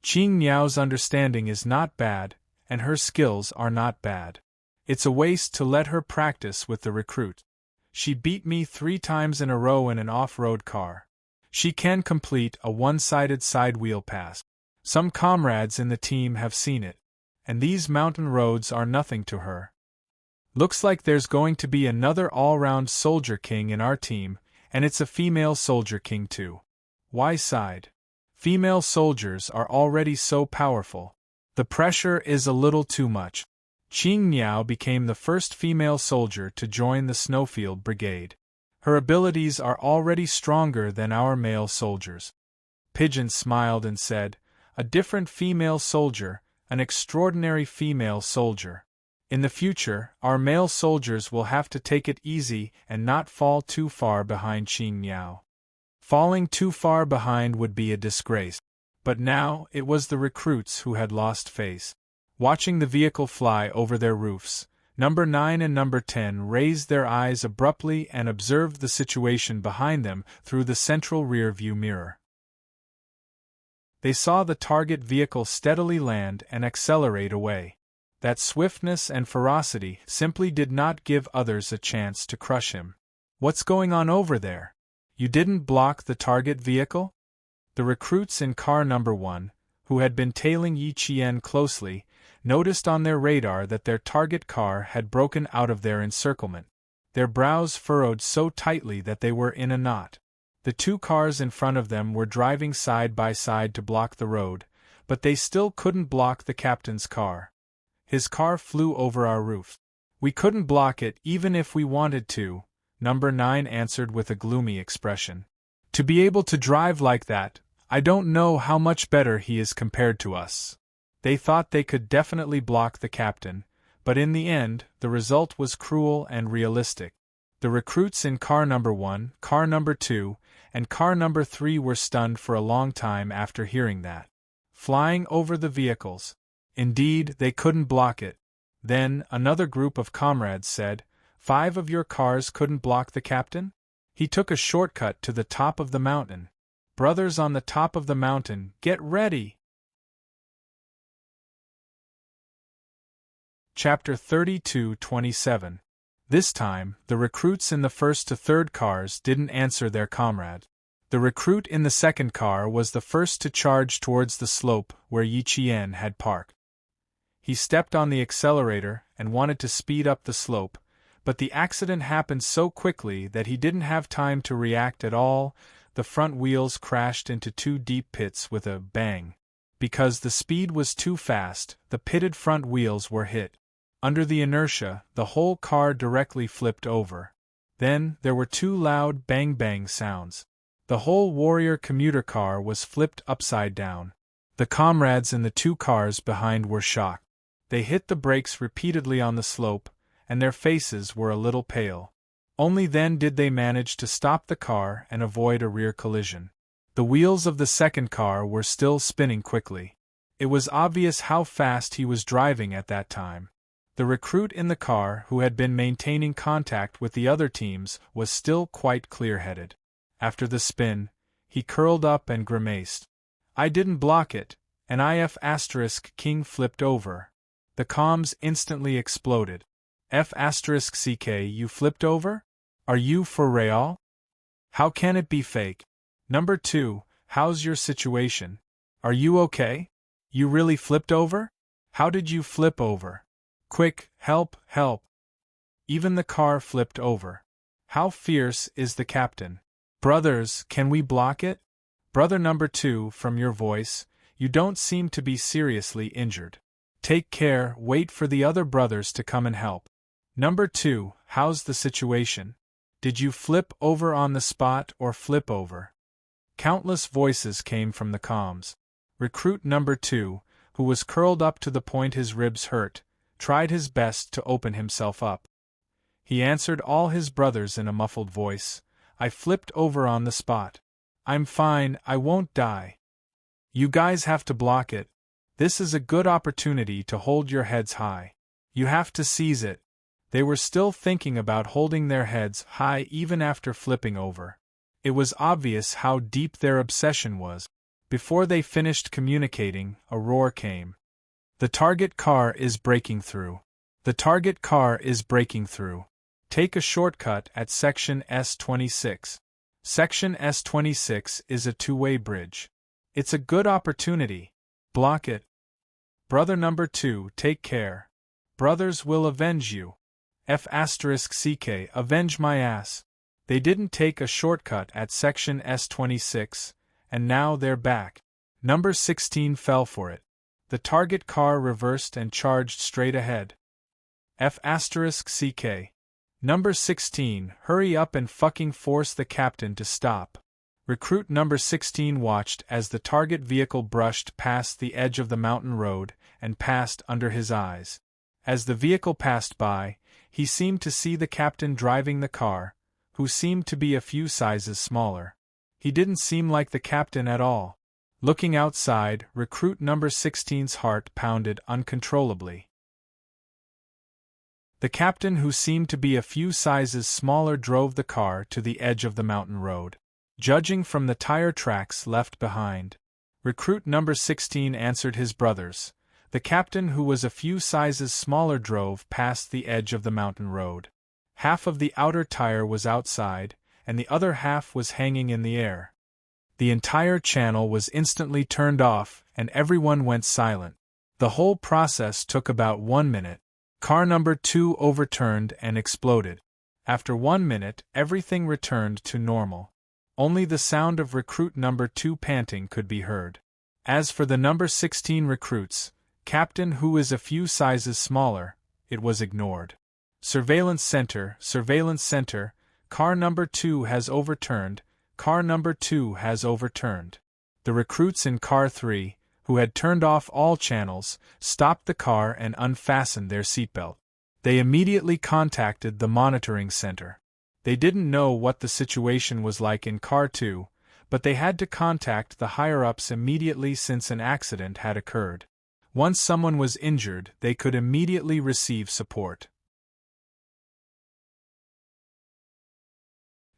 Qing Niao's understanding is not bad, and her skills are not bad. It's a waste to let her practice with the recruit. She beat me 3 times in a row in an off-road car. She can complete a one-sided side wheel pass. Some comrades in the team have seen it, and these mountain roads are nothing to her. Looks like there's going to be another all-round soldier king in our team, and it's a female soldier king too. Why side? Female soldiers are already so powerful. The pressure is a little too much. Qing Niao became the first female soldier to join the Snowfield Brigade. Her abilities are already stronger than our male soldiers. Pigeon smiled and said, "A different female soldier, an extraordinary female soldier. In the future, our male soldiers will have to take it easy and not fall too far behind Qing Niao. Falling too far behind would be a disgrace." But now, it was the recruits who had lost face. Watching the vehicle fly over their roofs, number 9 and number 10 raised their eyes abruptly and observed the situation behind them through the central rear-view mirror. They saw the target vehicle steadily land and accelerate away. That swiftness and ferocity simply did not give others a chance to crush him. "What's going on over there? You didn't block the target vehicle?" The recruits in car number 1, who had been tailing Yi Qian closely, noticed on their radar that their target car had broken out of their encirclement. Their brows furrowed so tightly that they were in a knot. The two cars in front of them were driving side by side to block the road, but they still couldn't block the captain's car. His car flew over our roof. We couldn't block it even if we wanted to, Number 9 answered with a gloomy expression. To be able to drive like that, I don't know how much better he is compared to us. They thought they could definitely block the captain, but in the end, the result was cruel and realistic. The recruits in car number 1, car number 2, and car number 3 were stunned for a long time after hearing that. Flying over the vehicles. Indeed, they couldn't block it. Then, another group of comrades said, 5 of your cars couldn't block the captain? He took a shortcut to the top of the mountain. Brothers on the top of the mountain, get ready! Chapter 32:27. This time, the recruits in the first to third cars didn't answer their comrade. The recruit in the second car was the first to charge towards the slope where Yi Qian had parked. He stepped on the accelerator and wanted to speed up the slope, but the accident happened so quickly that he didn't have time to react at all. The front wheels crashed into 2 deep pits with a bang. Because the speed was too fast, the pitted front wheels were hit. Under the inertia, the whole car directly flipped over. Then, there were 2 loud bang-bang sounds. The whole Warrior commuter car was flipped upside down. The comrades in the 2 cars behind were shocked. They hit the brakes repeatedly on the slope, and their faces were a little pale. Only then did they manage to stop the car and avoid a rear collision. The wheels of the second car were still spinning quickly. It was obvious how fast he was driving at that time. The recruit in the car who had been maintaining contact with the other teams was still quite clear-headed. After the spin, he curled up and grimaced. I didn't block it, and King flipped over. The comms instantly exploded. F***ck, you flipped over? Are you for real? How can it be fake? Number 2, how's your situation? Are you okay? You really flipped over? How did you flip over? Quick, help, help. Even the car flipped over. How fierce is the captain? Brothers, can we block it? Brother number 2, from your voice, you don't seem to be seriously injured. Take care, wait for the other brothers to come and help. Number 2, how's the situation? Did you flip over on the spot or flip over? Countless voices came from the comms. Recruit number 2, who was curled up to the point his ribs hurt, tried his best to open himself up. He answered all his brothers in a muffled voice, I flipped over on the spot. I'm fine, I won't die. You guys have to block it. This is a good opportunity to hold your heads high. You have to seize it. They were still thinking about holding their heads high even after flipping over. It was obvious how deep their obsession was. Before they finished communicating, a roar came. The target car is breaking through. The target car is breaking through. Take a shortcut at Section S26. Section S26 is a 2-way bridge. It's a good opportunity. Block it. Brother number 2, take care. Brothers will avenge you. F***ck, avenge my ass. They didn't take a shortcut at Section S26, and now they're back. Number 16 fell for it. The target car reversed and charged straight ahead. F***ck. Number 16, hurry up and fucking force the captain to stop. Recruit number 16 watched as the target vehicle brushed past the edge of the mountain road and passed under his eyes. As the vehicle passed by, he seemed to see the captain driving the car, who seemed to be a few sizes smaller. He didn't seem like the captain at all. Looking outside, recruit number 16's heart pounded uncontrollably. The captain, who seemed to be a few sizes smaller, drove the car to the edge of the mountain road. Judging from the tire tracks left behind, recruit number 16 answered his brothers. The captain, who was a few sizes smaller, drove past the edge of the mountain road. Half of the outer tire was outside, and the other half was hanging in the air. The entire channel was instantly turned off, and everyone went silent. The whole process took about 1 minute. Car number 2 overturned and exploded. After 1 minute, everything returned to normal. Only the sound of recruit number 2 panting could be heard. As for the number 16 recruits, captain who is a few sizes smaller, it was ignored. Surveillance center, car number 2 has overturned, car number 2 has overturned. The recruits in car 3, who had turned off all channels, stopped the car and unfastened their seatbelt. They immediately contacted the monitoring center. They didn't know what the situation was like in car 2, but they had to contact the higher-ups immediately since an accident had occurred. Once someone was injured, they could immediately receive support.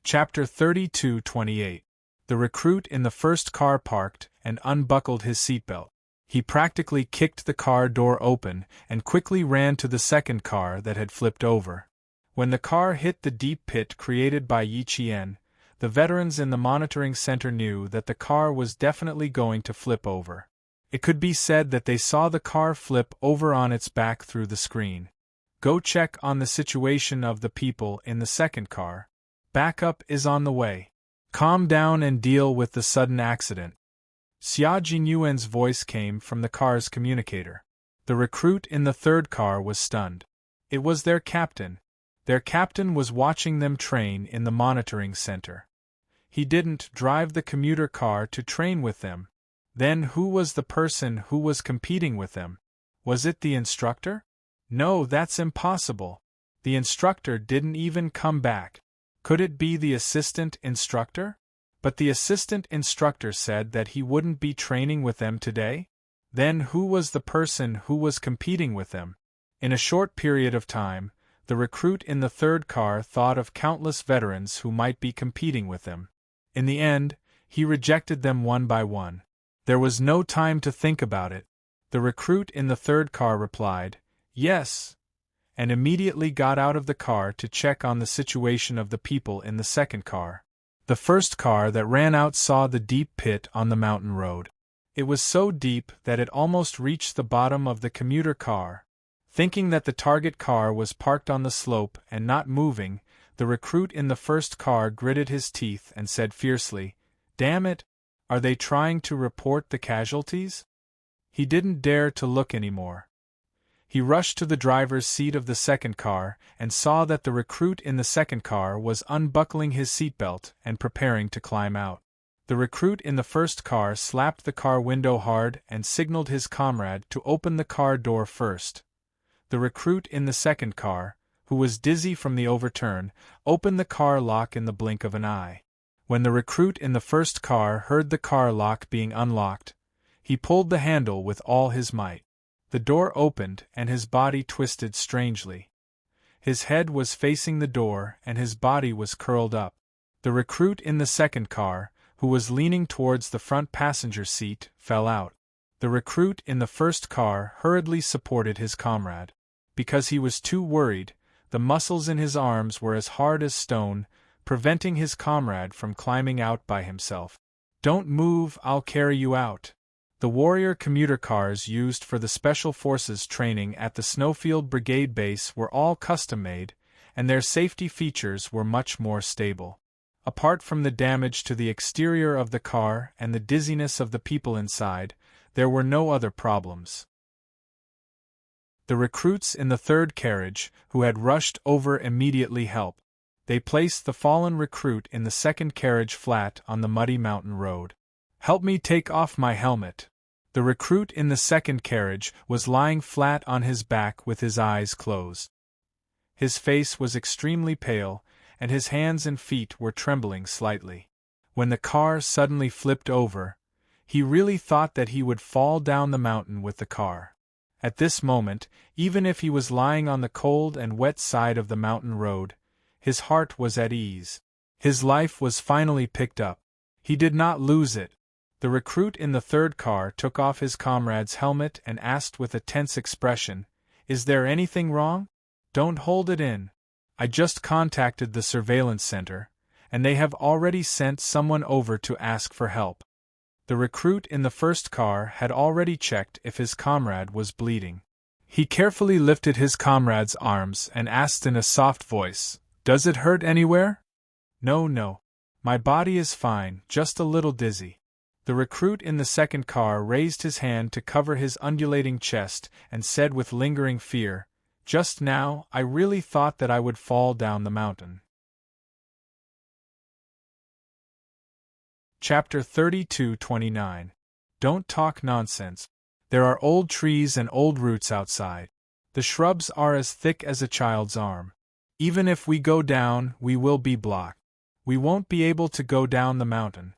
Chapter 32:28. The recruit in the first car parked and unbuckled his seatbelt. He practically kicked the car door open and quickly ran to the second car that had flipped over. When the car hit the deep pit created by Yi Qian, the veterans in the monitoring center knew that the car was definitely going to flip over. It could be said that they saw the car flip over on its back through the screen. Go check on the situation of the people in the second car. Backup is on the way. Calm down and deal with the sudden accident. Xia Jinyuan's voice came from the car's communicator. The recruit in the third car was stunned. It was their captain. Their captain was watching them train in the monitoring center. He didn't drive the commuter car to train with them. Then who was the person who was competing with them? Was it the instructor? No, that's impossible. The instructor didn't even come back. Could it be the assistant instructor? But the assistant instructor said that he wouldn't be training with them today? Then who was the person who was competing with them? In a short period of time, the recruit in the third car thought of countless veterans who might be competing with them. In the end, he rejected them one by one. There was no time to think about it. The recruit in the third car replied, "Yes," and immediately got out of the car to check on the situation of the people in the second car. The first car that ran out saw the deep pit on the mountain road. It was so deep that it almost reached the bottom of the commuter car. Thinking that the target car was parked on the slope and not moving, the recruit in the first car gritted his teeth and said fiercely, "Damn it! Are they trying to report the casualties?" He didn't dare to look anymore. He rushed to the driver's seat of the second car and saw that the recruit in the second car was unbuckling his seatbelt and preparing to climb out. The recruit in the first car slapped the car window hard and signaled his comrade to open the car door first. The recruit in the second car, who was dizzy from the overturn, opened the car lock in the blink of an eye. When the recruit in the first car heard the car lock being unlocked, he pulled the handle with all his might. The door opened and his body twisted strangely. His head was facing the door and his body was curled up. The recruit in the second car, who was leaning towards the front passenger seat, fell out. The recruit in the first car hurriedly supported his comrade. Because he was too worried, the muscles in his arms were as hard as stone, preventing his comrade from climbing out by himself. "Don't move, I'll carry you out." The warrior commuter cars used for the Special Forces training at the Snowfield Brigade base were all custom-made, and their safety features were much more stable. Apart from the damage to the exterior of the car and the dizziness of the people inside, there were no other problems. The recruits in the third carriage, who had rushed over, immediately helped. They placed the fallen recruit in the second carriage flat on the muddy mountain road. "Help me take off my helmet." The recruit in the second carriage was lying flat on his back with his eyes closed. His face was extremely pale, and his hands and feet were trembling slightly. When the car suddenly flipped over, he really thought that he would fall down the mountain with the car. At this moment, even if he was lying on the cold and wet side of the mountain road, his heart was at ease. His life was finally picked up. He did not lose it. The recruit in the third car took off his comrade's helmet and asked with a tense expression, "Is there anything wrong? Don't hold it in. I just contacted the surveillance center, and they have already sent someone over to ask for help." The recruit in the first car had already checked if his comrade was bleeding. He carefully lifted his comrade's arms and asked in a soft voice, "Does it hurt anywhere?" No. My body is fine, just a little dizzy. The recruit in the second car raised his hand to cover his undulating chest and said with lingering fear, "Just now, I really thought that I would fall down the mountain." Chapter 32:29. Don't talk nonsense. There are old trees and old roots outside. The shrubs are as thick as a child's arm. Even if we go down, we will be blocked. We won't be able to go down the mountain.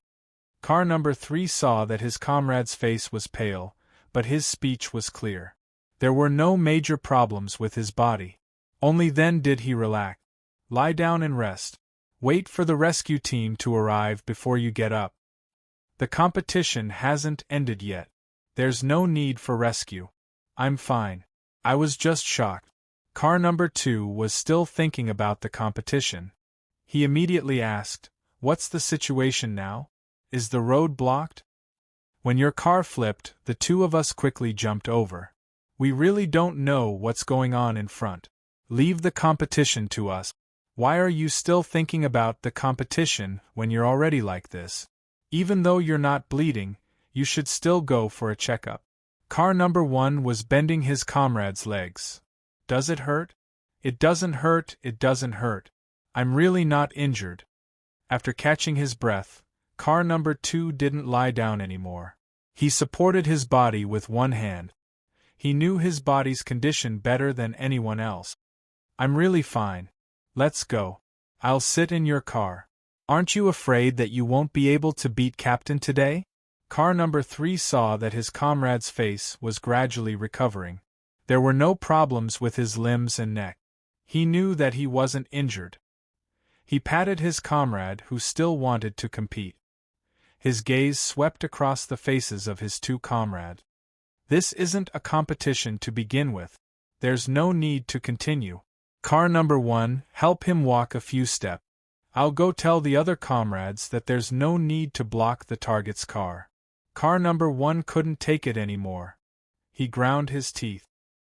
Car number 3 saw that his comrade's face was pale, but his speech was clear. There were no major problems with his body. Only then did he relax. Lie down and rest. Wait for the rescue team to arrive before you get up. The competition hasn't ended yet. There's no need for rescue. I'm fine. I was just shocked. Car number 2 was still thinking about the competition. He immediately asked, "What's the situation now? Is the road blocked?" When your car flipped, the two of us quickly jumped over. We really don't know what's going on in front. Leave the competition to us. Why are you still thinking about the competition when you're already like this? Even though you're not bleeding, you should still go for a checkup. Car number 1 was bending his comrade's legs. Does it hurt? It doesn't hurt, it doesn't hurt. I'm really not injured. After catching his breath, car number 2 didn't lie down anymore. He supported his body with one hand. He knew his body's condition better than anyone else. I'm really fine. Let's go. I'll sit in your car. Aren't you afraid that you won't be able to beat Captain today? Car number 3 saw that his comrade's face was gradually recovering. There were no problems with his limbs and neck. He knew that he wasn't injured. He patted his comrade who still wanted to compete. His gaze swept across the faces of his two comrades. This isn't a competition to begin with. There's no need to continue. Car number 1, help him walk a few steps. I'll go tell the other comrades that there's no need to block the target's car. Car number 1 couldn't take it anymore. He ground his teeth.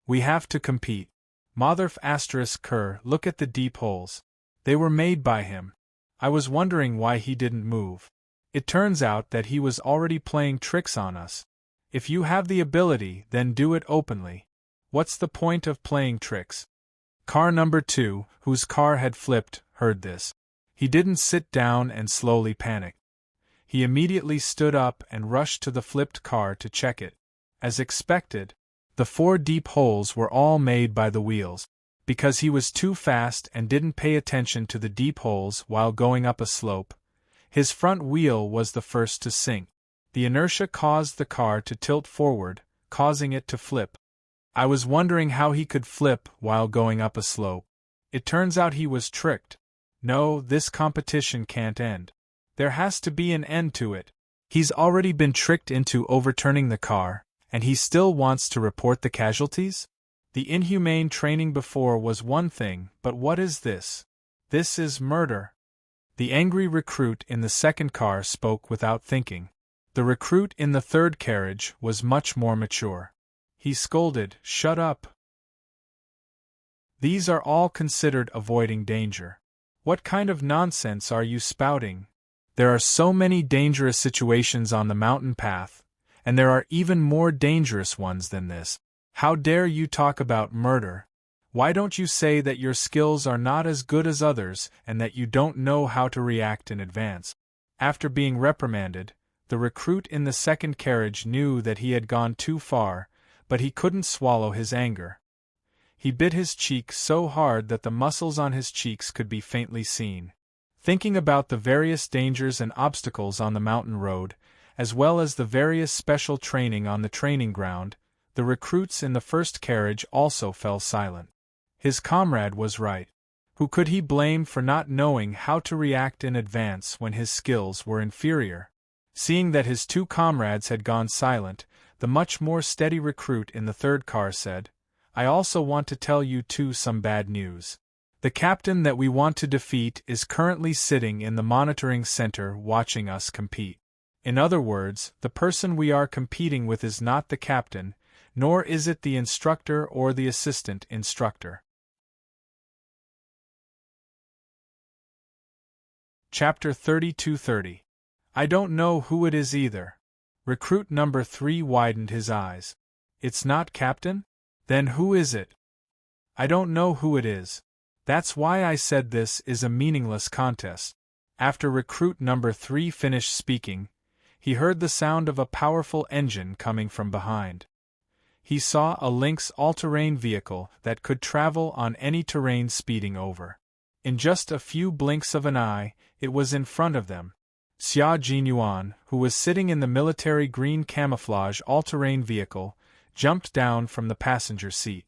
We have to compete. Motherf ****, look at the deep holes. They were made by him. I was wondering why he didn't move. It turns out that he was already playing tricks on us. If you have the ability, then do it openly. What's the point of playing tricks? Car number 2, whose car had flipped, heard this. He didn't sit down and slowly panic. He immediately stood up and rushed to the flipped car to check it. As expected, the 4 deep holes were all made by the wheels. Because he was too fast and didn't pay attention to the deep holes while going up a slope, his front wheel was the first to sink. The inertia caused the car to tilt forward, causing it to flip. I was wondering how he could flip while going up a slope. It turns out he was tricked. No, this competition can't end. There has to be an end to it. He's already been tricked into overturning the car, and he still wants to report the casualties? The inhumane training before was one thing, but what is this? This is murder. The angry recruit in the second car spoke without thinking. The recruit in the third carriage was much more mature. He scolded, "Shut up." These are all considered avoiding danger. What kind of nonsense are you spouting? There are so many dangerous situations on the mountain path, and there are even more dangerous ones than this. How dare you talk about murder? Why don't you say that your skills are not as good as others and that you don't know how to react in advance? After being reprimanded, the recruit in the second carriage knew that he had gone too far, but he couldn't swallow his anger. He bit his cheek so hard that the muscles on his cheeks could be faintly seen. Thinking about the various dangers and obstacles on the mountain road, as well as the various special training on the training ground, the recruits in the first carriage also fell silent. His comrade was right. Who could he blame for not knowing how to react in advance when his skills were inferior? Seeing that his two comrades had gone silent, the much more steady recruit in the third car said, "I also want to tell you two some bad news. The captain that we want to defeat is currently sitting in the monitoring center watching us compete. In other words, the person we are competing with is not the captain, nor is it the instructor or the assistant instructor." Chapter 32:30. I don't know who it is either. Recruit number 3 widened his eyes. It's not Captain? Then who is it? I don't know who it is. That's why I said this is a meaningless contest. After recruit number 3 finished speaking, he heard the sound of a powerful engine coming from behind. He saw a Lynx all-terrain vehicle that could travel on any terrain speeding over. In just a few blinks of an eye, it was in front of them. Xia Jinyuan, who was sitting in the military green camouflage all-terrain vehicle, jumped down from the passenger seat.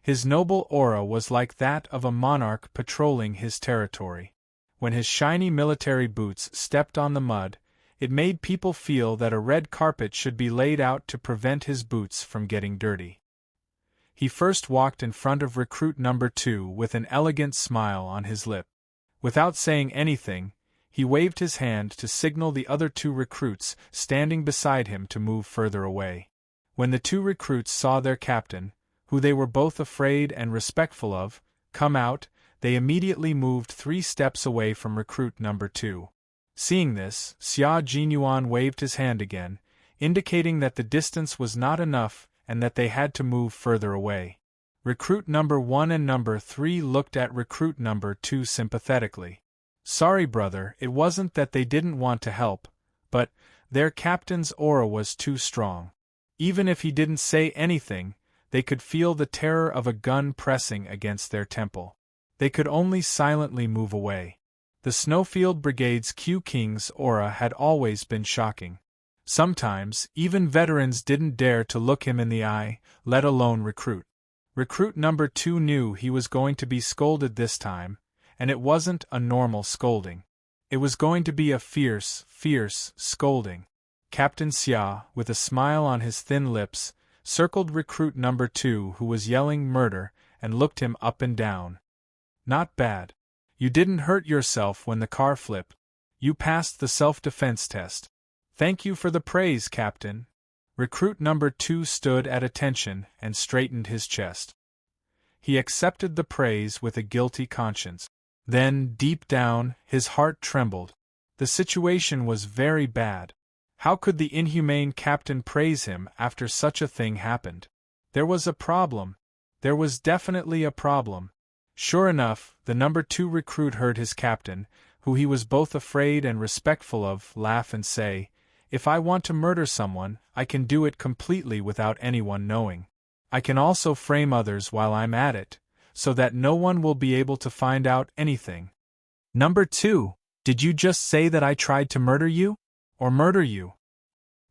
His noble aura was like that of a monarch patrolling his territory. When his shiny military boots stepped on the mud, it made people feel that a red carpet should be laid out to prevent his boots from getting dirty. He first walked in front of recruit number 2 with an elegant smile on his lip. Without saying anything, he waved his hand to signal the other 2 recruits standing beside him to move further away. When the 2 recruits saw their captain, who they were both afraid and respectful of, come out, they immediately moved 3 steps away from recruit number 2. Seeing this, Xia Jinyuan waved his hand again, indicating that the distance was not enough and that they had to move further away. Recruit number 1 and number 3 looked at recruit number 2 sympathetically. Sorry, brother, it wasn't that they didn't want to help, but their captain's aura was too strong. Even if he didn't say anything, they could feel the terror of a gun pressing against their temple. They could only silently move away. The Snowfield Brigade's Q-King's aura had always been shocking. Sometimes, even veterans didn't dare to look him in the eye, let alone recruit. Recruit number 2 knew he was going to be scolded this time, and it wasn't a normal scolding. It was going to be a fierce, fierce scolding. Captain Xia, with a smile on his thin lips, circled recruit number 2 who was yelling murder and looked him up and down. Not bad. You didn't hurt yourself when the car flipped. You passed the self-defense test. Thank you for the praise, Captain. Recruit number 2 stood at attention and straightened his chest. He accepted the praise with a guilty conscience. Then, deep down, his heart trembled. The situation was very bad. How could the inhumane captain praise him after such a thing happened? There was a problem. There was definitely a problem. Sure enough, the number 2 recruit heard his captain, who he was both afraid and respectful of, laugh and say, "If I want to murder someone, I can do it completely without anyone knowing. I can also frame others while I'm at it, so that no one will be able to find out anything." Number 2, did you just say that I tried to murder you? Or murder you?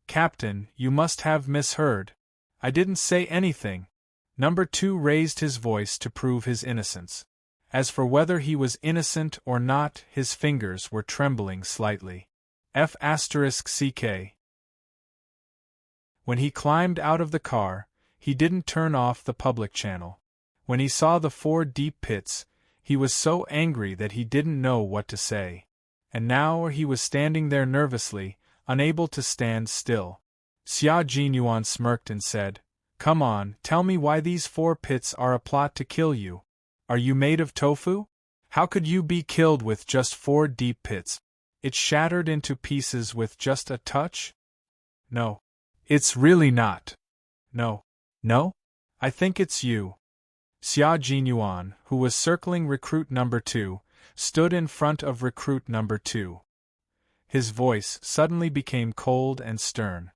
Captain, you must have misheard. I didn't say anything. Number 2 raised his voice to prove his innocence. As for whether he was innocent or not, his fingers were trembling slightly. F***CK. When he climbed out of the car, he didn't turn off the public channel. When he saw the 4 deep pits, he was so angry that he didn't know what to say. And now he was standing there nervously, unable to stand still. Xia Jinyuan smirked and said, "Come on, tell me why these 4 pits are a plot to kill you. Are you made of tofu? How could you be killed with just 4 deep pits? It's shattered into pieces with just a touch? No. It's really not. No. No? I think it's you." Xia Jinyuan, who was circling recruit number 2, stood in front of recruit number 2. His voice suddenly became cold and stern.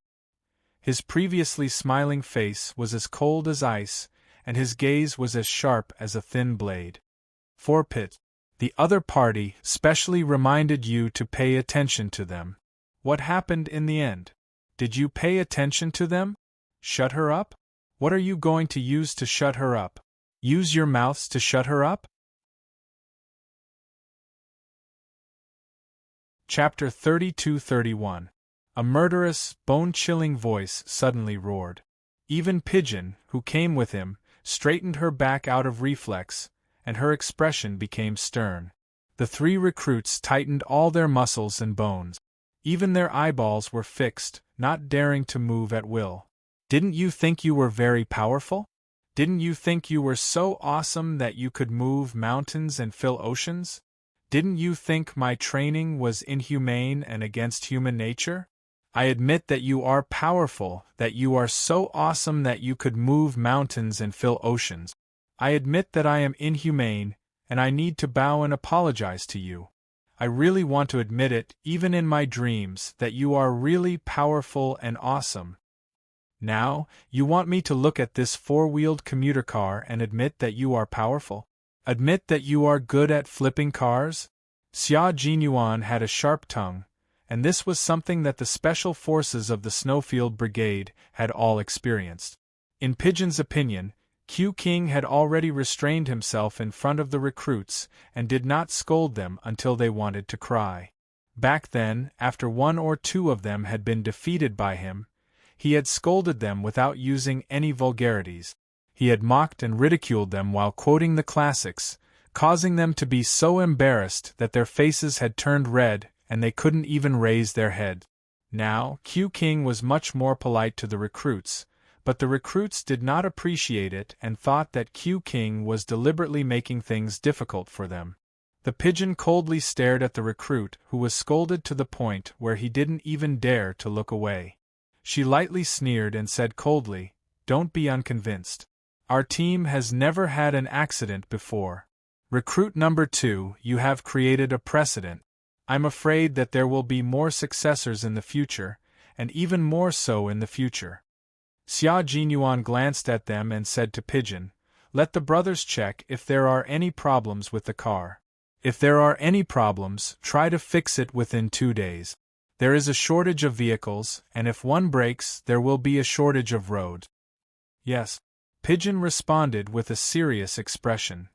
His previously smiling face was as cold as ice, and his gaze was as sharp as a thin blade. 4 pit. The other party specially reminded you to pay attention to them. What happened in the end? Did you pay attention to them? Shut her up? What are you going to use to shut her up? Use your mouths to shut her up? Chapter 32:31. A murderous, bone-chilling voice suddenly roared. Even Pigeon, who came with him, straightened her back out of reflex, and her expression became stern. The 3 recruits tightened all their muscles and bones. Even their eyeballs were fixed, not daring to move at will. Didn't you think you were very powerful? Didn't you think you were so awesome that you could move mountains and fill oceans? Didn't you think my training was inhumane and against human nature? I admit that you are powerful, that you are so awesome that you could move mountains and fill oceans. I admit that I am inhumane, and I need to bow and apologize to you. I really want to admit it, even in my dreams, that you are really powerful and awesome. Now, you want me to look at this four-wheeled commuter car and admit that you are powerful? Admit that you are good at flipping cars? Xia Jinyuan had a sharp tongue, and this was something that the special forces of the Snowfield Brigade had all experienced. In Pigeon's opinion, Q King had already restrained himself in front of the recruits and did not scold them until they wanted to cry. Back then, after one or two of them had been defeated by him, he had scolded them without using any vulgarities. He had mocked and ridiculed them while quoting the classics, causing them to be so embarrassed that their faces had turned red and they couldn't even raise their head. Now, Q King was much more polite to the recruits, but the recruits did not appreciate it and thought that Q King was deliberately making things difficult for them. The pigeon coldly stared at the recruit, who was scolded to the point where he didn't even dare to look away. She lightly sneered and said coldly, "Don't be unconvinced. Our team has never had an accident before. Recruit number 2, you have created a precedent. I'm afraid that there will be more successors in the future, and even more so in the future." Xia Jinyuan glanced at them and said to Pigeon, "Let the brothers check if there are any problems with the car. If there are any problems, try to fix it within 2 days. There is a shortage of vehicles, and if one breaks, there will be a shortage of road." "Yes," Pigeon responded with a serious expression.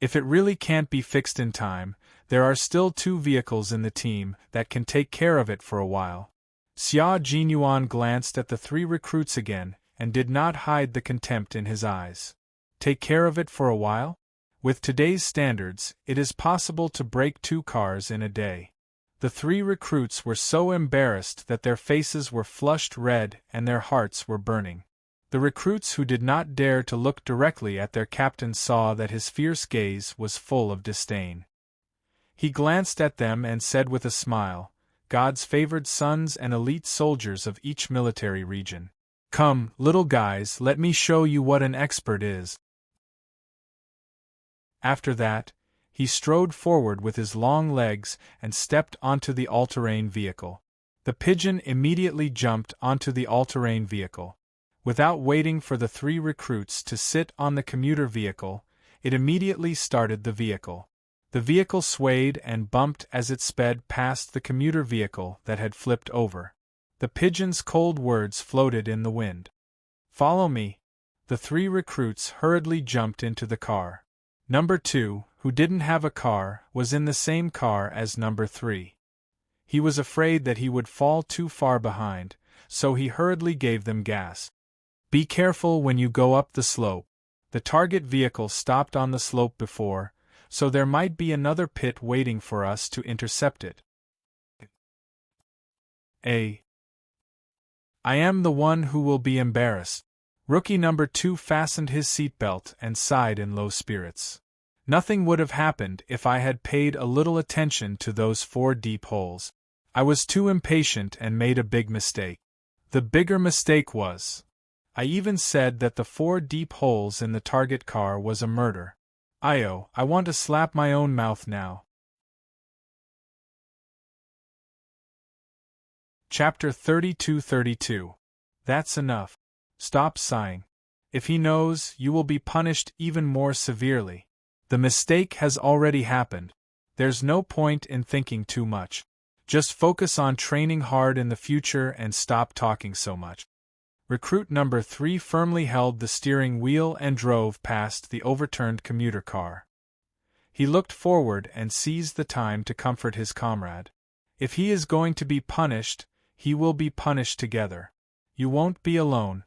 "If it really can't be fixed in time, there are still 2 vehicles in the team that can take care of it for a while." Xia Jinyuan glanced at the 3 recruits again, and did not hide the contempt in his eyes. Take care of it for a while? With today's standards, it is possible to break 2 cars in a day. The 3 recruits were so embarrassed that their faces were flushed red and their hearts were burning. The recruits who did not dare to look directly at their captain saw that his fierce gaze was full of disdain. He glanced at them and said with a smile, "God's favored sons and elite soldiers of each military region. Come, little guys, let me show you what an expert is." After that, he strode forward with his long legs and stepped onto the all-terrain vehicle. The pigeon immediately jumped onto the all-terrain vehicle. Without waiting for the 3 recruits to sit on the commuter vehicle, it immediately started the vehicle. The vehicle swayed and bumped as it sped past the commuter vehicle that had flipped over. The pigeon's cold words floated in the wind. "Follow me." The 3 recruits hurriedly jumped into the car. Number 2, who didn't have a car, was in the same car as number 3. He was afraid that he would fall too far behind, so he hurriedly gave them gas. "Be careful when you go up the slope." The target vehicle stopped on the slope before, so there might be another pit waiting for us to intercept it. I am the one who will be embarrassed. Rookie number 2 fastened his seatbelt and sighed in low spirits. Nothing would have happened if I had paid a little attention to those 4 deep holes. I was too impatient and made a big mistake. The bigger mistake was, I even said that the 4 deep holes in the target car was a murder. I want to slap my own mouth now. Chapter 32:32. That's enough. Stop sighing. If he knows, you will be punished even more severely. The mistake has already happened. There's no point in thinking too much. Just focus on training hard in the future and stop talking so much. Recruit number 3 firmly held the steering wheel and drove past the overturned commuter car. He looked forward and seized the time to comfort his comrade. If he is going to be punished, he will be punished together. You won't be alone.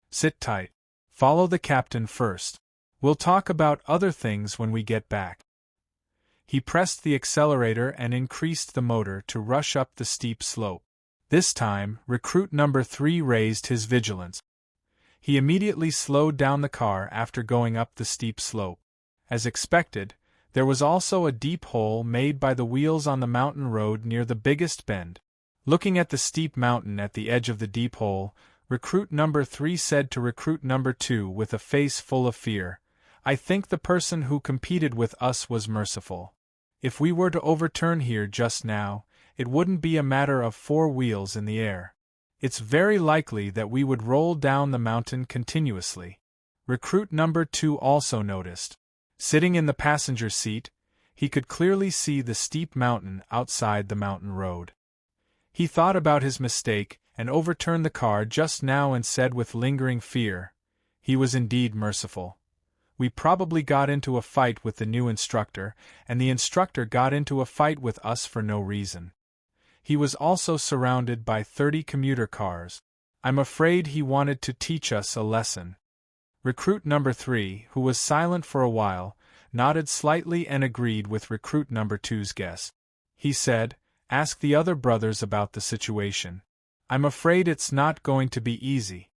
Sit tight. Follow the captain first. We'll talk about other things when we get back. He pressed the accelerator and increased the motor to rush up the steep slope. This time, recruit number 3 raised his vigilance. He immediately slowed down the car after going up the steep slope. As expected, There was also a deep hole made by the wheels on the mountain road near the biggest bend. Looking at the steep mountain at the edge of the deep hole, recruit number 3 said to recruit number 2 with a face full of fear, "I think the person who competed with us was merciful. If we were to overturn here just now, it wouldn't be a matter of 4 wheels in the air. It's very likely that we would roll down the mountain continuously." Recruit number 2 also noticed. Sitting in the passenger seat, he could clearly see the steep mountain outside the mountain road. He thought about his mistake and overturned the car just now and said with lingering fear, "He was indeed merciful. We probably got into a fight with the new instructor, and the instructor got into a fight with us for no reason. He was also surrounded by 30 commuter cars. I'm afraid he wanted to teach us a lesson." Recruit number 3, who was silent for a while, nodded slightly and agreed with recruit number 2's guess. He said, "Ask the other brothers about the situation. I'm afraid it's not going to be easy."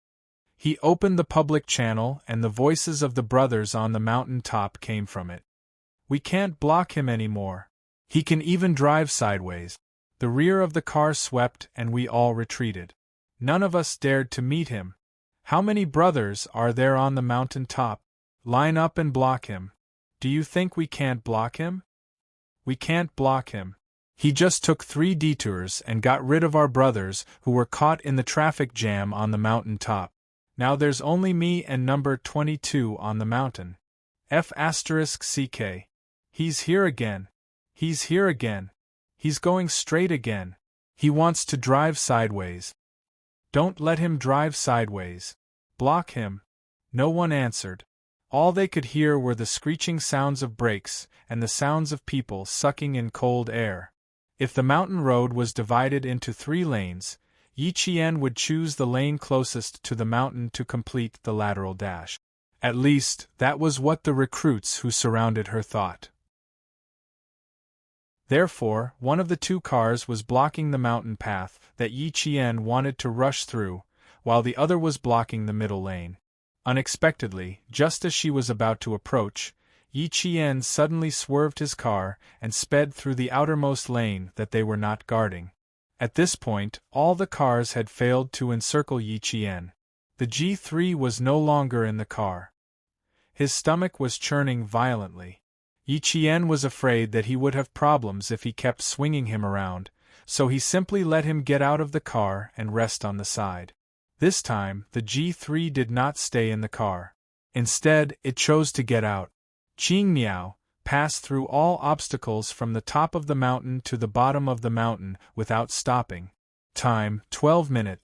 He opened the public channel and the voices of the brothers on the mountain top came from it. "We can't block him anymore. He can even drive sideways." The rear of the car swept and we all retreated. None of us dared to meet him. "How many brothers are there on the mountain top? Line up and block him." "Do you think we can't block him?" "We can't block him. He just took 3 detours and got rid of our brothers who were caught in the traffic jam on the mountain top. Now there's only me and number 22 on the mountain. F***CK. He's here again. He's here again. He's going straight again. He wants to drive sideways. Don't let him drive sideways. Block him." No one answered. All they could hear were the screeching sounds of brakes and the sounds of people sucking in cold air. If the mountain road was divided into 3 lanes, Yi Qian would choose the lane closest to the mountain to complete the lateral dash. At least, that was what the recruits who surrounded her thought. Therefore, one of the 2 cars was blocking the mountain path that Yi Qian wanted to rush through, while the other was blocking the middle lane. Unexpectedly, just as she was about to approach, Yi Qian suddenly swerved his car and sped through the outermost lane that they were not guarding. At this point, all the cars had failed to encircle Yi Qian. The G3 was no longer in the car. His stomach was churning violently. Yi Qian was afraid that he would have problems if he kept swinging him around, so he simply let him get out of the car and rest on the side. This time, the G3 did not stay in the car. Instead, it chose to get out. Qing Miao passed through all obstacles from the top of the mountain to the bottom of the mountain without stopping. Time, 12 minutes.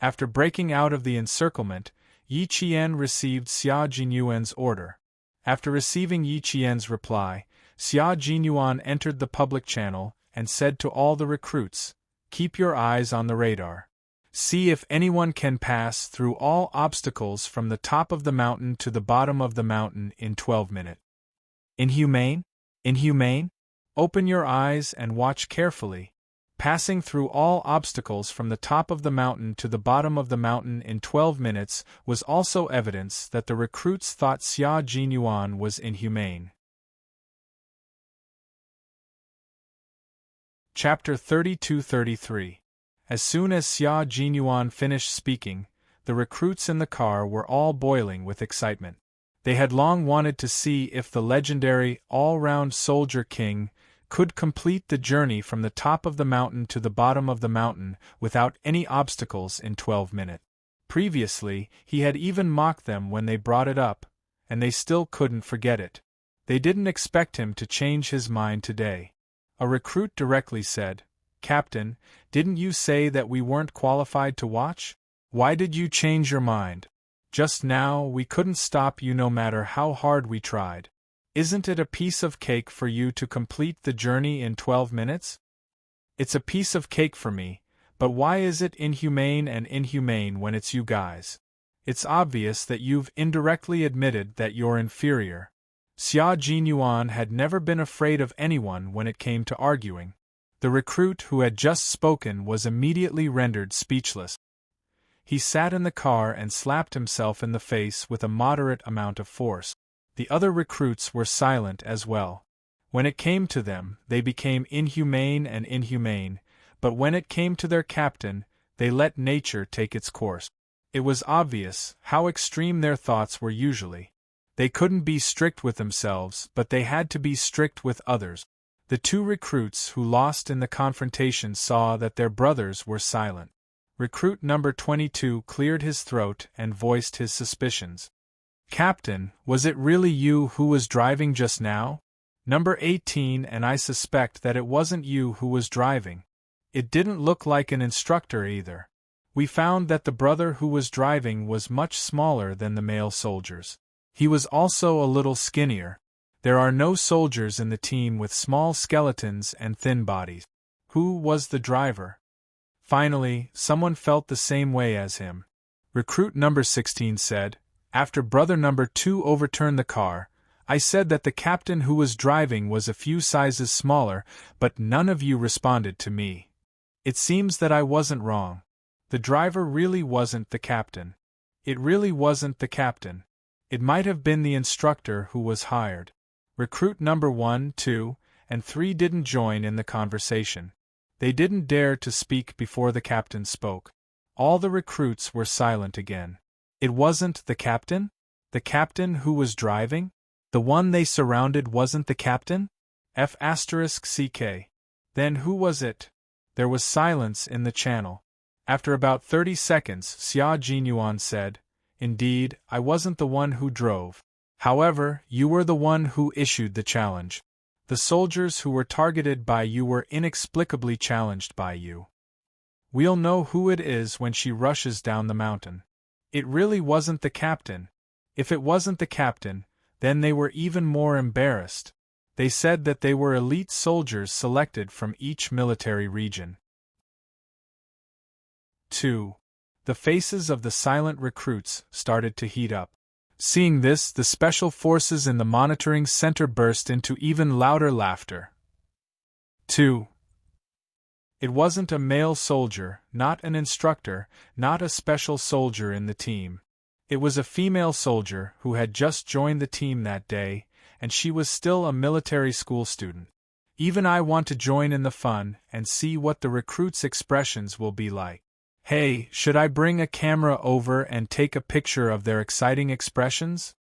After breaking out of the encirclement, Yi Qian received Xia Jinyuan's order. After receiving Yi Qian's reply, Xia Jinyuan entered the public channel and said to all the recruits, "Keep your eyes on the radar. See if anyone can pass through all obstacles from the top of the mountain to the bottom of the mountain in 12 minutes. Inhumane? Inhumane? Open your eyes and watch carefully." Passing through all obstacles from the top of the mountain to the bottom of the mountain in 12 minutes was also evidence that the recruits thought Xia Jinyuan was inhumane. Chapter 32-33. As soon as Xia Jinyuan finished speaking, the recruits in the car were all boiling with excitement. They had long wanted to see if the legendary all-round soldier king could complete the journey from the top of the mountain to the bottom of the mountain without any obstacles in 12 minutes. Previously, he had even mocked them when they brought it up, and they still couldn't forget it. They didn't expect him to change his mind today. A recruit directly said, "Captain, didn't you say that we weren't qualified to watch? Why did you change your mind? Just now we couldn't stop you no matter how hard we tried. Isn't it a piece of cake for you to complete the journey in 12 minutes? It's a piece of cake for me, but why is it inhumane and inhumane when it's you guys? It's obvious that you've indirectly admitted that you're inferior." Xia Jinyuan had never been afraid of anyone when it came to arguing. The recruit who had just spoken was immediately rendered speechless. He sat in the car and slapped himself in the face with a moderate amount of force. The other recruits were silent as well. When it came to them, they became inhumane, but when it came to their captain, they let nature take its course. It was obvious how extreme their thoughts were usually. They couldn't be strict with themselves, but they had to be strict with others. The two recruits who lost in the confrontation saw that their brothers were silent. Recruit number 22 cleared his throat and voiced his suspicions. "Captain, was it really you who was driving just now?" "Number 18, and I suspect that it wasn't you who was driving. It didn't look like an instructor either. We found that the brother who was driving was much smaller than the male soldiers. He was also a little skinnier. There are no soldiers in the team with small skeletons and thin bodies. Who was the driver?" Finally, someone felt the same way as him. Recruit number 16 said, "After brother number 2 overturned the car, I said that the captain who was driving was a few sizes smaller, but none of you responded to me. It seems that I wasn't wrong. The driver really wasn't the captain. It really wasn't the captain. It might have been the instructor who was hired." Recruit number 1, 2, and 3 didn't join in the conversation. They didn't dare to speak before the captain spoke. All the recruits were silent again. It wasn't the captain? The captain who was driving? The one they surrounded wasn't the captain? F***ck. Then who was it? There was silence in the channel. After about 30 seconds, Xia Jinyuan said, "Indeed, I wasn't the one who drove. However, you were the one who issued the challenge. The soldiers who were targeted by you were inexplicably challenged by you. We'll know who it is when she rushes down the mountain." It really wasn't the captain. If it wasn't the captain, then they were even more embarrassed. They said that they were elite soldiers selected from each military region. 2. The faces of the silent recruits started to heat up. Seeing this, the special forces in the monitoring center burst into even louder laughter. 2. It wasn't a male soldier, not an instructor, not a special soldier in the team. It was a female soldier who had just joined the team that day, and she was still a military school student. Even I want to join in the fun and see what the recruits' expressions will be like. Hey, should I bring a camera over and take a picture of their exciting expressions?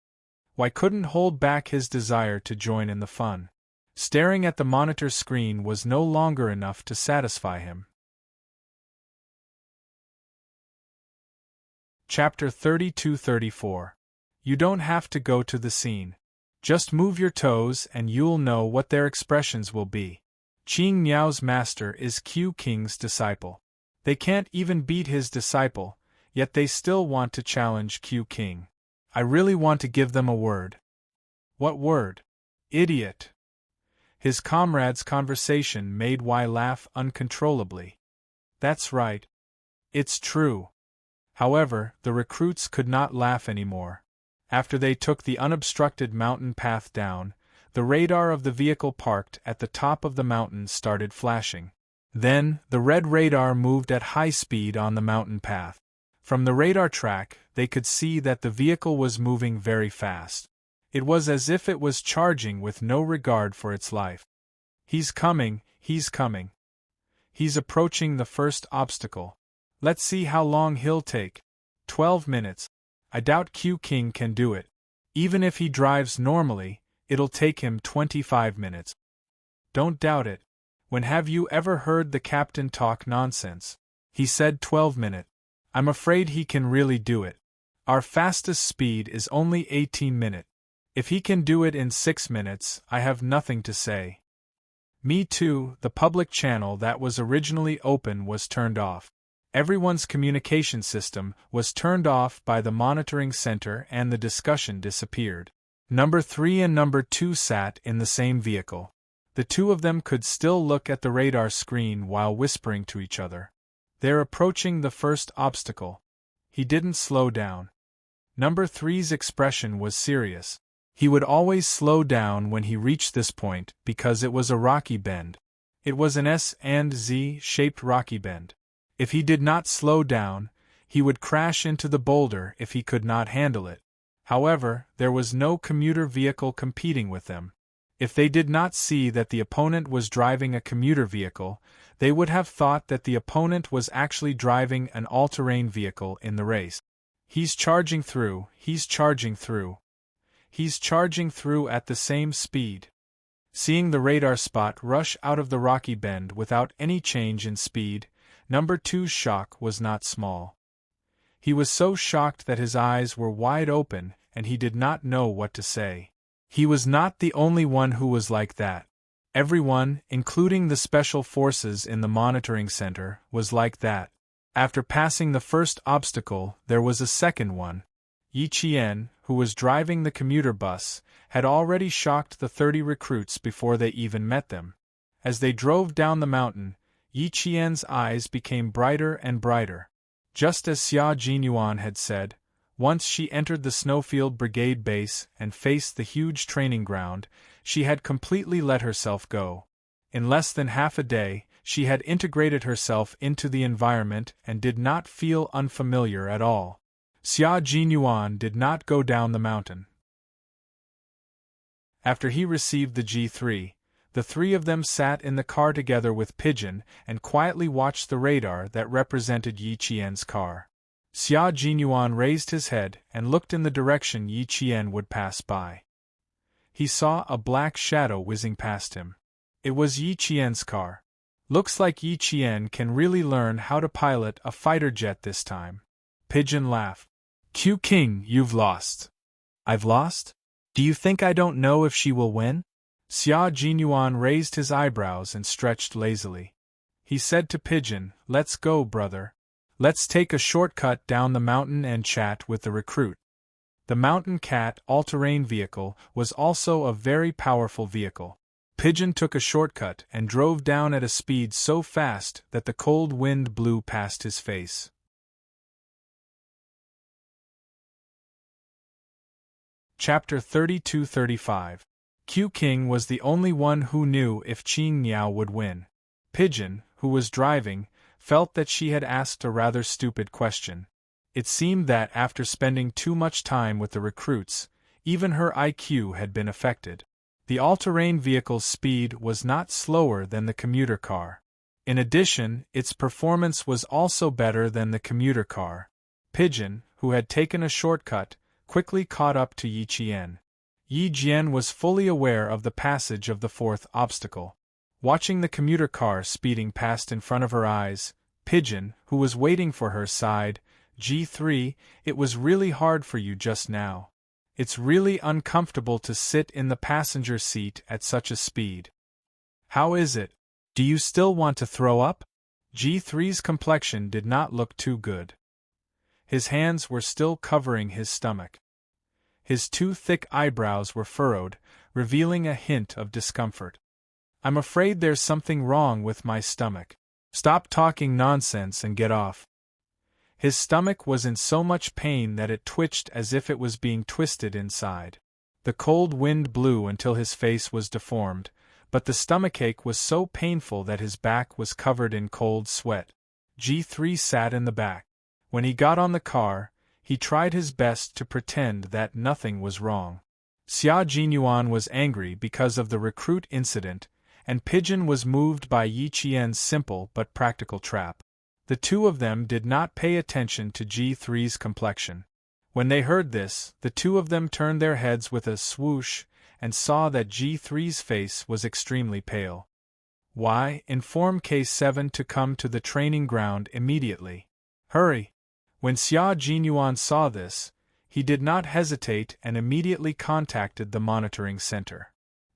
Why couldn't hold back his desire to join in the fun. Staring at the monitor screen was no longer enough to satisfy him. Chapter 32-34. You don't have to go to the scene. Just move your toes and you'll know what their expressions will be. Qing Niao's master is Q King's disciple. They can't even beat his disciple, yet they still want to challenge Q King. I really want to give them a word. What word? Idiot. His comrade's conversation made Wei laugh uncontrollably. That's right. It's true. However, the recruits could not laugh anymore. After they took the unobstructed mountain path down, the radar of the vehicle parked at the top of the mountain started flashing. Then, the red radar moved at high speed on the mountain path. From the radar track, they could see that the vehicle was moving very fast. It was as if it was charging with no regard for its life. He's coming, he's coming. He's approaching the first obstacle. Let's see how long he'll take. 12 minutes. I doubt Q King can do it. Even if he drives normally, it'll take him 25 minutes. Don't doubt it. When have you ever heard the captain talk nonsense? He said 12 minutes. I'm afraid he can really do it. Our fastest speed is only 18 minutes. If he can do it in 6 minutes, I have nothing to say. Me too. The public channel that was originally open was turned off. Everyone's communication system was turned off by the monitoring center and the discussion disappeared. Number 3 and number 2 sat in the same vehicle. The two of them could still look at the radar screen while whispering to each other. They're approaching the first obstacle. He didn't slow down. Number 3's expression was serious. He would always slow down when he reached this point because it was a rocky bend. It was an S and Z-shaped rocky bend. If he did not slow down, he would crash into the boulder if he could not handle it. However, there was no commuter vehicle competing with them. If they did not see that the opponent was driving a commuter vehicle, they would have thought that the opponent was actually driving an all-terrain vehicle in the race. He's charging through, he's charging through. He's charging through at the same speed. Seeing the radar spot rush out of the rocky bend without any change in speed, number 2's shock was not small. He was so shocked that his eyes were wide open and he did not know what to say. He was not the only one who was like that. Everyone, including the special forces in the monitoring center, was like that. After passing the first obstacle, there was a second one. Yi Qian, who was driving the commuter bus, had already shocked the 30 recruits before they even met them. As they drove down the mountain, Yi Qian's eyes became brighter and brighter. Just as Xia Jinyuan had said, once she entered the Snowfield Brigade base and faced the huge training ground, she had completely let herself go. In less than half a day, she had integrated herself into the environment and did not feel unfamiliar at all. Xia Jinyuan did not go down the mountain. After he received the G3, the three of them sat in the car together with Pigeon and quietly watched the radar that represented Yi Qian's car. Xia Jinyuan raised his head and looked in the direction Yi Qian would pass by. He saw a black shadow whizzing past him. It was Yi Qian's car. Looks like Yi Qian can really learn how to pilot a fighter jet this time. Pigeon laughed. Q King, you've lost. I've lost? Do you think I don't know if she will win? Xia Jinyuan raised his eyebrows and stretched lazily. He said to Pigeon, let's go, brother. Let's take a shortcut down the mountain and chat with the recruit. The Mountain Cat all-terrain vehicle was also a very powerful vehicle. Pigeon took a shortcut and drove down at a speed so fast that the cold wind blew past his face. Chapter 32-35. Q King was the only one who knew if Qing Niao would win. Pigeon, who was driving, felt that she had asked a rather stupid question. It seemed that after spending too much time with the recruits, even her IQ had been affected. The all-terrain vehicle's speed was not slower than the commuter car. In addition, its performance was also better than the commuter car. Pigeon, who had taken a shortcut, quickly caught up to Yi Qian. Yi Jian was fully aware of the passage of the fourth obstacle. Watching the commuter car speeding past in front of her eyes, Pigeon, who was waiting for her, sighed, G3, it was really hard for you just now. It's really uncomfortable to sit in the passenger seat at such a speed. How is it? Do you still want to throw up? G3's complexion did not look too good. His hands were still covering his stomach. His two thick eyebrows were furrowed, revealing a hint of discomfort. I'm afraid there's something wrong with my stomach. Stop talking nonsense and get off. His stomach was in so much pain that it twitched as if it was being twisted inside. The cold wind blew until his face was deformed, but the stomachache was so painful that his back was covered in cold sweat. G3 sat in the back. When he got on the car, he tried his best to pretend that nothing was wrong. Xia Jinyuan was angry because of the recruit incident, and Pigeon was moved by Yi Qian's simple but practical trap. The two of them did not pay attention to G3's complexion. When they heard this, the two of them turned their heads with a swoosh and saw that G3's face was extremely pale. Why, inform K7 to come to the training ground immediately. Hurry! When Xia Jinyuan saw this, he did not hesitate and immediately contacted the monitoring center.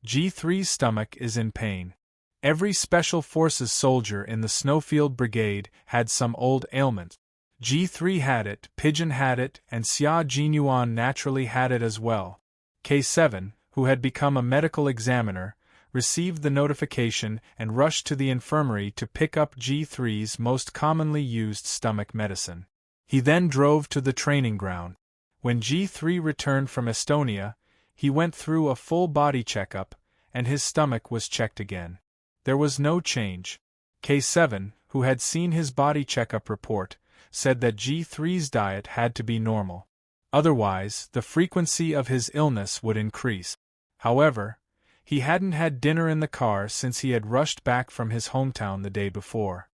G3's stomach is in pain. Every Special Forces soldier in the Snowfield Brigade had some old ailment. G3 had it, Pigeon had it, and Xia Jinyuan naturally had it as well. K7, who had become a medical examiner, received the notification and rushed to the infirmary to pick up G3's most commonly used stomach medicine. He then drove to the training ground. When G3 returned from Estonia, he went through a full body checkup, and his stomach was checked again. There was no change. K7, who had seen his body checkup report, said that G3's diet had to be normal. Otherwise, the frequency of his illness would increase. However, He hadn't had dinner in the car since he had rushed back from his hometown the day before.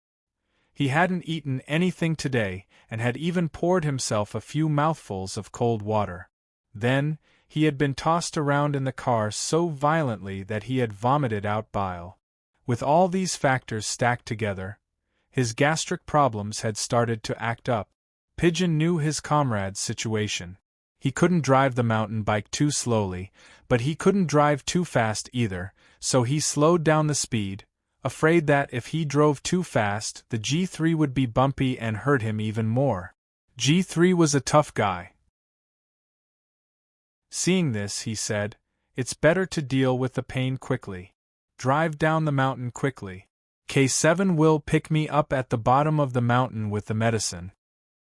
He hadn't eaten anything today, and had even poured himself a few mouthfuls of cold water. Then, he had been tossed around in the car so violently that he had vomited out bile. With all these factors stacked together, his gastric problems had started to act up. Pigeon knew his comrade's situation. He couldn't drive the mountain bike too slowly, but he couldn't drive too fast either, so he slowed down the speed, afraid that if he drove too fast, the G3 would be bumpy and hurt him even more. G3 was a tough guy. Seeing this, he said, "It's better to deal with the pain quickly. Drive down the mountain quickly. K7 will pick me up at the bottom of the mountain with the medicine."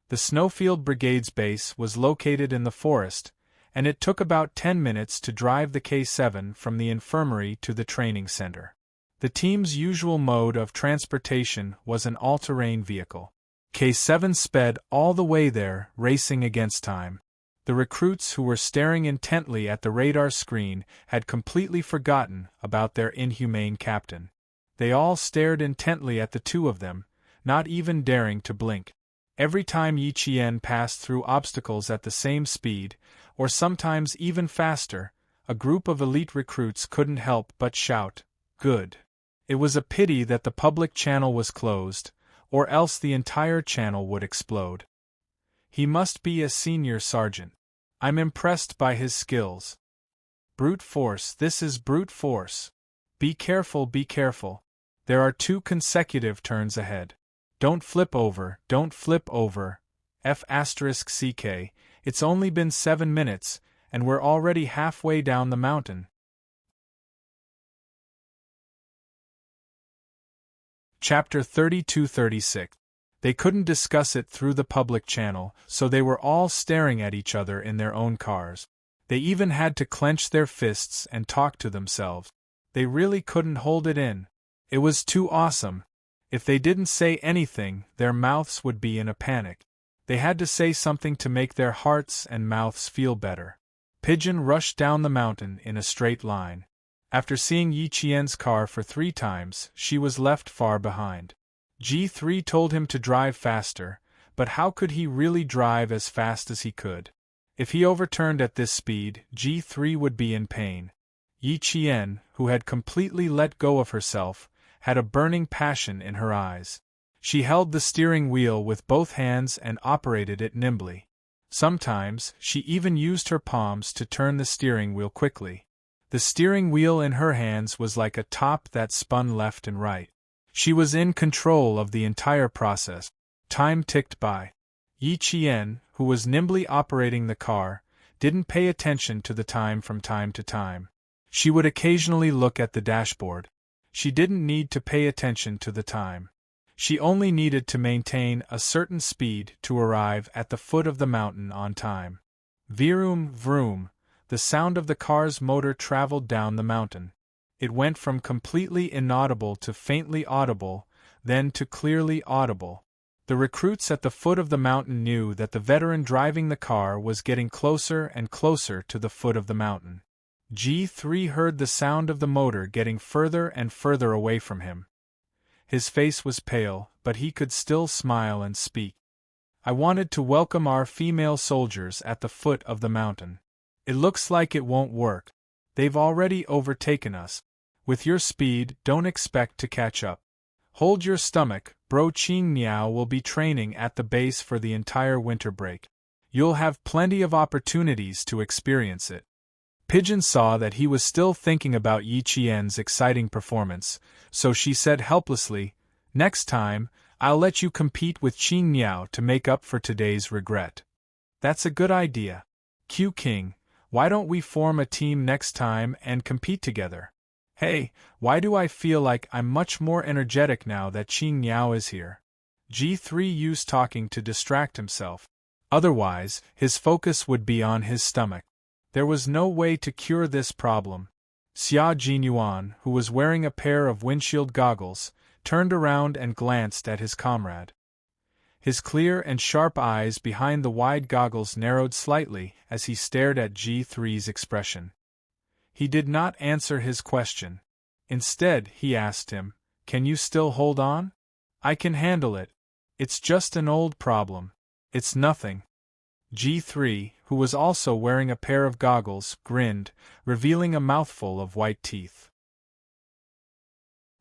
The Snowfield Brigade's base was located in the forest, and it took about 10 minutes to drive the K7 from the infirmary to the training center. The team's usual mode of transportation was an all-terrain vehicle. K7 sped all the way there, racing against time. The recruits who were staring intently at the radar screen had completely forgotten about their inhumane captain. They all stared intently at the two of them, not even daring to blink. Every time Yi Qian passed through obstacles at the same speed, or sometimes even faster, a group of elite recruits couldn't help but shout, "Good." It was a pity that the public channel was closed, or else the entire channel would explode. He must be a senior sergeant. I'm impressed by his skills. Brute force, this is brute force. Be careful, be careful. There are 2 consecutive turns ahead. Don't flip over, don't flip over. F***CK, it's only been 7 minutes, and we're already halfway down the mountain. Chapter 32-36. They couldn't discuss it through the public channel, so they were all staring at each other in their own cars. They even had to clench their fists and talk to themselves. They really couldn't hold it in. It was too awesome. If they didn't say anything, their mouths would be in a panic. They had to say something to make their hearts and mouths feel better. Pigeon rushed down the mountain in a straight line. After seeing Yi Qian's car for 3 times, she was left far behind. G3 told him to drive faster, but how could he really drive as fast as he could? If he overturned at this speed, G3 would be in pain. Yi Qian, who had completely let go of herself, had a burning passion in her eyes. She held the steering wheel with both hands and operated it nimbly. Sometimes, she even used her palms to turn the steering wheel quickly. The steering wheel in her hands was like a top that spun left and right. She was in control of the entire process. Time ticked by. Yi Qian, who was nimbly operating the car, didn't pay attention to the time from time to time. She would occasionally look at the dashboard. She didn't need to pay attention to the time. She only needed to maintain a certain speed to arrive at the foot of the mountain on time. Vroom, vroom, the sound of the car's motor traveled down the mountain. It went from completely inaudible to faintly audible, then to clearly audible. The recruits at the foot of the mountain knew that the veteran driving the car was getting closer and closer to the foot of the mountain. G3 heard the sound of the motor getting further and further away from him. His face was pale, but he could still smile and speak. "I wanted to welcome our female soldiers at the foot of the mountain. It looks like it won't work. They've already overtaken us. With your speed, don't expect to catch up. Hold your stomach, bro. Qing Niao will be training at the base for the entire winter break. You'll have plenty of opportunities to experience it." Pigeon saw that he was still thinking about Yi Qian's exciting performance, so she said helplessly, "Next time, I'll let you compete with Qing Niao to make up for today's regret." "That's a good idea. Q King, why don't we form a team next time and compete together? Hey, why do I feel like I'm much more energetic now that Qing Niao is here?" G3 used talking to distract himself. Otherwise, his focus would be on his stomach. There was no way to cure this problem. Xia Jinyuan, who was wearing a pair of windshield goggles, turned around and glanced at his comrade. His clear and sharp eyes behind the wide goggles narrowed slightly as he stared at G3's expression. He did not answer his question. Instead, he asked him, "Can you still hold on?" "I can handle it. It's just an old problem. It's nothing." G3, who was also wearing a pair of goggles, grinned, revealing a mouthful of white teeth.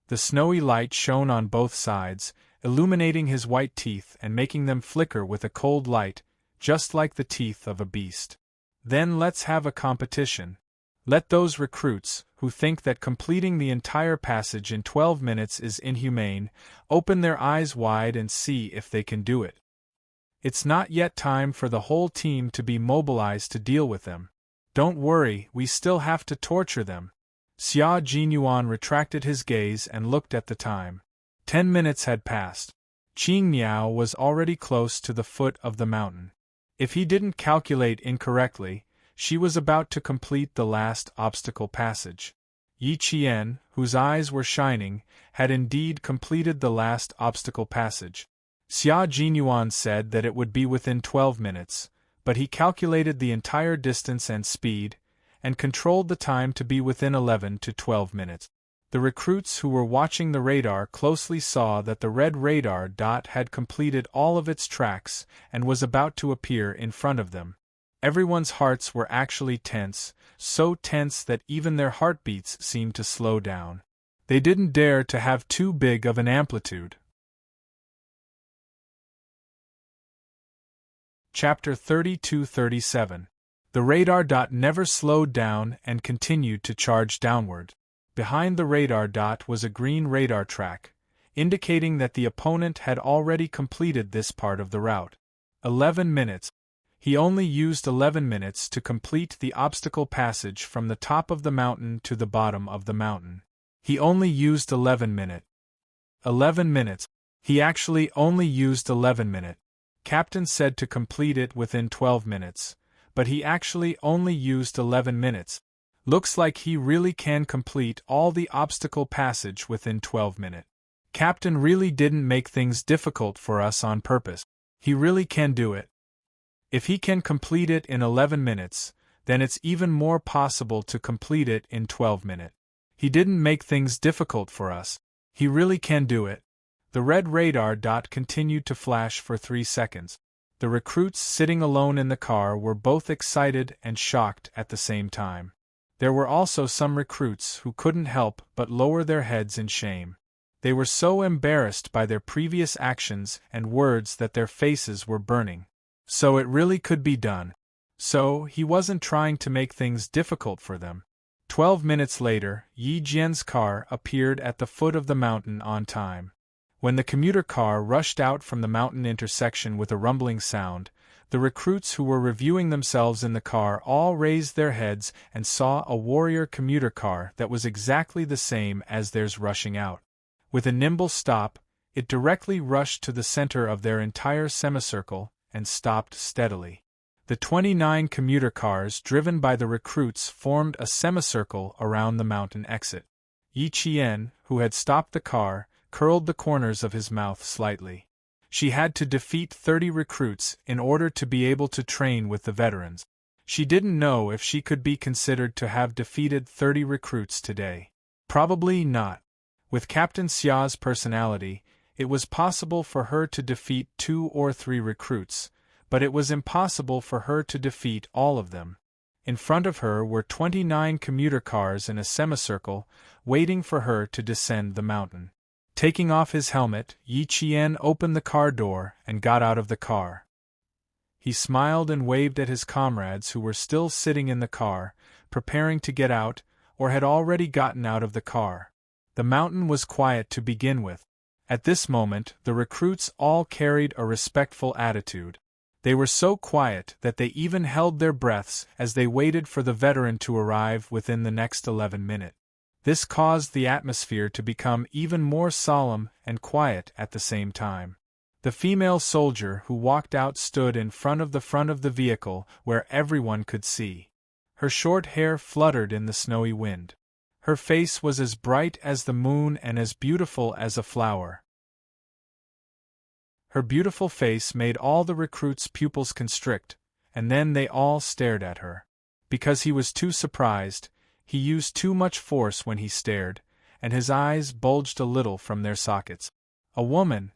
The snowy light shone on both sides, illuminating his white teeth and making them flicker with a cold light, just like the teeth of a beast. "Then let's have a competition. Let those recruits, who think that completing the entire passage in 12 minutes is inhumane, open their eyes wide and see if they can do it. It's not yet time for the whole team to be mobilized to deal with them. Don't worry, we still have to torture them." Xia Jinyuan retracted his gaze and looked at the time. 10 minutes had passed. Qing Miao was already close to the foot of the mountain. If he didn't calculate incorrectly, she was about to complete the last obstacle passage. Yi Qian, whose eyes were shining, had indeed completed the last obstacle passage. Xia Jinyuan said that it would be within 12 minutes, but he calculated the entire distance and speed, and controlled the time to be within 11 to 12 minutes. The recruits who were watching the radar closely saw that the red radar dot had completed all of its tracks and was about to appear in front of them. Everyone's hearts were actually tense, so tense that even their heartbeats seemed to slow down. They didn't dare to have too big of an amplitude. Chapter 32-37. The radar dot never slowed down and continued to charge downward. Behind the radar dot was a green radar track, indicating that the opponent had already completed this part of the route. 11 minutes. He only used 11 minutes to complete the obstacle passage from the top of the mountain to the bottom of the mountain. He only used 11 minutes. 11 minutes. He actually only used 11 minutes. Captain said to complete it within 12 minutes, but he actually only used 11 minutes. Looks like he really can complete all the obstacle passage within 12 minutes. Captain really didn't make things difficult for us on purpose. He really can do it. If he can complete it in 11 minutes, then it's even more possible to complete it in 12 minutes. He didn't make things difficult for us. He really can do it. The red radar dot continued to flash for 3 seconds. The recruits sitting alone in the car were both excited and shocked at the same time. There were also some recruits who couldn't help but lower their heads in shame. They were so embarrassed by their previous actions and words that their faces were burning. So it really could be done. So he wasn't trying to make things difficult for them. 12 minutes later, Yi Jian's car appeared at the foot of the mountain on time. When the commuter car rushed out from the mountain intersection with a rumbling sound, the recruits who were reviewing themselves in the car all raised their heads and saw a warrior commuter car that was exactly the same as theirs rushing out. With a nimble stop, it directly rushed to the center of their entire semicircle and stopped steadily. The 29 commuter cars driven by the recruits formed a semicircle around the mountain exit. Yi Qian, who had stopped the car, curled the corners of his mouth slightly. She had to defeat 30 recruits in order to be able to train with the veterans. She didn't know if she could be considered to have defeated 30 recruits today. Probably not. With Captain Xia's personality, it was possible for her to defeat 2 or 3 recruits, but it was impossible for her to defeat all of them. In front of her were 29 commuter cars in a semicircle, waiting for her to descend the mountain. Taking off his helmet, Yi Qian opened the car door and got out of the car. He smiled and waved at his comrades who were still sitting in the car, preparing to get out, or had already gotten out of the car. The mountain was quiet to begin with. At this moment, the recruits all carried a respectful attitude. They were so quiet that they even held their breaths as they waited for the veteran to arrive within the next 11 minutes. This caused the atmosphere to become even more solemn and quiet at the same time. The female soldier who walked out stood in front of the vehicle where everyone could see. Her short hair fluttered in the snowy wind. Her face was as bright as the moon and as beautiful as a flower. Her beautiful face made all the recruits' pupils constrict, and then they all stared at her. Because he was too surprised, He used too much force when he stared, and his eyes bulged a little from their sockets. A woman!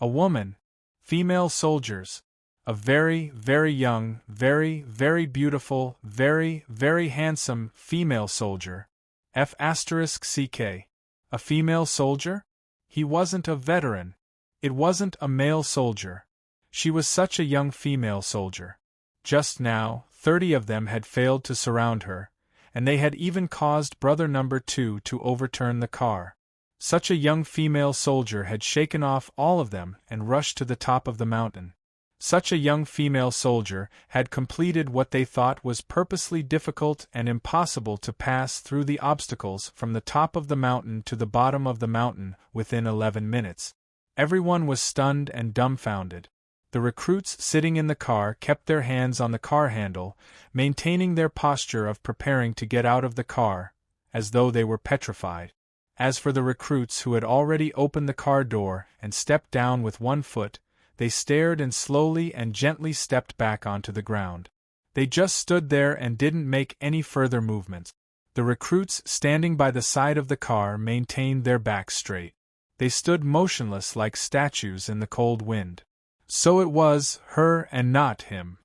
A woman! Female soldiers! A very, very young, very, very beautiful, very, very handsome female soldier. F***ck. A female soldier? He wasn't a veteran. It wasn't a male soldier. She was such a young female soldier. Just now, 30 of them had failed to surround her, and they had even caused brother number 2 to overturn the car. Such a young female soldier had shaken off all of them and rushed to the top of the mountain. Such a young female soldier had completed what they thought was purposely difficult and impossible to pass through the obstacles from the top of the mountain to the bottom of the mountain within 11 minutes. Everyone was stunned and dumbfounded. The recruits sitting in the car kept their hands on the car handle, maintaining their posture of preparing to get out of the car, as though they were petrified. As for the recruits who had already opened the car door and stepped down with one foot, they stared and slowly and gently stepped back onto the ground. They just stood there and didn't make any further movements. The recruits standing by the side of the car maintained their backs straight. They stood motionless like statues in the cold wind. So it was her and not him.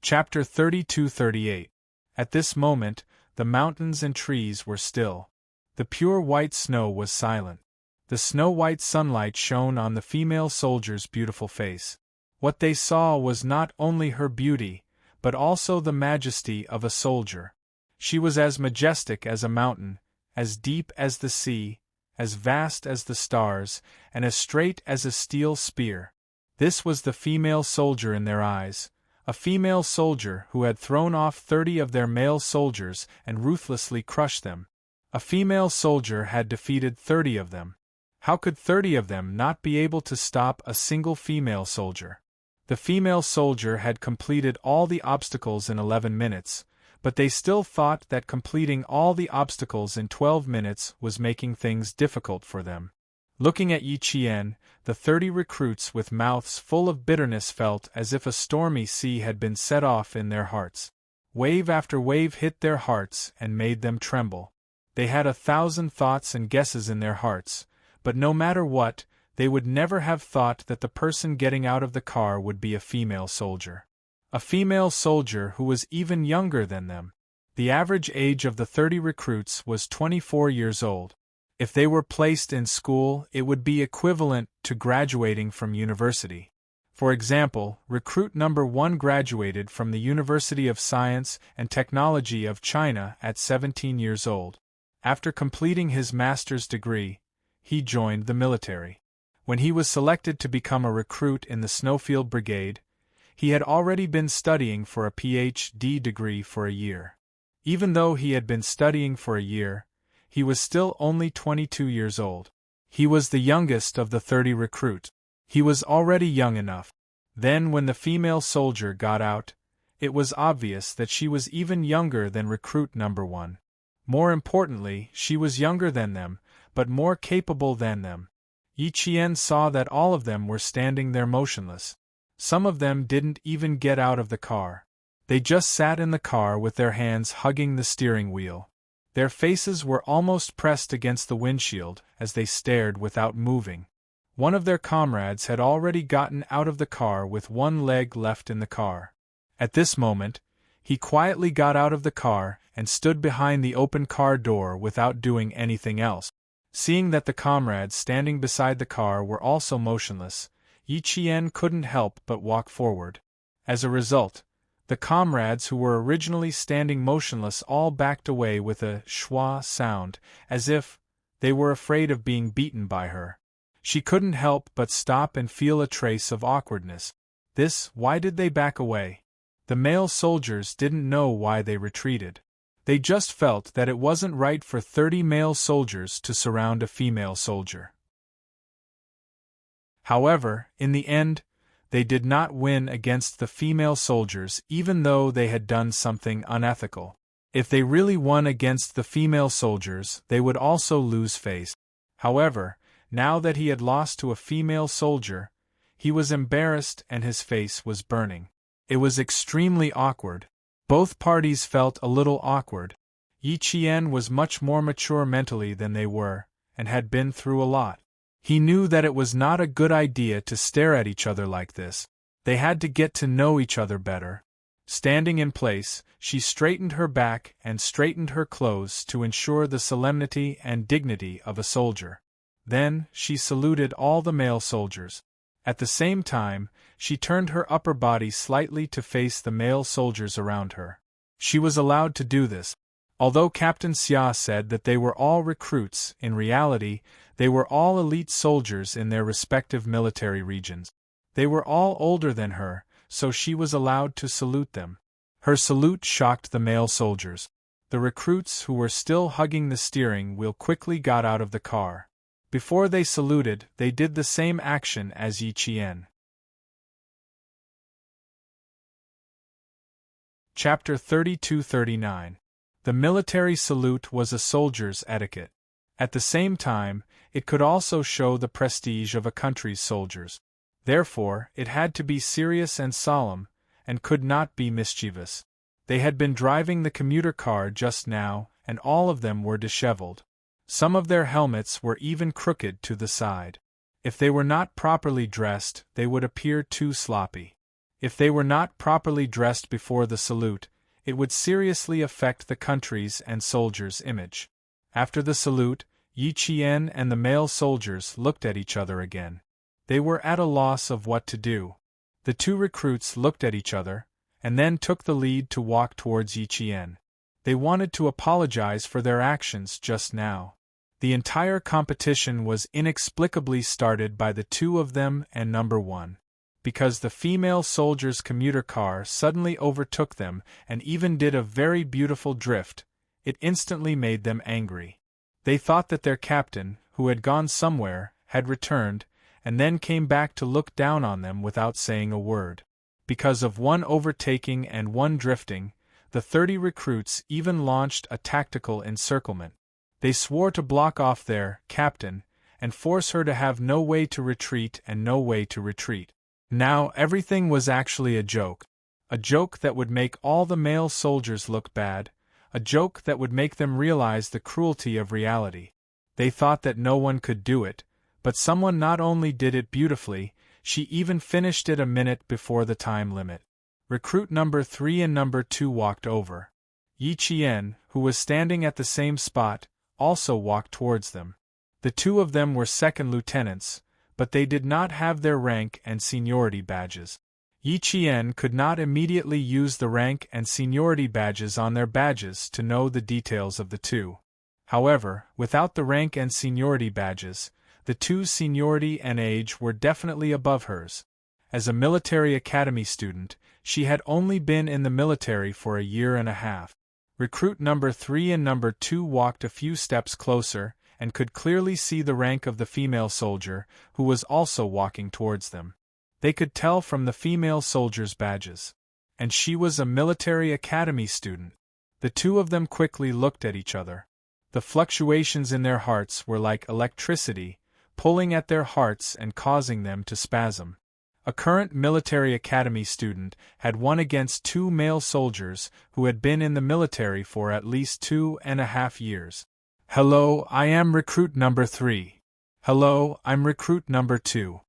Chapter 32-38. At this moment, the mountains and trees were still. The pure white snow was silent. The snow-white sunlight shone on the female soldier's beautiful face. What they saw was not only her beauty, but also the majesty of a soldier. She was as majestic as a mountain, as deep as the sea, as vast as the stars, and as straight as a steel spear. This was the female soldier in their eyes, a female soldier who had thrown off 30 of their male soldiers and ruthlessly crushed them. A female soldier had defeated 30 of them. How could 30 of them not be able to stop a single female soldier? The female soldier had completed all the obstacles in 11 minutes, but they still thought that completing all the obstacles in 12 minutes was making things difficult for them. Looking at Yi Qian, the 30 recruits with mouths full of bitterness felt as if a stormy sea had been set off in their hearts. Wave after wave hit their hearts and made them tremble. They had 1,000 thoughts and guesses in their hearts, but no matter what, they would never have thought that the person getting out of the car would be a female soldier. A female soldier who was even younger than them. The average age of the 30 recruits was 24 years old. If they were placed in school, it would be equivalent to graduating from university. For example, recruit number 1 graduated from the University of Science and Technology of China at 17 years old. After completing his master's degree, he joined the military. When he was selected to become a recruit in the Snowfield Brigade, he had already been studying for a PhD degree for a year. Even though he had been studying for a year, he was still only 22 years old. He was the youngest of the 30 recruits. He was already young enough. Then when the female soldier got out, it was obvious that she was even younger than recruit number 1. More importantly, she was younger than them, but more capable than them. Yi Qian saw that all of them were standing there motionless. Some of them didn't even get out of the car. They just sat in the car with their hands hugging the steering wheel. Their faces were almost pressed against the windshield as they stared without moving. One of their comrades had already gotten out of the car with one leg left in the car. At this moment, he quietly got out of the car and stood behind the open car door without doing anything else. Seeing that the comrades standing beside the car were also motionless, Yi Qian couldn't help but walk forward. As a result, the comrades who were originally standing motionless all backed away with a schwa sound, as if they were afraid of being beaten by her. She couldn't help but stop and feel a trace of awkwardness. Why did they back away? The male soldiers didn't know why they retreated. They just felt that it wasn't right for 30 male soldiers to surround a female soldier. However, in the end, they did not win against the female soldiers even though they had done something unethical. If they really won against the female soldiers, they would also lose face. However, now that he had lost to a female soldier, he was embarrassed and his face was burning. It was extremely awkward. Both parties felt a little awkward. Yi Qian was much more mature mentally than they were, and had been through a lot. He knew that it was not a good idea to stare at each other like this. They had to get to know each other better. Standing in place, she straightened her back and straightened her clothes to ensure the solemnity and dignity of a soldier. Then, she saluted all the male soldiers. At the same time, she turned her upper body slightly to face the male soldiers around her. She was allowed to do this. Although Captain Xia said that they were all recruits, in reality, they were all elite soldiers in their respective military regions. They were all older than her, so she was allowed to salute them. Her salute shocked the male soldiers. The recruits who were still hugging the steering wheel quickly got out of the car. Before they saluted, they did the same action as Yi Qian. Chapter 32-39. The military salute was a soldier's etiquette. At the same time, it could also show the prestige of a country's soldiers. Therefore, it had to be serious and solemn, and could not be mischievous. They had been driving the commuter car just now, and all of them were disheveled. Some of their helmets were even crooked to the side. If they were not properly dressed, they would appear too sloppy. If they were not properly dressed before the salute, it would seriously affect the country's and soldiers' image. After the salute, Yi Qian and the male soldiers looked at each other again. They were at a loss of what to do. The two recruits looked at each other, and then took the lead to walk towards Yi Qian. They wanted to apologize for their actions just now. The entire competition was inexplicably started by the two of them and number one. Because the female soldiers' commuter car suddenly overtook them and even did a very beautiful drift, it instantly made them angry. They thought that their captain, who had gone somewhere, had returned, and then came back to look down on them without saying a word. Because of one overtaking and one drifting, the 30 recruits even launched a tactical encirclement. They swore to block off their captain, and force her to have no way to retreat and no way to retreat. Now everything was actually a joke that would make all the male soldiers look bad, a joke that would make them realize the cruelty of reality. They thought that no one could do it, but someone not only did it beautifully, she even finished it a minute before the time limit. Recruit number 3 and number 2 walked over. Yi Qian, who was standing at the same spot, also walked towards them. The two of them were second lieutenants, but they did not have their rank and seniority badges. Yi Qian could not immediately use the rank and seniority badges on their badges to know the details of the two. However, without the rank and seniority badges, the two's seniority and age were definitely above hers. As a military academy student, she had only been in the military for a year and a half. Recruit number 3 and number 2 walked a few steps closer, and could clearly see the rank of the female soldier, who was also walking towards them. They could tell from the female soldier's badges. And she was a military academy student. The two of them quickly looked at each other. The fluctuations in their hearts were like electricity, pulling at their hearts and causing them to spasm. A current military academy student had won against two male soldiers who had been in the military for at least 2.5 years. "Hello, I am recruit number 3. Hello, I'm recruit number 2.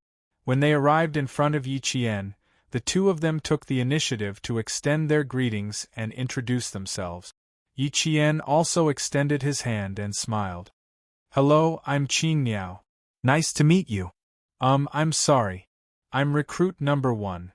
When they arrived in front of Yi Qian, the two of them took the initiative to extend their greetings and introduce themselves. Yi Qian also extended his hand and smiled. "Hello, I'm Qing Niao. Nice to meet you. I'm sorry. I'm recruit number 1.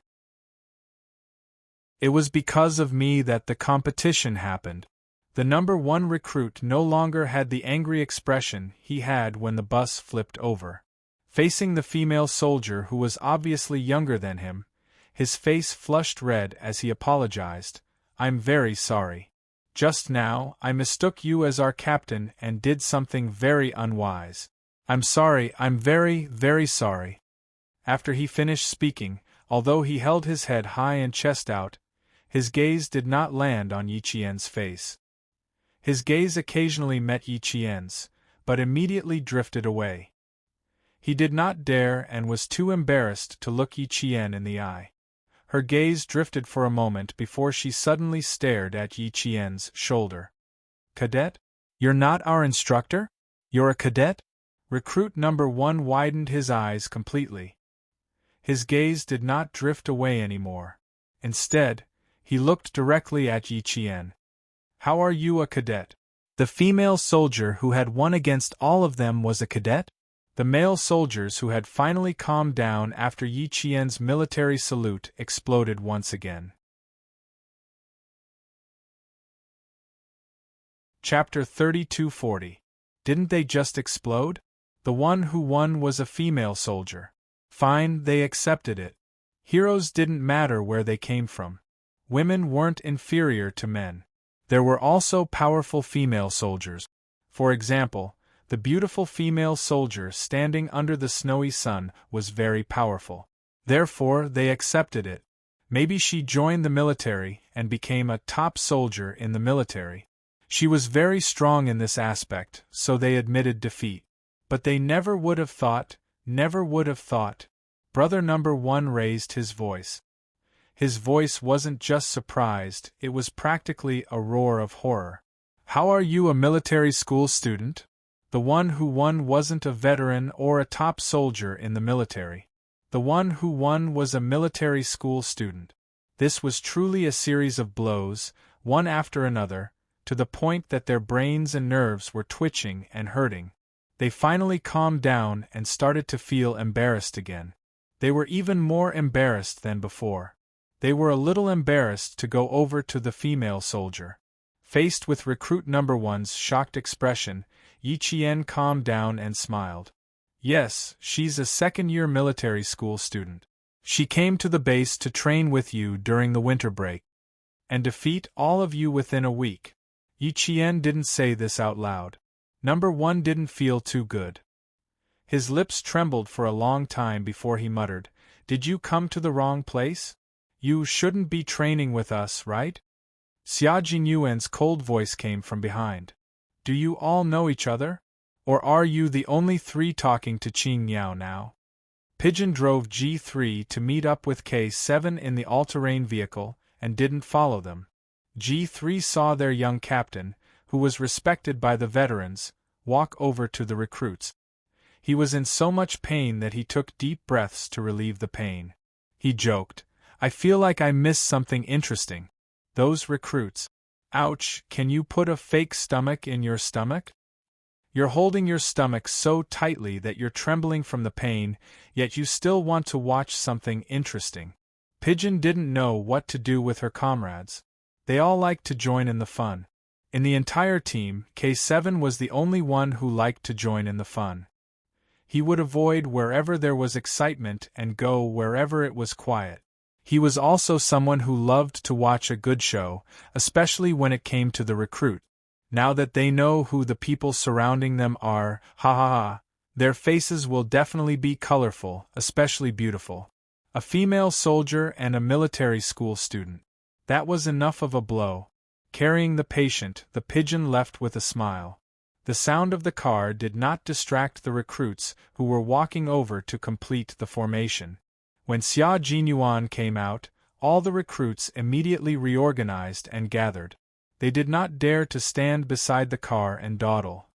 It was because of me that the competition happened." The number 1 recruit no longer had the angry expression he had when the bus flipped over. Facing the female soldier who was obviously younger than him, his face flushed red as he apologized. "I'm very sorry. Just now, I mistook you as our captain and did something very unwise. I'm sorry, I'm very, very sorry." After he finished speaking, although he held his head high and chest out, his gaze did not land on Yi Qian's face. His gaze occasionally met Yi Qian's, but immediately drifted away. He did not dare and was too embarrassed to look Yi Qian in the eye. Her gaze drifted for a moment before she suddenly stared at Yi Qian's shoulder. Cadet? You're not our instructor? You're a cadet? Recruit number 1 widened his eyes completely. His gaze did not drift away anymore. Instead, he looked directly at Yi Qian. How are you a cadet? The female soldier who had won against all of them was a cadet? The male soldiers who had finally calmed down after Yi Qian's military salute exploded once again. Chapter 3240. Didn't they just explode? The one who won was a female soldier. Fine, they accepted it. Heroes didn't matter where they came from. Women weren't inferior to men. There were also powerful female soldiers. For example, the beautiful female soldier standing under the snowy sun was very powerful. Therefore, they accepted it. Maybe she joined the military and became a top soldier in the military. She was very strong in this aspect, so they admitted defeat. But they never would have thought. Brother number 1 raised his voice. His voice wasn't just surprised, it was practically a roar of horror. How are you a military school student? The one who won wasn't a veteran or a top soldier in the military. The one who won was a military school student. This was truly a series of blows, one after another, to the point that their brains and nerves were twitching and hurting. They finally calmed down and started to feel embarrassed again. They were even more embarrassed than before. They were a little embarrassed to go over to the female soldier. Faced with recruit number 1's shocked expression, Yi Qian calmed down and smiled. Yes, she's a second-year military school student. She came to the base to train with you during the winter break. And defeat all of you within a week. Yi Qian didn't say this out loud. Number 1 didn't feel too good. His lips trembled for a long time before he muttered, Did you come to the wrong place? You shouldn't be training with us, right? Xia Jinyuan's cold voice came from behind. Do you all know each other? Or are you the only 3 talking to Qing Yao now? Pigeon drove G3 to meet up with K7 in the all-terrain vehicle, and didn't follow them. G3 saw their young captain, who was respected by the veterans, walk over to the recruits. He was in so much pain that he took deep breaths to relieve the pain. He joked, I feel like I missed something interesting. Those recruits. Ouch, can you put a fake stomach in your stomach? You're holding your stomach so tightly that you're trembling from the pain, yet you still want to watch something interesting. Pigeon didn't know what to do with her comrades. They all liked to join in the fun. In the entire team, K7 was the only one who liked to join in the fun. He would avoid wherever there was excitement and go wherever it was quiet. He was also someone who loved to watch a good show, especially when it came to the recruit. Now that they know who the people surrounding them are, their faces will definitely be colorful, especially beautiful. A female soldier and a military school student. That was enough of a blow. Carrying the patient, the pigeon left with a smile. The sound of the car did not distract the recruits who were walking over to complete the formation. When Xia Jinyuan came out, all the recruits immediately reorganized and gathered. They did not dare to stand beside the car and dawdle.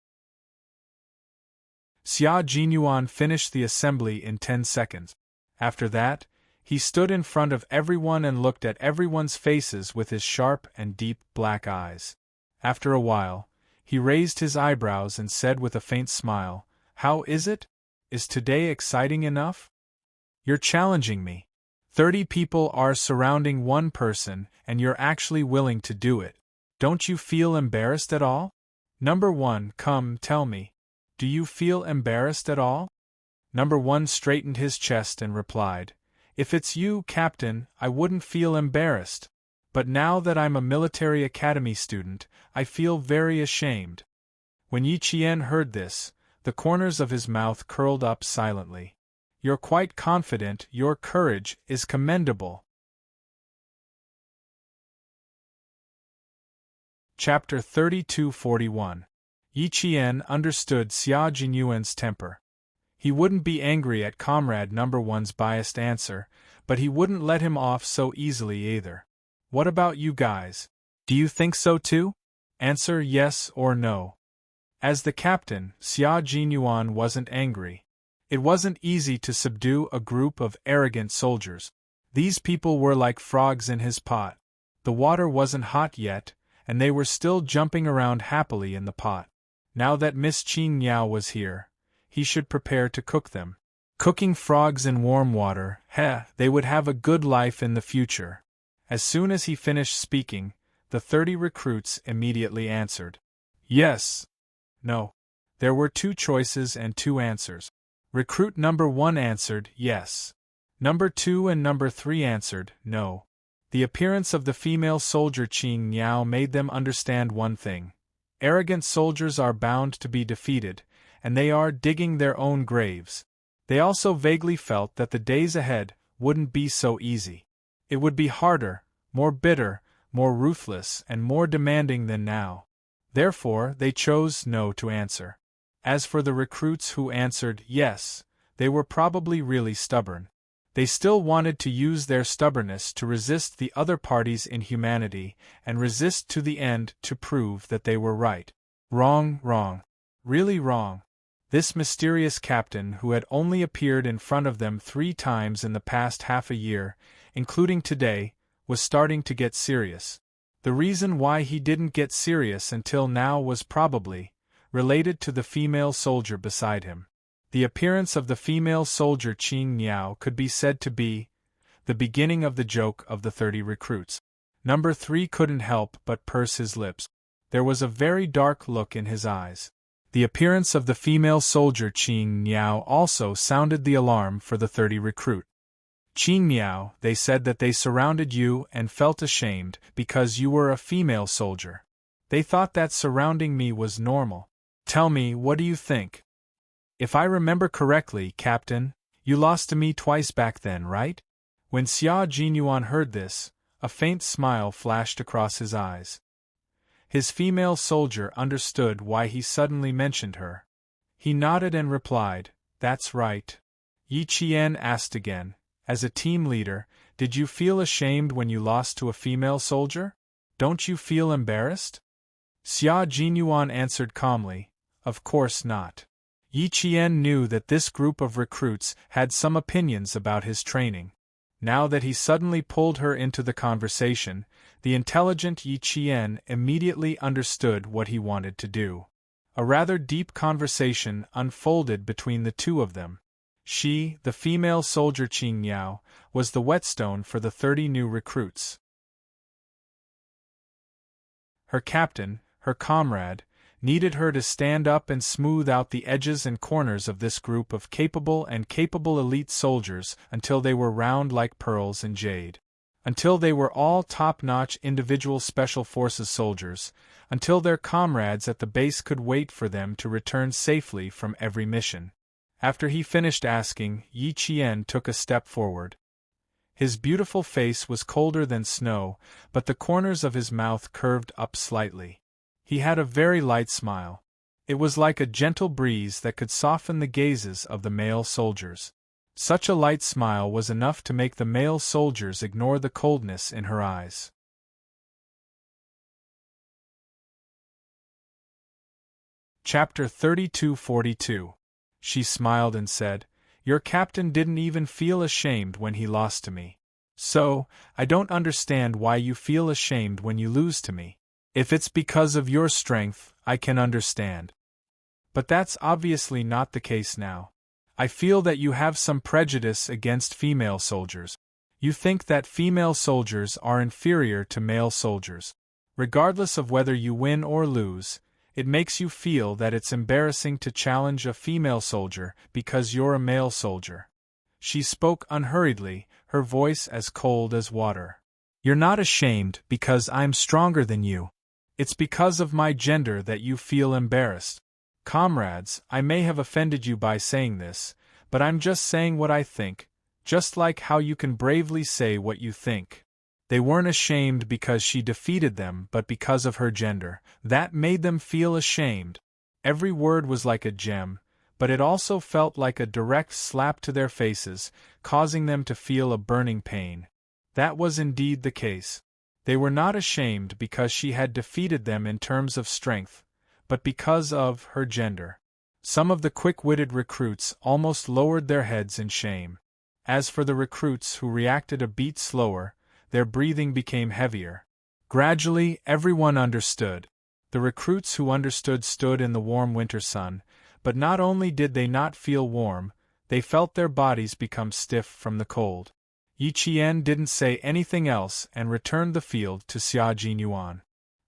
Xia Jinyuan finished the assembly in 10 seconds. After that, he stood in front of everyone and looked at everyone's faces with his sharp and deep black eyes. After a while, he raised his eyebrows and said with a faint smile, How is it? Is today exciting enough? You're challenging me. 30 people are surrounding one person, and you're actually willing to do it. Don't you feel embarrassed at all? Number 1, come, tell me. Do you feel embarrassed at all? Number 1 straightened his chest and replied, If it's you, Captain, I wouldn't feel embarrassed. But now that I'm a military academy student, I feel very ashamed. When Yi Qian heard this, the corners of his mouth curled up silently. You're quite confident, your courage is commendable. Chapter 3241. Yi Qian understood Xia Jinyuan's temper. He wouldn't be angry at Comrade Number One's biased answer, but he wouldn't let him off so easily either. What about you guys? Do you think so too? Answer yes or no. As the captain, Xia Jinyuan wasn't angry. It wasn't easy to subdue a group of arrogant soldiers. These people were like frogs in his pot. The water wasn't hot yet, and they were still jumping around happily in the pot. Now that Miss Qin Niao was here, he should prepare to cook them. Cooking frogs in warm water, they would have a good life in the future. As soon as he finished speaking, the 30 recruits immediately answered. Yes. No. There were 2 choices and 2 answers. Recruit number 1 answered yes. Number 2 and number 3 answered no. The appearance of the female soldier Qin Niao made them understand one thing. Arrogant soldiers are bound to be defeated, and they are digging their own graves. They also vaguely felt that the days ahead wouldn't be so easy. It would be harder, more bitter, more ruthless, and more demanding than now. Therefore, they chose no to answer. As for the recruits who answered yes, they were probably really stubborn. They still wanted to use their stubbornness to resist the other party's inhumanity, and resist to the end to prove that they were right. Wrong, wrong. Really wrong. This mysterious captain who had only appeared in front of them 3 times in the past half a year, including today, was starting to get serious. The reason why he didn't get serious until now was probably related to the female soldier beside him. The appearance of the female soldier Qin Niao could be said to be the beginning of the joke of the 30 recruits. Number 3 couldn't help but purse his lips. There was a very dark look in his eyes. The appearance of the female soldier Qin Niao also sounded the alarm for the 30 recruit. Qin Niao, they said that they surrounded you and felt ashamed because you were a female soldier. They thought that surrounding me was normal. Tell me, what do you think? If I remember correctly, Captain, you lost to me twice back then, right? When Xia Jinyuan heard this, a faint smile flashed across his eyes. His female soldier understood why he suddenly mentioned her. He nodded and replied, "That's right." Yi Qian asked again, "As a team leader, did you feel ashamed when you lost to a female soldier? Don't you feel embarrassed?" Xia Jinyuan answered calmly, "Of course not." Yi Qian knew that this group of recruits had some opinions about his training. Now that he suddenly pulled her into the conversation, the intelligent Yi Qian immediately understood what he wanted to do. A rather deep conversation unfolded between the two of them. She, the female soldier Qin Niao, was the whetstone for the 30 new recruits. Her captain, her comrade, needed her to stand up and smooth out the edges and corners of this group of capable elite soldiers until they were round like pearls and jade. Until they were all top-notch individual special forces soldiers, until their comrades at the base could wait for them to return safely from every mission. After he finished asking, Yi Qian took a step forward. His beautiful face was colder than snow, but the corners of his mouth curved up slightly. He had a very light smile. It was like a gentle breeze that could soften the gazes of the male soldiers. Such a light smile was enough to make the male soldiers ignore the coldness in her eyes. Chapter 32-42. She smiled and said, "Your captain didn't even feel ashamed when he lost to me. So, I don't understand why you feel ashamed when you lose to me. If it's because of your strength, I can understand. But that's obviously not the case now. I feel that you have some prejudice against female soldiers. You think that female soldiers are inferior to male soldiers. Regardless of whether you win or lose, it makes you feel that it's embarrassing to challenge a female soldier because you're a male soldier." She spoke unhurriedly, her voice as cold as water. "You're not ashamed because I'm stronger than you. It's because of my gender that you feel embarrassed. Comrades, I may have offended you by saying this, but I'm just saying what I think, just like how you can bravely say what you think. They weren't ashamed because she defeated them, but because of her gender. That made them feel ashamed." Every word was like a gem, but it also felt like a direct slap to their faces, causing them to feel a burning pain. That was indeed the case. They were not ashamed because she had defeated them in terms of strength, but because of her gender. Some of the quick-witted recruits almost lowered their heads in shame. As for the recruits who reacted a beat slower, their breathing became heavier. Gradually, everyone understood. The recruits who understood stood in the warm winter sun, but not only did they not feel warm, they felt their bodies become stiff from the cold. Yi Qian didn't say anything else and returned the field to Xia Jinyuan.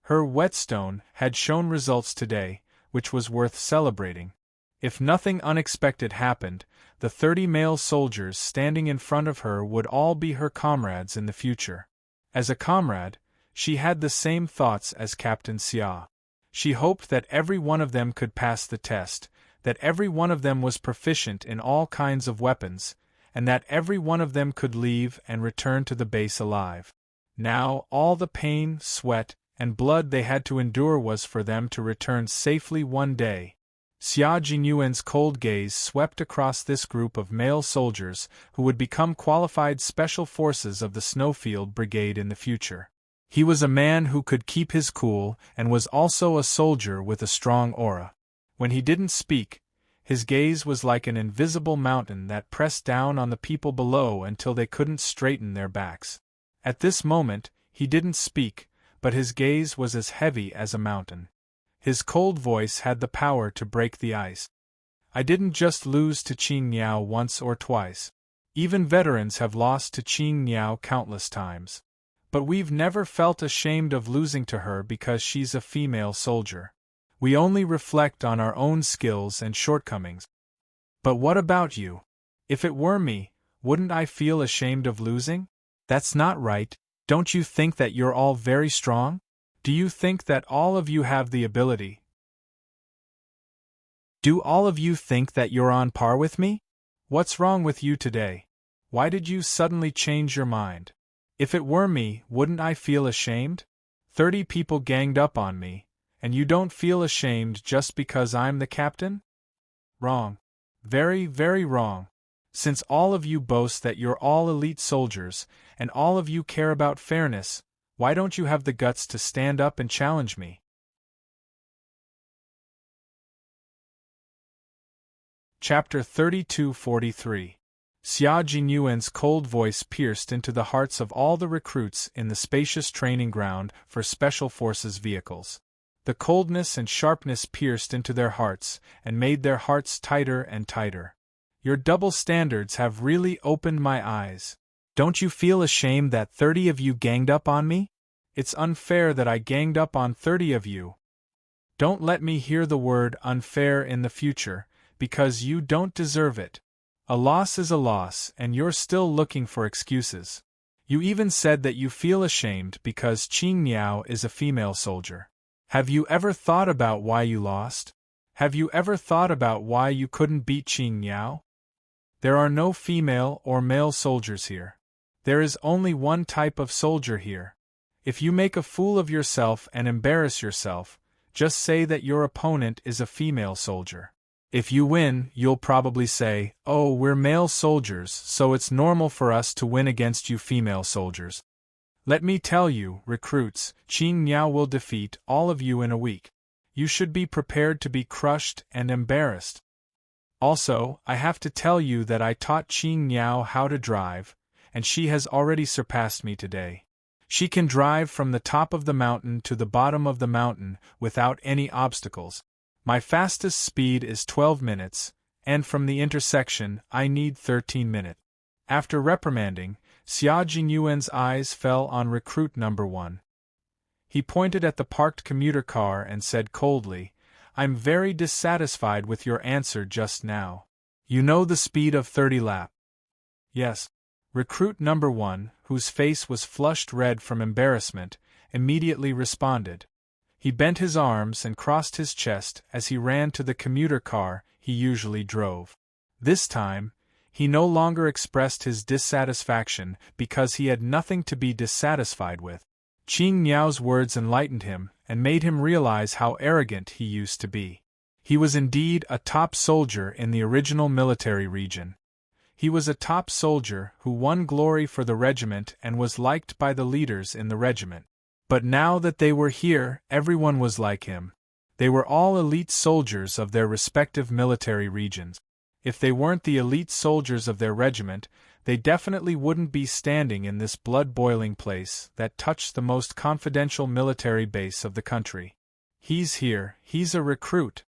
Her whetstone had shown results today, which was worth celebrating. If nothing unexpected happened, the 30 male soldiers standing in front of her would all be her comrades in the future. As a comrade, she had the same thoughts as Captain Xia. She hoped that every one of them could pass the test, that every one of them was proficient in all kinds of weapons, and that every one of them could leave and return to the base alive. Now, all the pain, sweat, and blood they had to endure was for them to return safely one day. Xia Jinyuan's cold gaze swept across this group of male soldiers who would become qualified special forces of the Snowfield Brigade in the future. He was a man who could keep his cool and was also a soldier with a strong aura. When he didn't speak, his gaze was like an invisible mountain that pressed down on the people below until they couldn't straighten their backs. At this moment, he didn't speak, but his gaze was as heavy as a mountain. His cold voice had the power to break the ice. I didn't just lose to Qing Niao once or twice. Even veterans have lost to Qing Niao countless times. But we've never felt ashamed of losing to her because she's a female soldier. We only reflect on our own skills and shortcomings. But what about you? If it were me, wouldn't I feel ashamed of losing? That's not right. Don't you think that you're all very strong? Do you think that all of you have the ability? Do all of you think that you're on par with me? What's wrong with you today? Why did you suddenly change your mind? If it were me, wouldn't I feel ashamed? 30 people ganged up on me, and you don't feel ashamed just because I'm the captain? Wrong. Very, very wrong. Since all of you boast that you're all elite soldiers, and all of you care about fairness, why don't you have the guts to stand up and challenge me? Chapter 32-43. Xia Jinyuan's cold voice pierced into the hearts of all the recruits in the spacious training ground for Special Forces vehicles. The coldness and sharpness pierced into their hearts and made their hearts tighter and tighter. Your double standards have really opened my eyes. Don't you feel ashamed that 30 of you ganged up on me? It's unfair that I ganged up on 30 of you. Don't let me hear the word unfair in the future, because you don't deserve it. A loss is a loss, and you're still looking for excuses. You even said that you feel ashamed because Qing Niao is a female soldier. Have you ever thought about why you lost? Have you ever thought about why you couldn't beat Qing Niao? There are no female or male soldiers here. There is only one type of soldier here. If you make a fool of yourself and embarrass yourself, just say that your opponent is a female soldier. If you win, you'll probably say, "Oh, we're male soldiers, so it's normal for us to win against you female soldiers." Let me tell you, recruits, Qing Niao will defeat all of you in a week. You should be prepared to be crushed and embarrassed. Also, I have to tell you that I taught Qing Niao how to drive, and she has already surpassed me today. She can drive from the top of the mountain to the bottom of the mountain without any obstacles. My fastest speed is 12 minutes, and from the intersection I need 13 minutes. After reprimanding, Xia Jinyuan's eyes fell on recruit number 1. He pointed at the parked commuter car and said coldly, "I'm very dissatisfied with your answer just now. You know the speed of 30 laps." "Yes." Recruit number 1, whose face was flushed red from embarrassment, immediately responded. He bent his arms and crossed his chest as he ran to the commuter car he usually drove. This time, he no longer expressed his dissatisfaction because he had nothing to be dissatisfied with. Qing Niao's words enlightened him and made him realize how arrogant he used to be. He was indeed a top soldier in the original military region. He was a top soldier who won glory for the regiment and was liked by the leaders in the regiment. But now that they were here, everyone was like him. They were all elite soldiers of their respective military regions. If they weren't the elite soldiers of their regiment, they definitely wouldn't be standing in this blood-boiling place that touched the most confidential military base of the country. He's here, he's a recruit.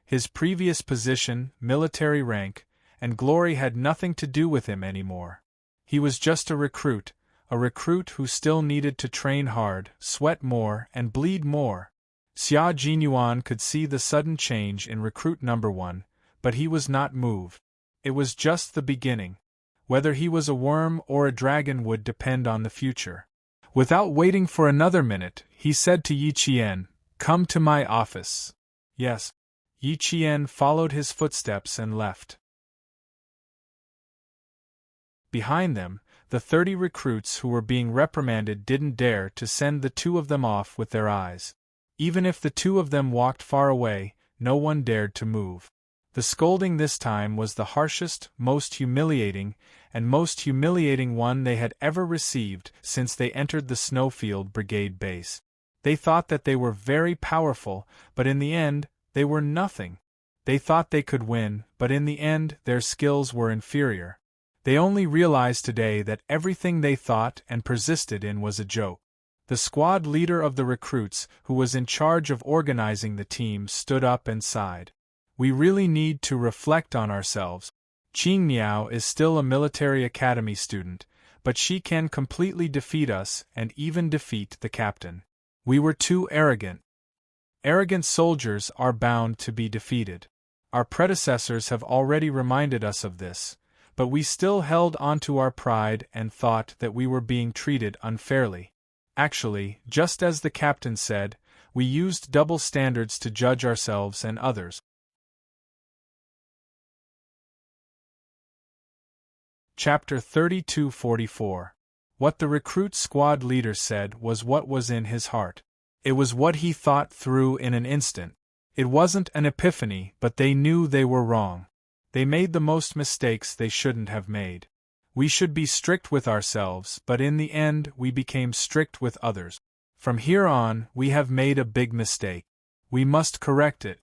His previous position, military rank, and glory had nothing to do with him anymore. He was just a recruit who still needed to train hard, sweat more, and bleed more. Xia Jinyuan could see the sudden change in recruit number 1, but he was not moved. It was just the beginning. Whether he was a worm or a dragon would depend on the future. Without waiting for another minute, he said to Yi Qian, "Come to my office." Yes. Yi Qian followed his footsteps and left. Behind them, the 30 recruits who were being reprimanded didn't dare to send the 2 of them off with their eyes. Even if the 2 of them walked far away, no one dared to move. The scolding this time was the harshest, most humiliating one they had ever received since they entered the Snowfield Brigade base. They thought that they were very powerful, but in the end, they were nothing. They thought they could win, but in the end, their skills were inferior. They only realized today that everything they thought and persisted in was a joke. The squad leader of the recruits, who was in charge of organizing the team, stood up and sighed. "We really need to reflect on ourselves. Qing Niao is still a military academy student, but she can completely defeat us and even defeat the captain. We were too arrogant. Arrogant soldiers are bound to be defeated. Our predecessors have already reminded us of this, but we still held onto our pride and thought that we were being treated unfairly. Actually, just as the captain said, we used double standards to judge ourselves and others." Chapter 32-44. What the recruit squad leader said was what was in his heart. It was what he thought through in an instant. It wasn't an epiphany, but they knew they were wrong. They made the most mistakes they shouldn't have made. We should be strict with ourselves, but in the end we became strict with others. From here on, we have made a big mistake. We must correct it.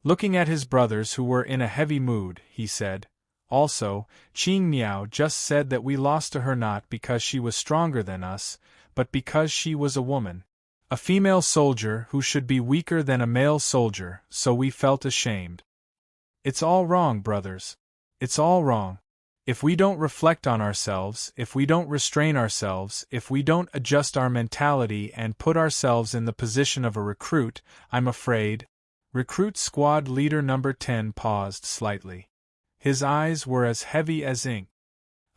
Looking at his brothers who were in a heavy mood, he said, "Also, Qing Niao just said that we lost to her not because she was stronger than us, but because she was a woman. A female soldier who should be weaker than a male soldier, so we felt ashamed. It's all wrong, brothers. It's all wrong. If we don't reflect on ourselves, if we don't restrain ourselves, if we don't adjust our mentality and put ourselves in the position of a recruit, I'm afraid." Recruit squad leader number 10 paused slightly. His eyes were as heavy as ink.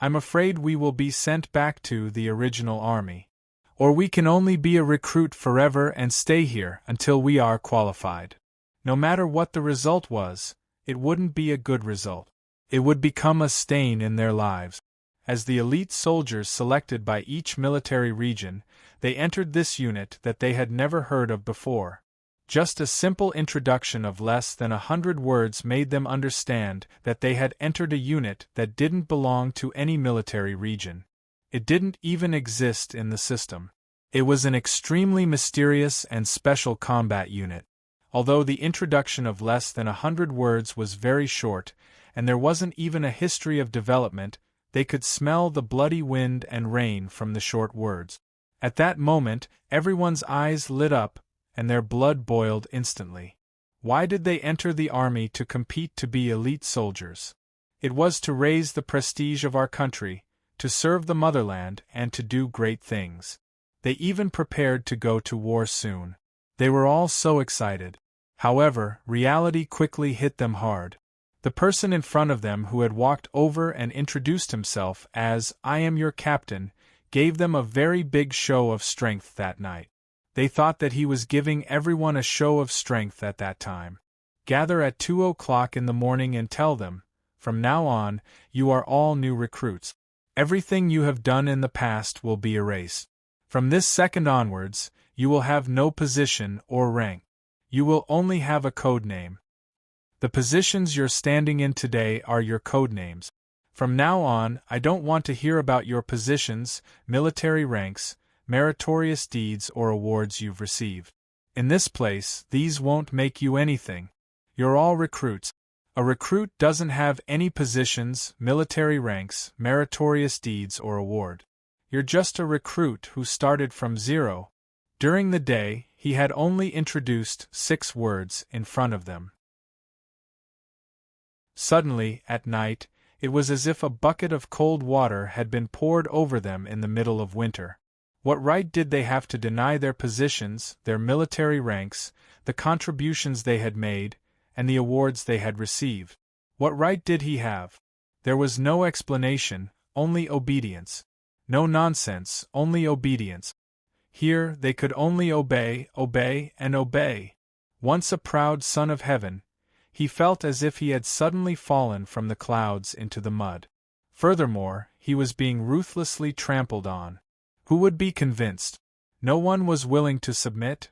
"I'm afraid we will be sent back to the original army. Or we can only be a recruit forever and stay here until we are qualified. No matter what the result was, it wouldn't be a good result. It would become a stain in their lives." As the elite soldiers selected by each military region, they entered this unit that they had never heard of before. Just a simple introduction of less than 100 words made them understand that they had entered a unit that didn't belong to any military region. It didn't even exist in the system. It was an extremely mysterious and special combat unit. Although the introduction of less than 100 words was very short, and there wasn't even a history of development, they could smell the bloody wind and rain from the short words. At that moment, everyone's eyes lit up, and their blood boiled instantly. Why did they enter the army to compete to be elite soldiers? It was to raise the prestige of our country, to serve the motherland, and to do great things. They even prepared to go to war soon. They were all so excited. However, reality quickly hit them hard. The person in front of them who had walked over and introduced himself as, "I am your captain," gave them a very big show of strength that night. They thought that he was giving everyone a show of strength at that time. "Gather at 2 o'clock in the morning and tell them, from now on, you are all new recruits. Everything you have done in the past will be erased. From this second onwards, you will have no position or rank. You will only have a code name. The positions you're standing in today are your code names. From now on, I don't want to hear about your positions, military ranks, meritorious deeds or awards you've received. In this place, these won't make you anything. You're all recruits. A recruit doesn't have any positions, military ranks, meritorious deeds or award. You're just a recruit who started from zero. During the day, he had only introduced 6 words in front of them. Suddenly, at night, it was as if a bucket of cold water had been poured over them in the middle of winter. What right did they have to deny their positions, their military ranks, the contributions they had made, and the awards they had received? What right did he have? There was no explanation, only obedience. No nonsense, only obedience. Here they could only obey, obey, and obey. Once a proud son of heaven, he felt as if he had suddenly fallen from the clouds into the mud. Furthermore, he was being ruthlessly trampled on. Who would be convinced? No one was willing to submit.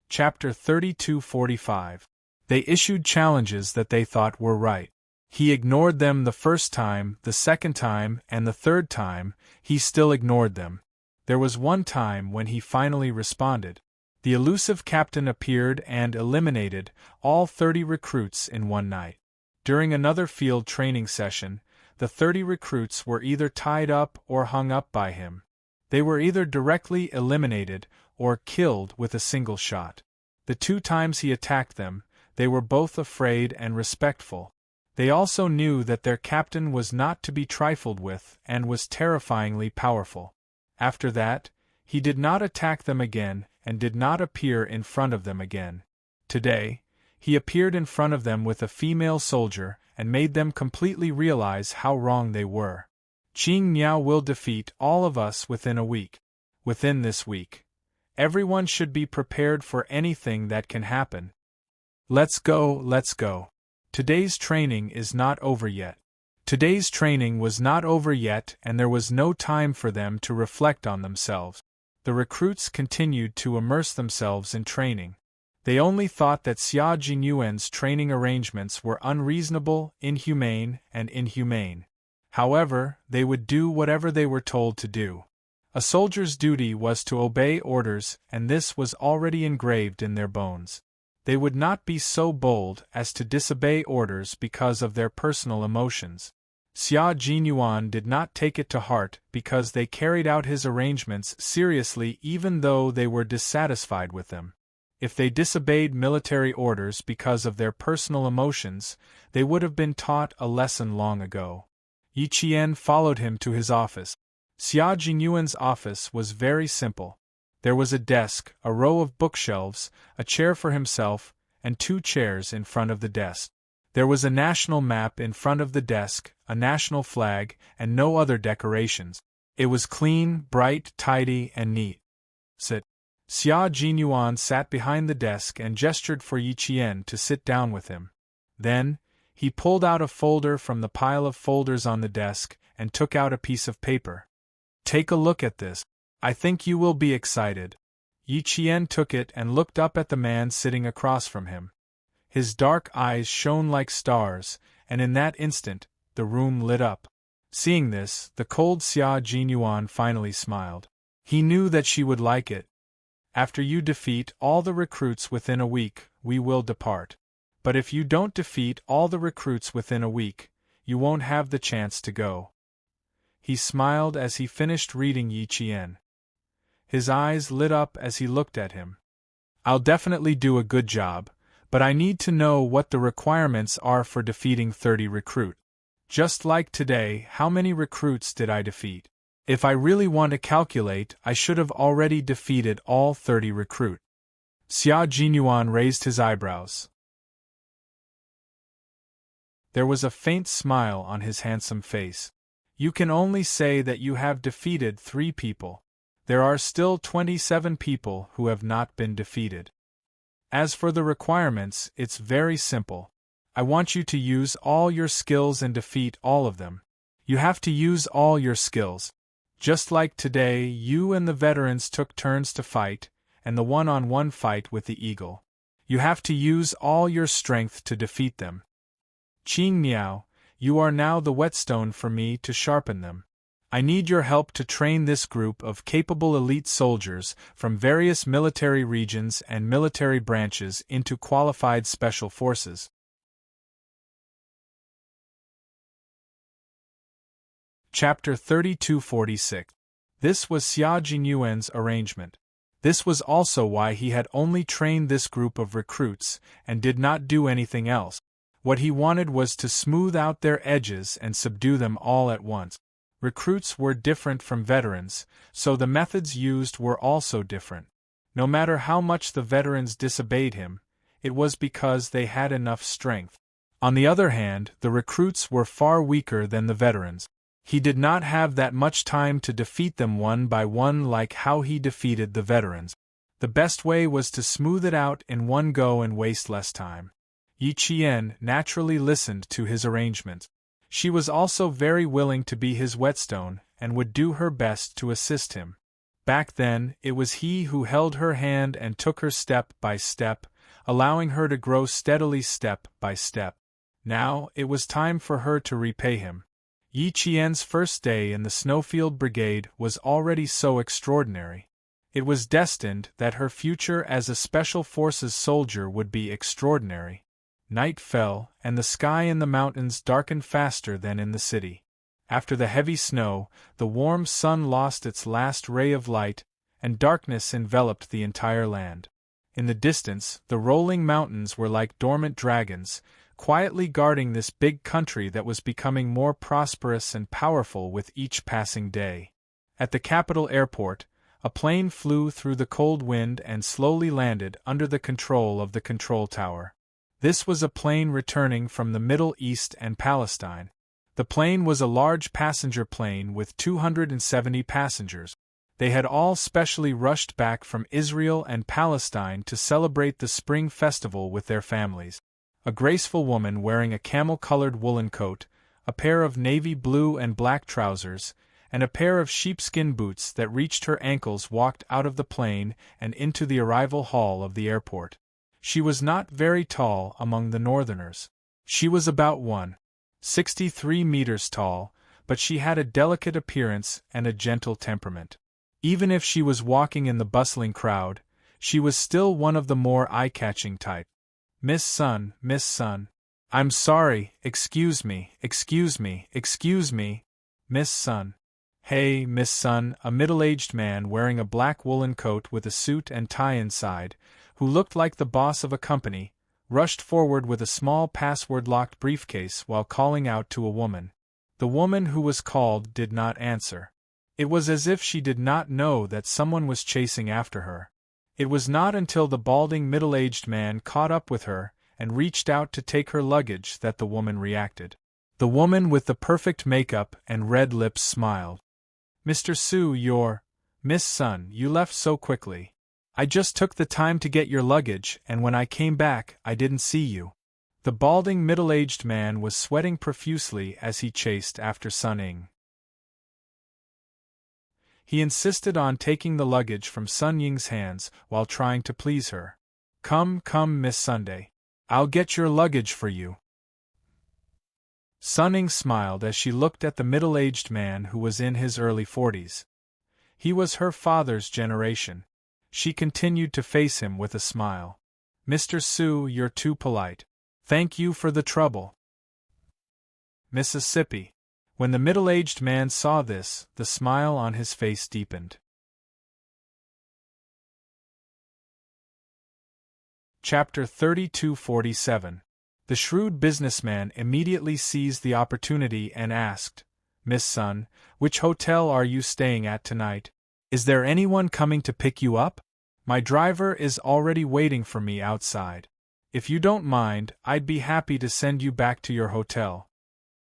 Chapter 32:45. They issued challenges that they thought were right. He ignored them the first time, the second time, and the third time, he still ignored them. There was one time when he finally responded. The elusive captain appeared and eliminated all 30 recruits in one night. During another field training session, the 30 recruits were either tied up or hung up by him. They were either directly eliminated or killed with a single shot. The 2 times he attacked them, they were both afraid and respectful. They also knew that their captain was not to be trifled with and was terrifyingly powerful. After that, he did not attack them again and did not appear in front of them again. Today, he appeared in front of them with a female soldier and made them completely realize how wrong they were. Qing Niao will defeat all of us within a week. Within this week. Everyone should be prepared for anything that can happen. Let's go, let's go. Today's training is not over yet. Today's training was not over yet and there was no time for them to reflect on themselves. The recruits continued to immerse themselves in training. They only thought that Xia Jingyuan's training arrangements were unreasonable, inhumane, and inhumane. However, they would do whatever they were told to do. A soldier's duty was to obey orders, and this was already engraved in their bones. They would not be so bold as to disobey orders because of their personal emotions. Xia Jinyuan did not take it to heart because they carried out his arrangements seriously even though they were dissatisfied with them. If they disobeyed military orders because of their personal emotions, they would have been taught a lesson long ago. Yi Qian followed him to his office. Xia Jinyuan's office was very simple. There was a desk, a row of bookshelves, a chair for himself, and 2 chairs in front of the desk. There was a national map in front of the desk, a national flag, and no other decorations. It was clean, bright, tidy, and neat. Sit. Xia Jinyuan sat behind the desk and gestured for Yi Qian to sit down with him. Then, he pulled out a folder from the pile of folders on the desk and took out a piece of paper. Take a look at this. I think you will be excited. Yi Qian took it and looked up at the man sitting across from him. His dark eyes shone like stars, and in that instant, the room lit up. Seeing this, the cold Xia Jinyuan finally smiled. He knew that she would like it. After you defeat all the recruits within a week, we will depart. But if you don't defeat all the recruits within a week, you won't have the chance to go. He smiled as he finished reading Yi Qian. His eyes lit up as he looked at him. I'll definitely do a good job, but I need to know what the requirements are for defeating 30 recruits. Just like today, how many recruits did I defeat? If I really want to calculate, I should have already defeated all 30 recruits. Xia Jinyuan raised his eyebrows. There was a faint smile on his handsome face. You can only say that you have defeated 3 people. There are still 27 people who have not been defeated. As for the requirements, it's very simple. I want you to use all your skills and defeat all of them. You have to use all your skills. Just like today, you and the veterans took turns to fight, and the one-on-one fight with the eagle. You have to use all your strength to defeat them. Qing Miao, you are now the whetstone for me to sharpen them. I need your help to train this group of capable elite soldiers from various military regions and military branches into qualified special forces. Chapter 3246. This was Xia Jingyuan's arrangement. This was also why he had only trained this group of recruits and did not do anything else. What he wanted was to smooth out their edges and subdue them all at once. Recruits were different from veterans, so the methods used were also different. No matter how much the veterans disobeyed him, it was because they had enough strength. On the other hand, the recruits were far weaker than the veterans. He did not have that much time to defeat them one by one like how he defeated the veterans. The best way was to smooth it out in one go and waste less time. Yi Qian naturally listened to his arrangements. She was also very willing to be his whetstone and would do her best to assist him. Back then, it was he who held her hand and took her step by step, allowing her to grow steadily step by step. Now, it was time for her to repay him. Yi Qian's first day in the Snowfield Brigade was already so extraordinary. It was destined that her future as a Special Forces soldier would be extraordinary. Night fell, and the sky in the mountains darkened faster than in the city. After the heavy snow, the warm sun lost its last ray of light, and darkness enveloped the entire land. In the distance, the rolling mountains were like dormant dragons, quietly guarding this big country that was becoming more prosperous and powerful with each passing day. At the capital airport, a plane flew through the cold wind and slowly landed under the control of the control tower. This was a plane returning from the Middle East and Palestine. The plane was a large passenger plane with 270 passengers. They had all specially rushed back from Israel and Palestine to celebrate the spring festival with their families. A graceful woman wearing a camel-colored woolen coat, a pair of navy blue and black trousers, and a pair of sheepskin boots that reached her ankles walked out of the plane and into the arrival hall of the airport. She was not very tall among the northerners. She was about 1.63 meters tall, but she had a delicate appearance and a gentle temperament. Even if she was walking in the bustling crowd, she was still one of the more eye-catching type. Miss Sun, Miss Sun. I'm sorry, excuse me, Miss Sun. Hey, Miss Sun, a middle-aged man wearing a black woolen coat with a suit and tie inside, who looked like the boss of a company, rushed forward with a small password-locked briefcase while calling out to a woman. The woman who was called did not answer. It was as if she did not know that someone was chasing after her. It was not until the balding middle-aged man caught up with her and reached out to take her luggage that the woman reacted. The woman with the perfect makeup and red lips smiled. Mr. Su, Miss Sun, you left so quickly. I just took the time to get your luggage, and when I came back, I didn't see you. The balding middle-aged man was sweating profusely as he chased after Sun Ying. He insisted on taking the luggage from Sun Ying's hands while trying to please her. Come, Miss Sunday. I'll get your luggage for you. Sun Ying smiled as she looked at the middle-aged man who was in his early 40s. He was her father's generation. She continued to face him with a smile. Mr. Su, you're too polite. Thank you for the trouble. Mississippi. When the middle-aged man saw this, the smile on his face deepened. Chapter 3247. The shrewd businessman immediately seized the opportunity and asked, Miss Sun, which hotel are you staying at tonight? Is there anyone coming to pick you up? My driver is already waiting for me outside. If you don't mind, I'd be happy to send you back to your hotel.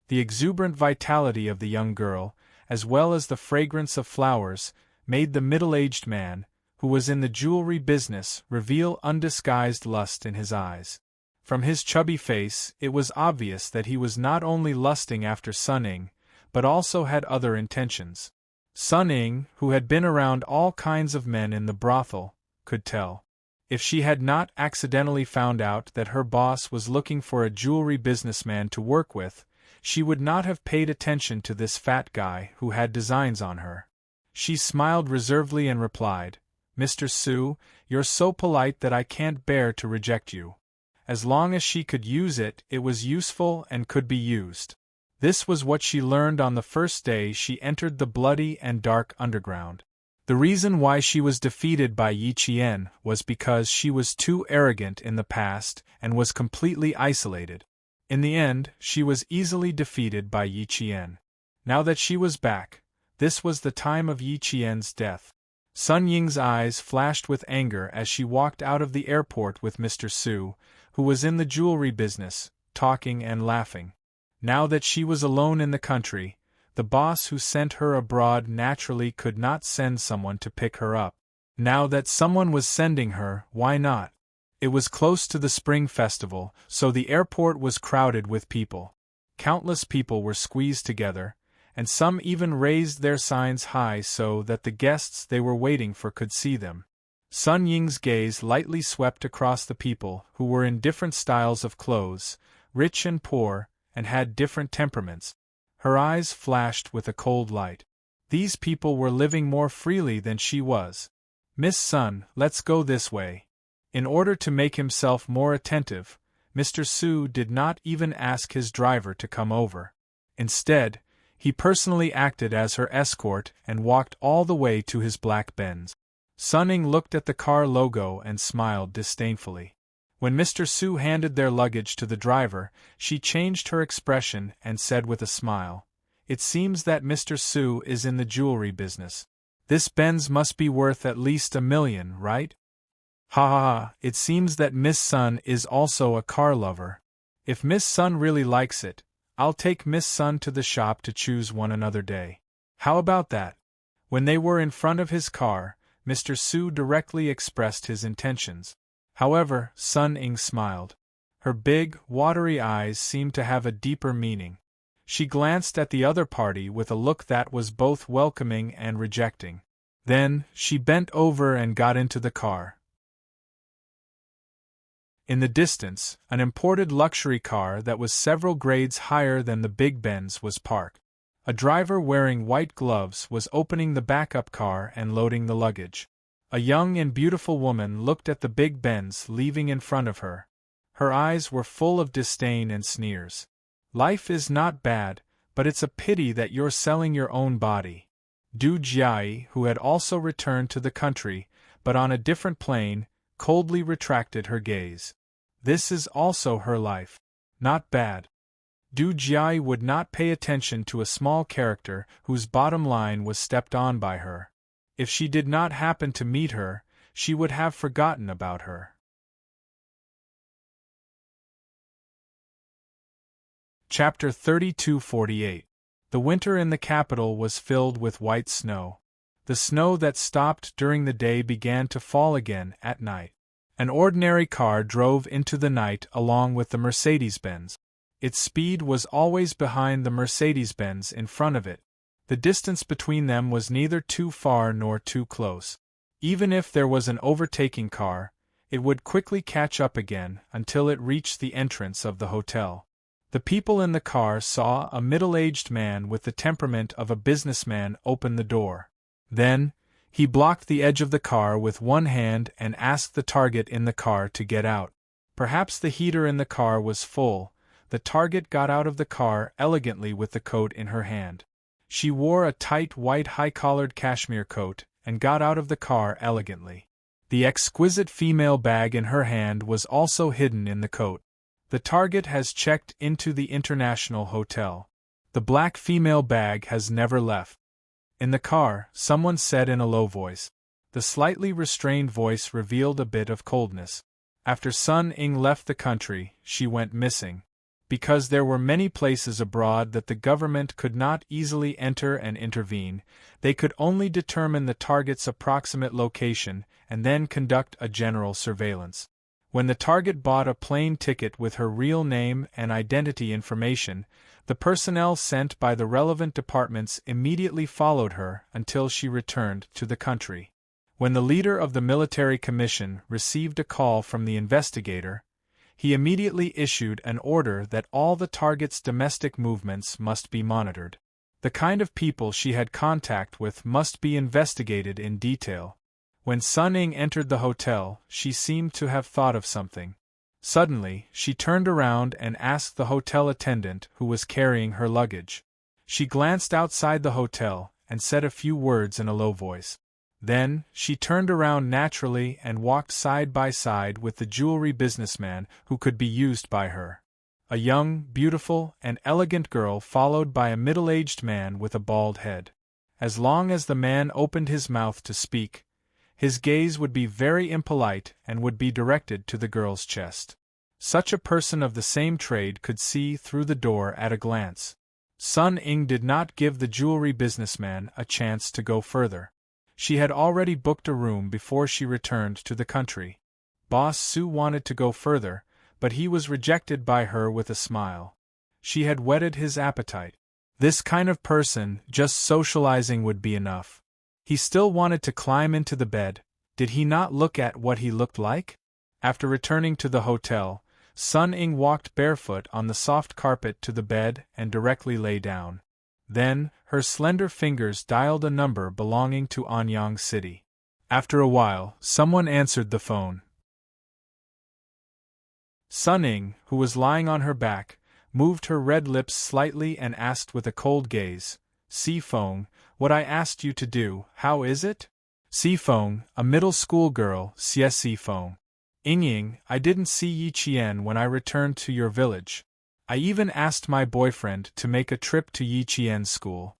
The exuberant vitality of the young girl, as well as the fragrance of flowers, made the middle-aged man, who was in the jewelry business, reveal undisguised lust in his eyes. From his chubby face, it was obvious that he was not only lusting after Sun Ying, but also had other intentions. Sun Ying, who had been around all kinds of men in the brothel, could tell. If she had not accidentally found out that her boss was looking for a jewelry businessman to work with, she would not have paid attention to this fat guy who had designs on her. She smiled reservedly and replied, "Mr. Su, you're so polite that I can't bear to reject you." As long as she could use it, it was useful and could be used. This was what she learned on the first day she entered the bloody and dark underground. The reason why she was defeated by Yi Qian was because she was too arrogant in the past and was completely isolated. In the end, she was easily defeated by Yi Qian. Now that she was back, this was the time of Yi Qian's death. Sun Ying's eyes flashed with anger as she walked out of the airport with Mr. Su, who was in the jewelry business, talking and laughing. Now that she was alone in the country, the boss who sent her abroad naturally could not send someone to pick her up. Now that someone was sending her, why not? It was close to the Spring Festival, so the airport was crowded with people. Countless people were squeezed together, and some even raised their signs high so that the guests they were waiting for could see them. Sun Ying's gaze lightly swept across the people who were in different styles of clothes, rich and poor, and had different temperaments. Her eyes flashed with a cold light. These people were living more freely than she was. "Miss Sun, let's go this way." In order to make himself more attentive, Mr. Su did not even ask his driver to come over. Instead, he personally acted as her escort and walked all the way to his black Benz. Sun Ying looked at the car logo and smiled disdainfully. When Mr. Su handed their luggage to the driver, she changed her expression and said with a smile, "It seems that Mr. Su is in the jewelry business. This Benz must be worth at least $1 million, right?" "Ha ha ha, it seems that Miss Sun is also a car lover. If Miss Sun really likes it, I'll take Miss Sun to the shop to choose one another day. How about that?" When they were in front of his car, Mr. Su directly expressed his intentions. However, Sun Ying smiled. Her big, watery eyes seemed to have a deeper meaning. She glanced at the other party with a look that was both welcoming and rejecting. Then, she bent over and got into the car. In the distance, an imported luxury car that was several grades higher than the Big Benz was parked. A driver wearing white gloves was opening the backup car and loading the luggage. A young and beautiful woman looked at the Big Benz leaving in front of her. Her eyes were full of disdain and sneers. "Life is not bad, but it's a pity that you're selling your own body." Du Jiai, who had also returned to the country, but on a different plane, coldly retracted her gaze. This is also her life. Not bad. Du Jiai would not pay attention to a small character whose bottom line was stepped on by her. If she did not happen to meet her, she would have forgotten about her. Chapter 32-48. The winter in the capital was filled with white snow. The snow that stopped during the day began to fall again at night. An ordinary car drove into the night along with the Mercedes-Benz. Its speed was always behind the Mercedes-Benz in front of it. The distance between them was neither too far nor too close. Even if there was an overtaking car, it would quickly catch up again until it reached the entrance of the hotel. The people in the car saw a middle-aged man with the temperament of a businessman open the door. Then, he blocked the edge of the car with one hand and asked the target in the car to get out. Perhaps the heater in the car was full. The target got out of the car elegantly with the coat in her hand. She wore a tight white high-collared cashmere coat and got out of the car elegantly. The exquisite female bag in her hand was also hidden in the coat. The target has checked into the International Hotel. The black female bag has never left. In the car, someone said in a low voice. The slightly restrained voice revealed a bit of coldness. After Sun Ying left the country, she went missing. Because there were many places abroad that the government could not easily enter and intervene, they could only determine the target's approximate location and then conduct a general surveillance. When the target bought a plane ticket with her real name and identity information, the personnel sent by the relevant departments immediately followed her until she returned to the country. When the leader of the military commission received a call from the investigator, he immediately issued an order that all the target's domestic movements must be monitored. The kind of people she had contact with must be investigated in detail. When Sun Ying entered the hotel, she seemed to have thought of something. Suddenly, she turned around and asked the hotel attendant who was carrying her luggage. She glanced outside the hotel and said a few words in a low voice. Then, she turned around naturally and walked side by side with the jewelry businessman who could be used by her. A young, beautiful, and elegant girl followed by a middle-aged man with a bald head. As long as the man opened his mouth to speak, his gaze would be very impolite and would be directed to the girl's chest. Such a person of the same trade could see through the door at a glance. Sun Ying did not give the jewelry businessman a chance to go further. She had already booked a room before she returned to the country. Boss Su wanted to go further, but he was rejected by her with a smile. She had whetted his appetite. This kind of person, just socializing would be enough. He still wanted to climb into the bed. Did he not look at what he looked like? After returning to the hotel, Sun Ying walked barefoot on the soft carpet to the bed and directly lay down. Then, her slender fingers dialed a number belonging to Anyang City. After a while, someone answered the phone. Sun Ying, who was lying on her back, moved her red lips slightly and asked with a cold gaze, "Si Feng, what I asked you to do, how is it?" Si Feng, a middle school girl, "Xie Si Feng. Ying, I didn't see Yi Qian when I returned to your village. I even asked my boyfriend to make a trip to Yi Qian's school."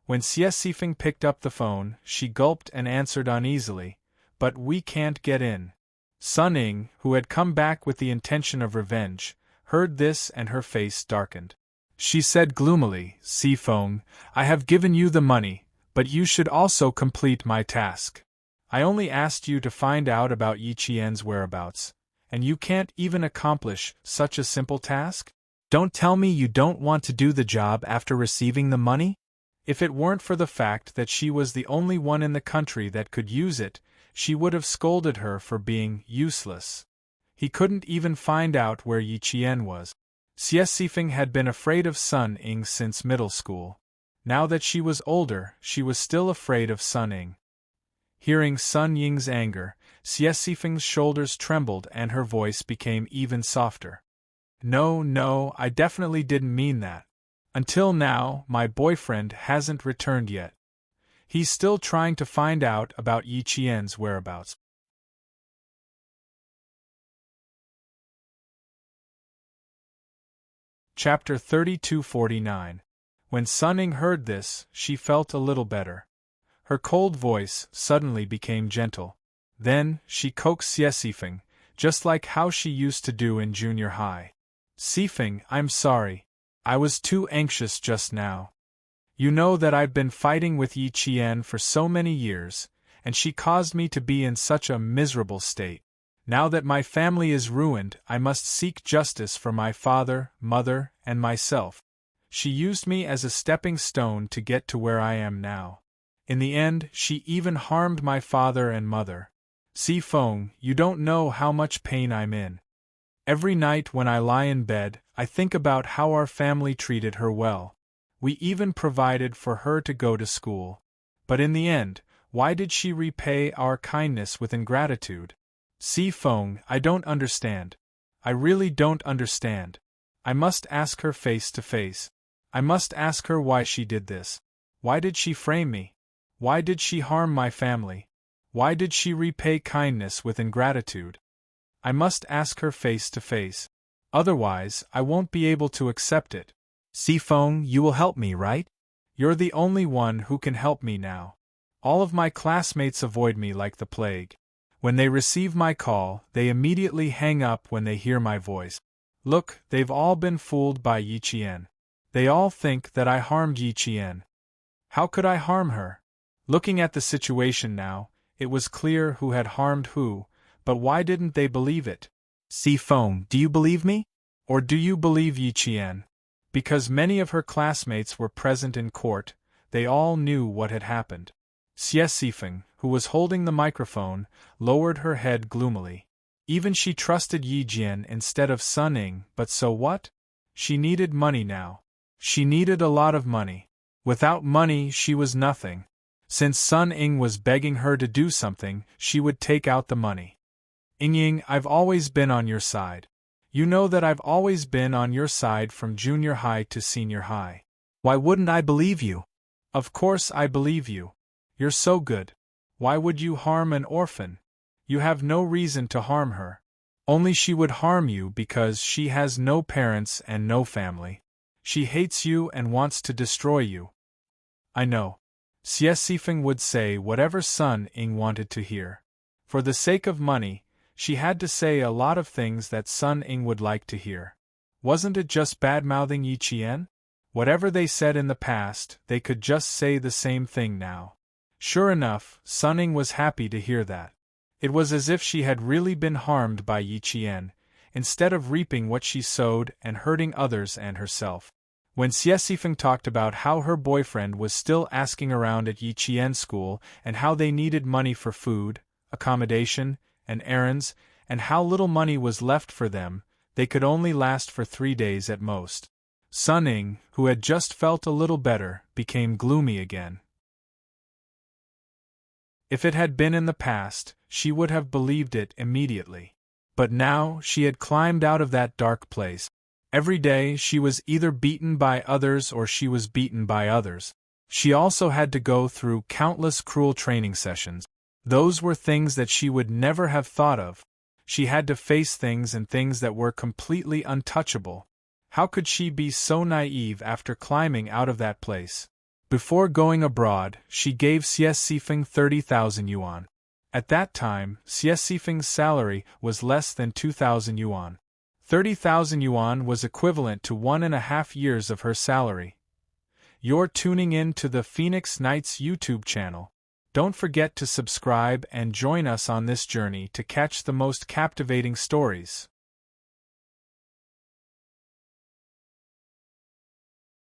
When Xie Sifeng picked up the phone, she gulped and answered uneasily, "But we can't get in." Sun Ying, who had come back with the intention of revenge, heard this and her face darkened. She said gloomily, "Si Feng, I have given you the money, but you should also complete my task. I only asked you to find out about Yi Qian's whereabouts, and you can't even accomplish such a simple task? Don't tell me you don't want to do the job after receiving the money?" If it weren't for the fact that she was the only one in the country that could use it, she would have scolded her for being useless. He couldn't even find out where Yi Qian was. Xie Sifeng had been afraid of Sun Ying since middle school. Now that she was older, she was still afraid of Sun Ying. Hearing Sun Ying's anger, Xie Sifeng's shoulders trembled and her voice became even softer. No, I definitely didn't mean that. Until now, my boyfriend hasn't returned yet. He's still trying to find out about Yi Qian's whereabouts. Chapter 3249. When Sun Ying heard this, she felt a little better. Her cold voice suddenly became gentle. Then, she coaxed Xie Sifeng, just like how she used to do in junior high. "Sifeng, I'm sorry. I was too anxious just now. You know that I've been fighting with Yi Qian for so many years, and she caused me to be in such a miserable state. Now that my family is ruined, I must seek justice for my father, mother, and myself. She used me as a stepping stone to get to where I am now. In the end, she even harmed my father and mother. Si Feng, you don't know how much pain I'm in. Every night when I lie in bed, I think about how our family treated her well. We even provided for her to go to school. But in the end, why did she repay our kindness with ingratitude? Si Feng, I don't understand. I really don't understand. I must ask her face to face. I must ask her why she did this. Why did she frame me? Why did she harm my family? Why did she repay kindness with ingratitude? I must ask her face to face. Otherwise, I won't be able to accept it. Si Feng, you will help me, right? You're the only one who can help me now. All of my classmates avoid me like the plague. When they receive my call, they immediately hang up when they hear my voice. Look, they've all been fooled by Yi Qian. They all think that I harmed Yi Qian. How could I harm her? Looking at the situation now, it was clear who had harmed who, but why didn't they believe it? Si Feng, do you believe me? Or do you believe Yi Qian? Because many of her classmates were present in court, they all knew what had happened. Xie Sifeng, who was holding the microphone, lowered her head gloomily. Even she trusted Yi Jian instead of Sun Ying, but so what? She needed money now. She needed a lot of money. Without money she was nothing. Since Sun Ying was begging her to do something, she would take out the money. Ying, I've always been on your side. You know that I've always been on your side from junior high to senior high. Why wouldn't I believe you? Of course I believe you. You're so good. Why would you harm an orphan? You have no reason to harm her. Only she would harm you because she has no parents and no family. She hates you and wants to destroy you. I know. Xie Sifeng would say whatever Sun Ying wanted to hear. For the sake of money, she had to say a lot of things that Sun Ying would like to hear. Wasn't it just bad-mouthing Yi Qian? Whatever they said in the past, they could just say the same thing now. Sure enough, Sun Ying was happy to hear that. It was as if she had really been harmed by Yi Qian, instead of reaping what she sowed and hurting others and herself. When Xie Sifeng talked about how her boyfriend was still asking around at Yi Qian's school and how they needed money for food, accommodation, and errands, and how little money was left for them, they could only last for 3 days at most. Sun Ying, who had just felt a little better, became gloomy again. If it had been in the past, she would have believed it immediately. But now she had climbed out of that dark place. Every day she was either beaten by others or she was beaten by others. She also had to go through countless cruel training sessions. Those were things that she would never have thought of. She had to face things and things that were completely untouchable. How could she be so naive after climbing out of that place? Before going abroad, she gave Xie Sifeng 30,000 yuan. At that time, Xie Sifeng's salary was less than 2,000 yuan. 30,000 yuan was equivalent to 1.5 years of her salary. You're tuning in to the Phoenix Knights YouTube channel. Don't forget to subscribe and join us on this journey to catch the most captivating stories.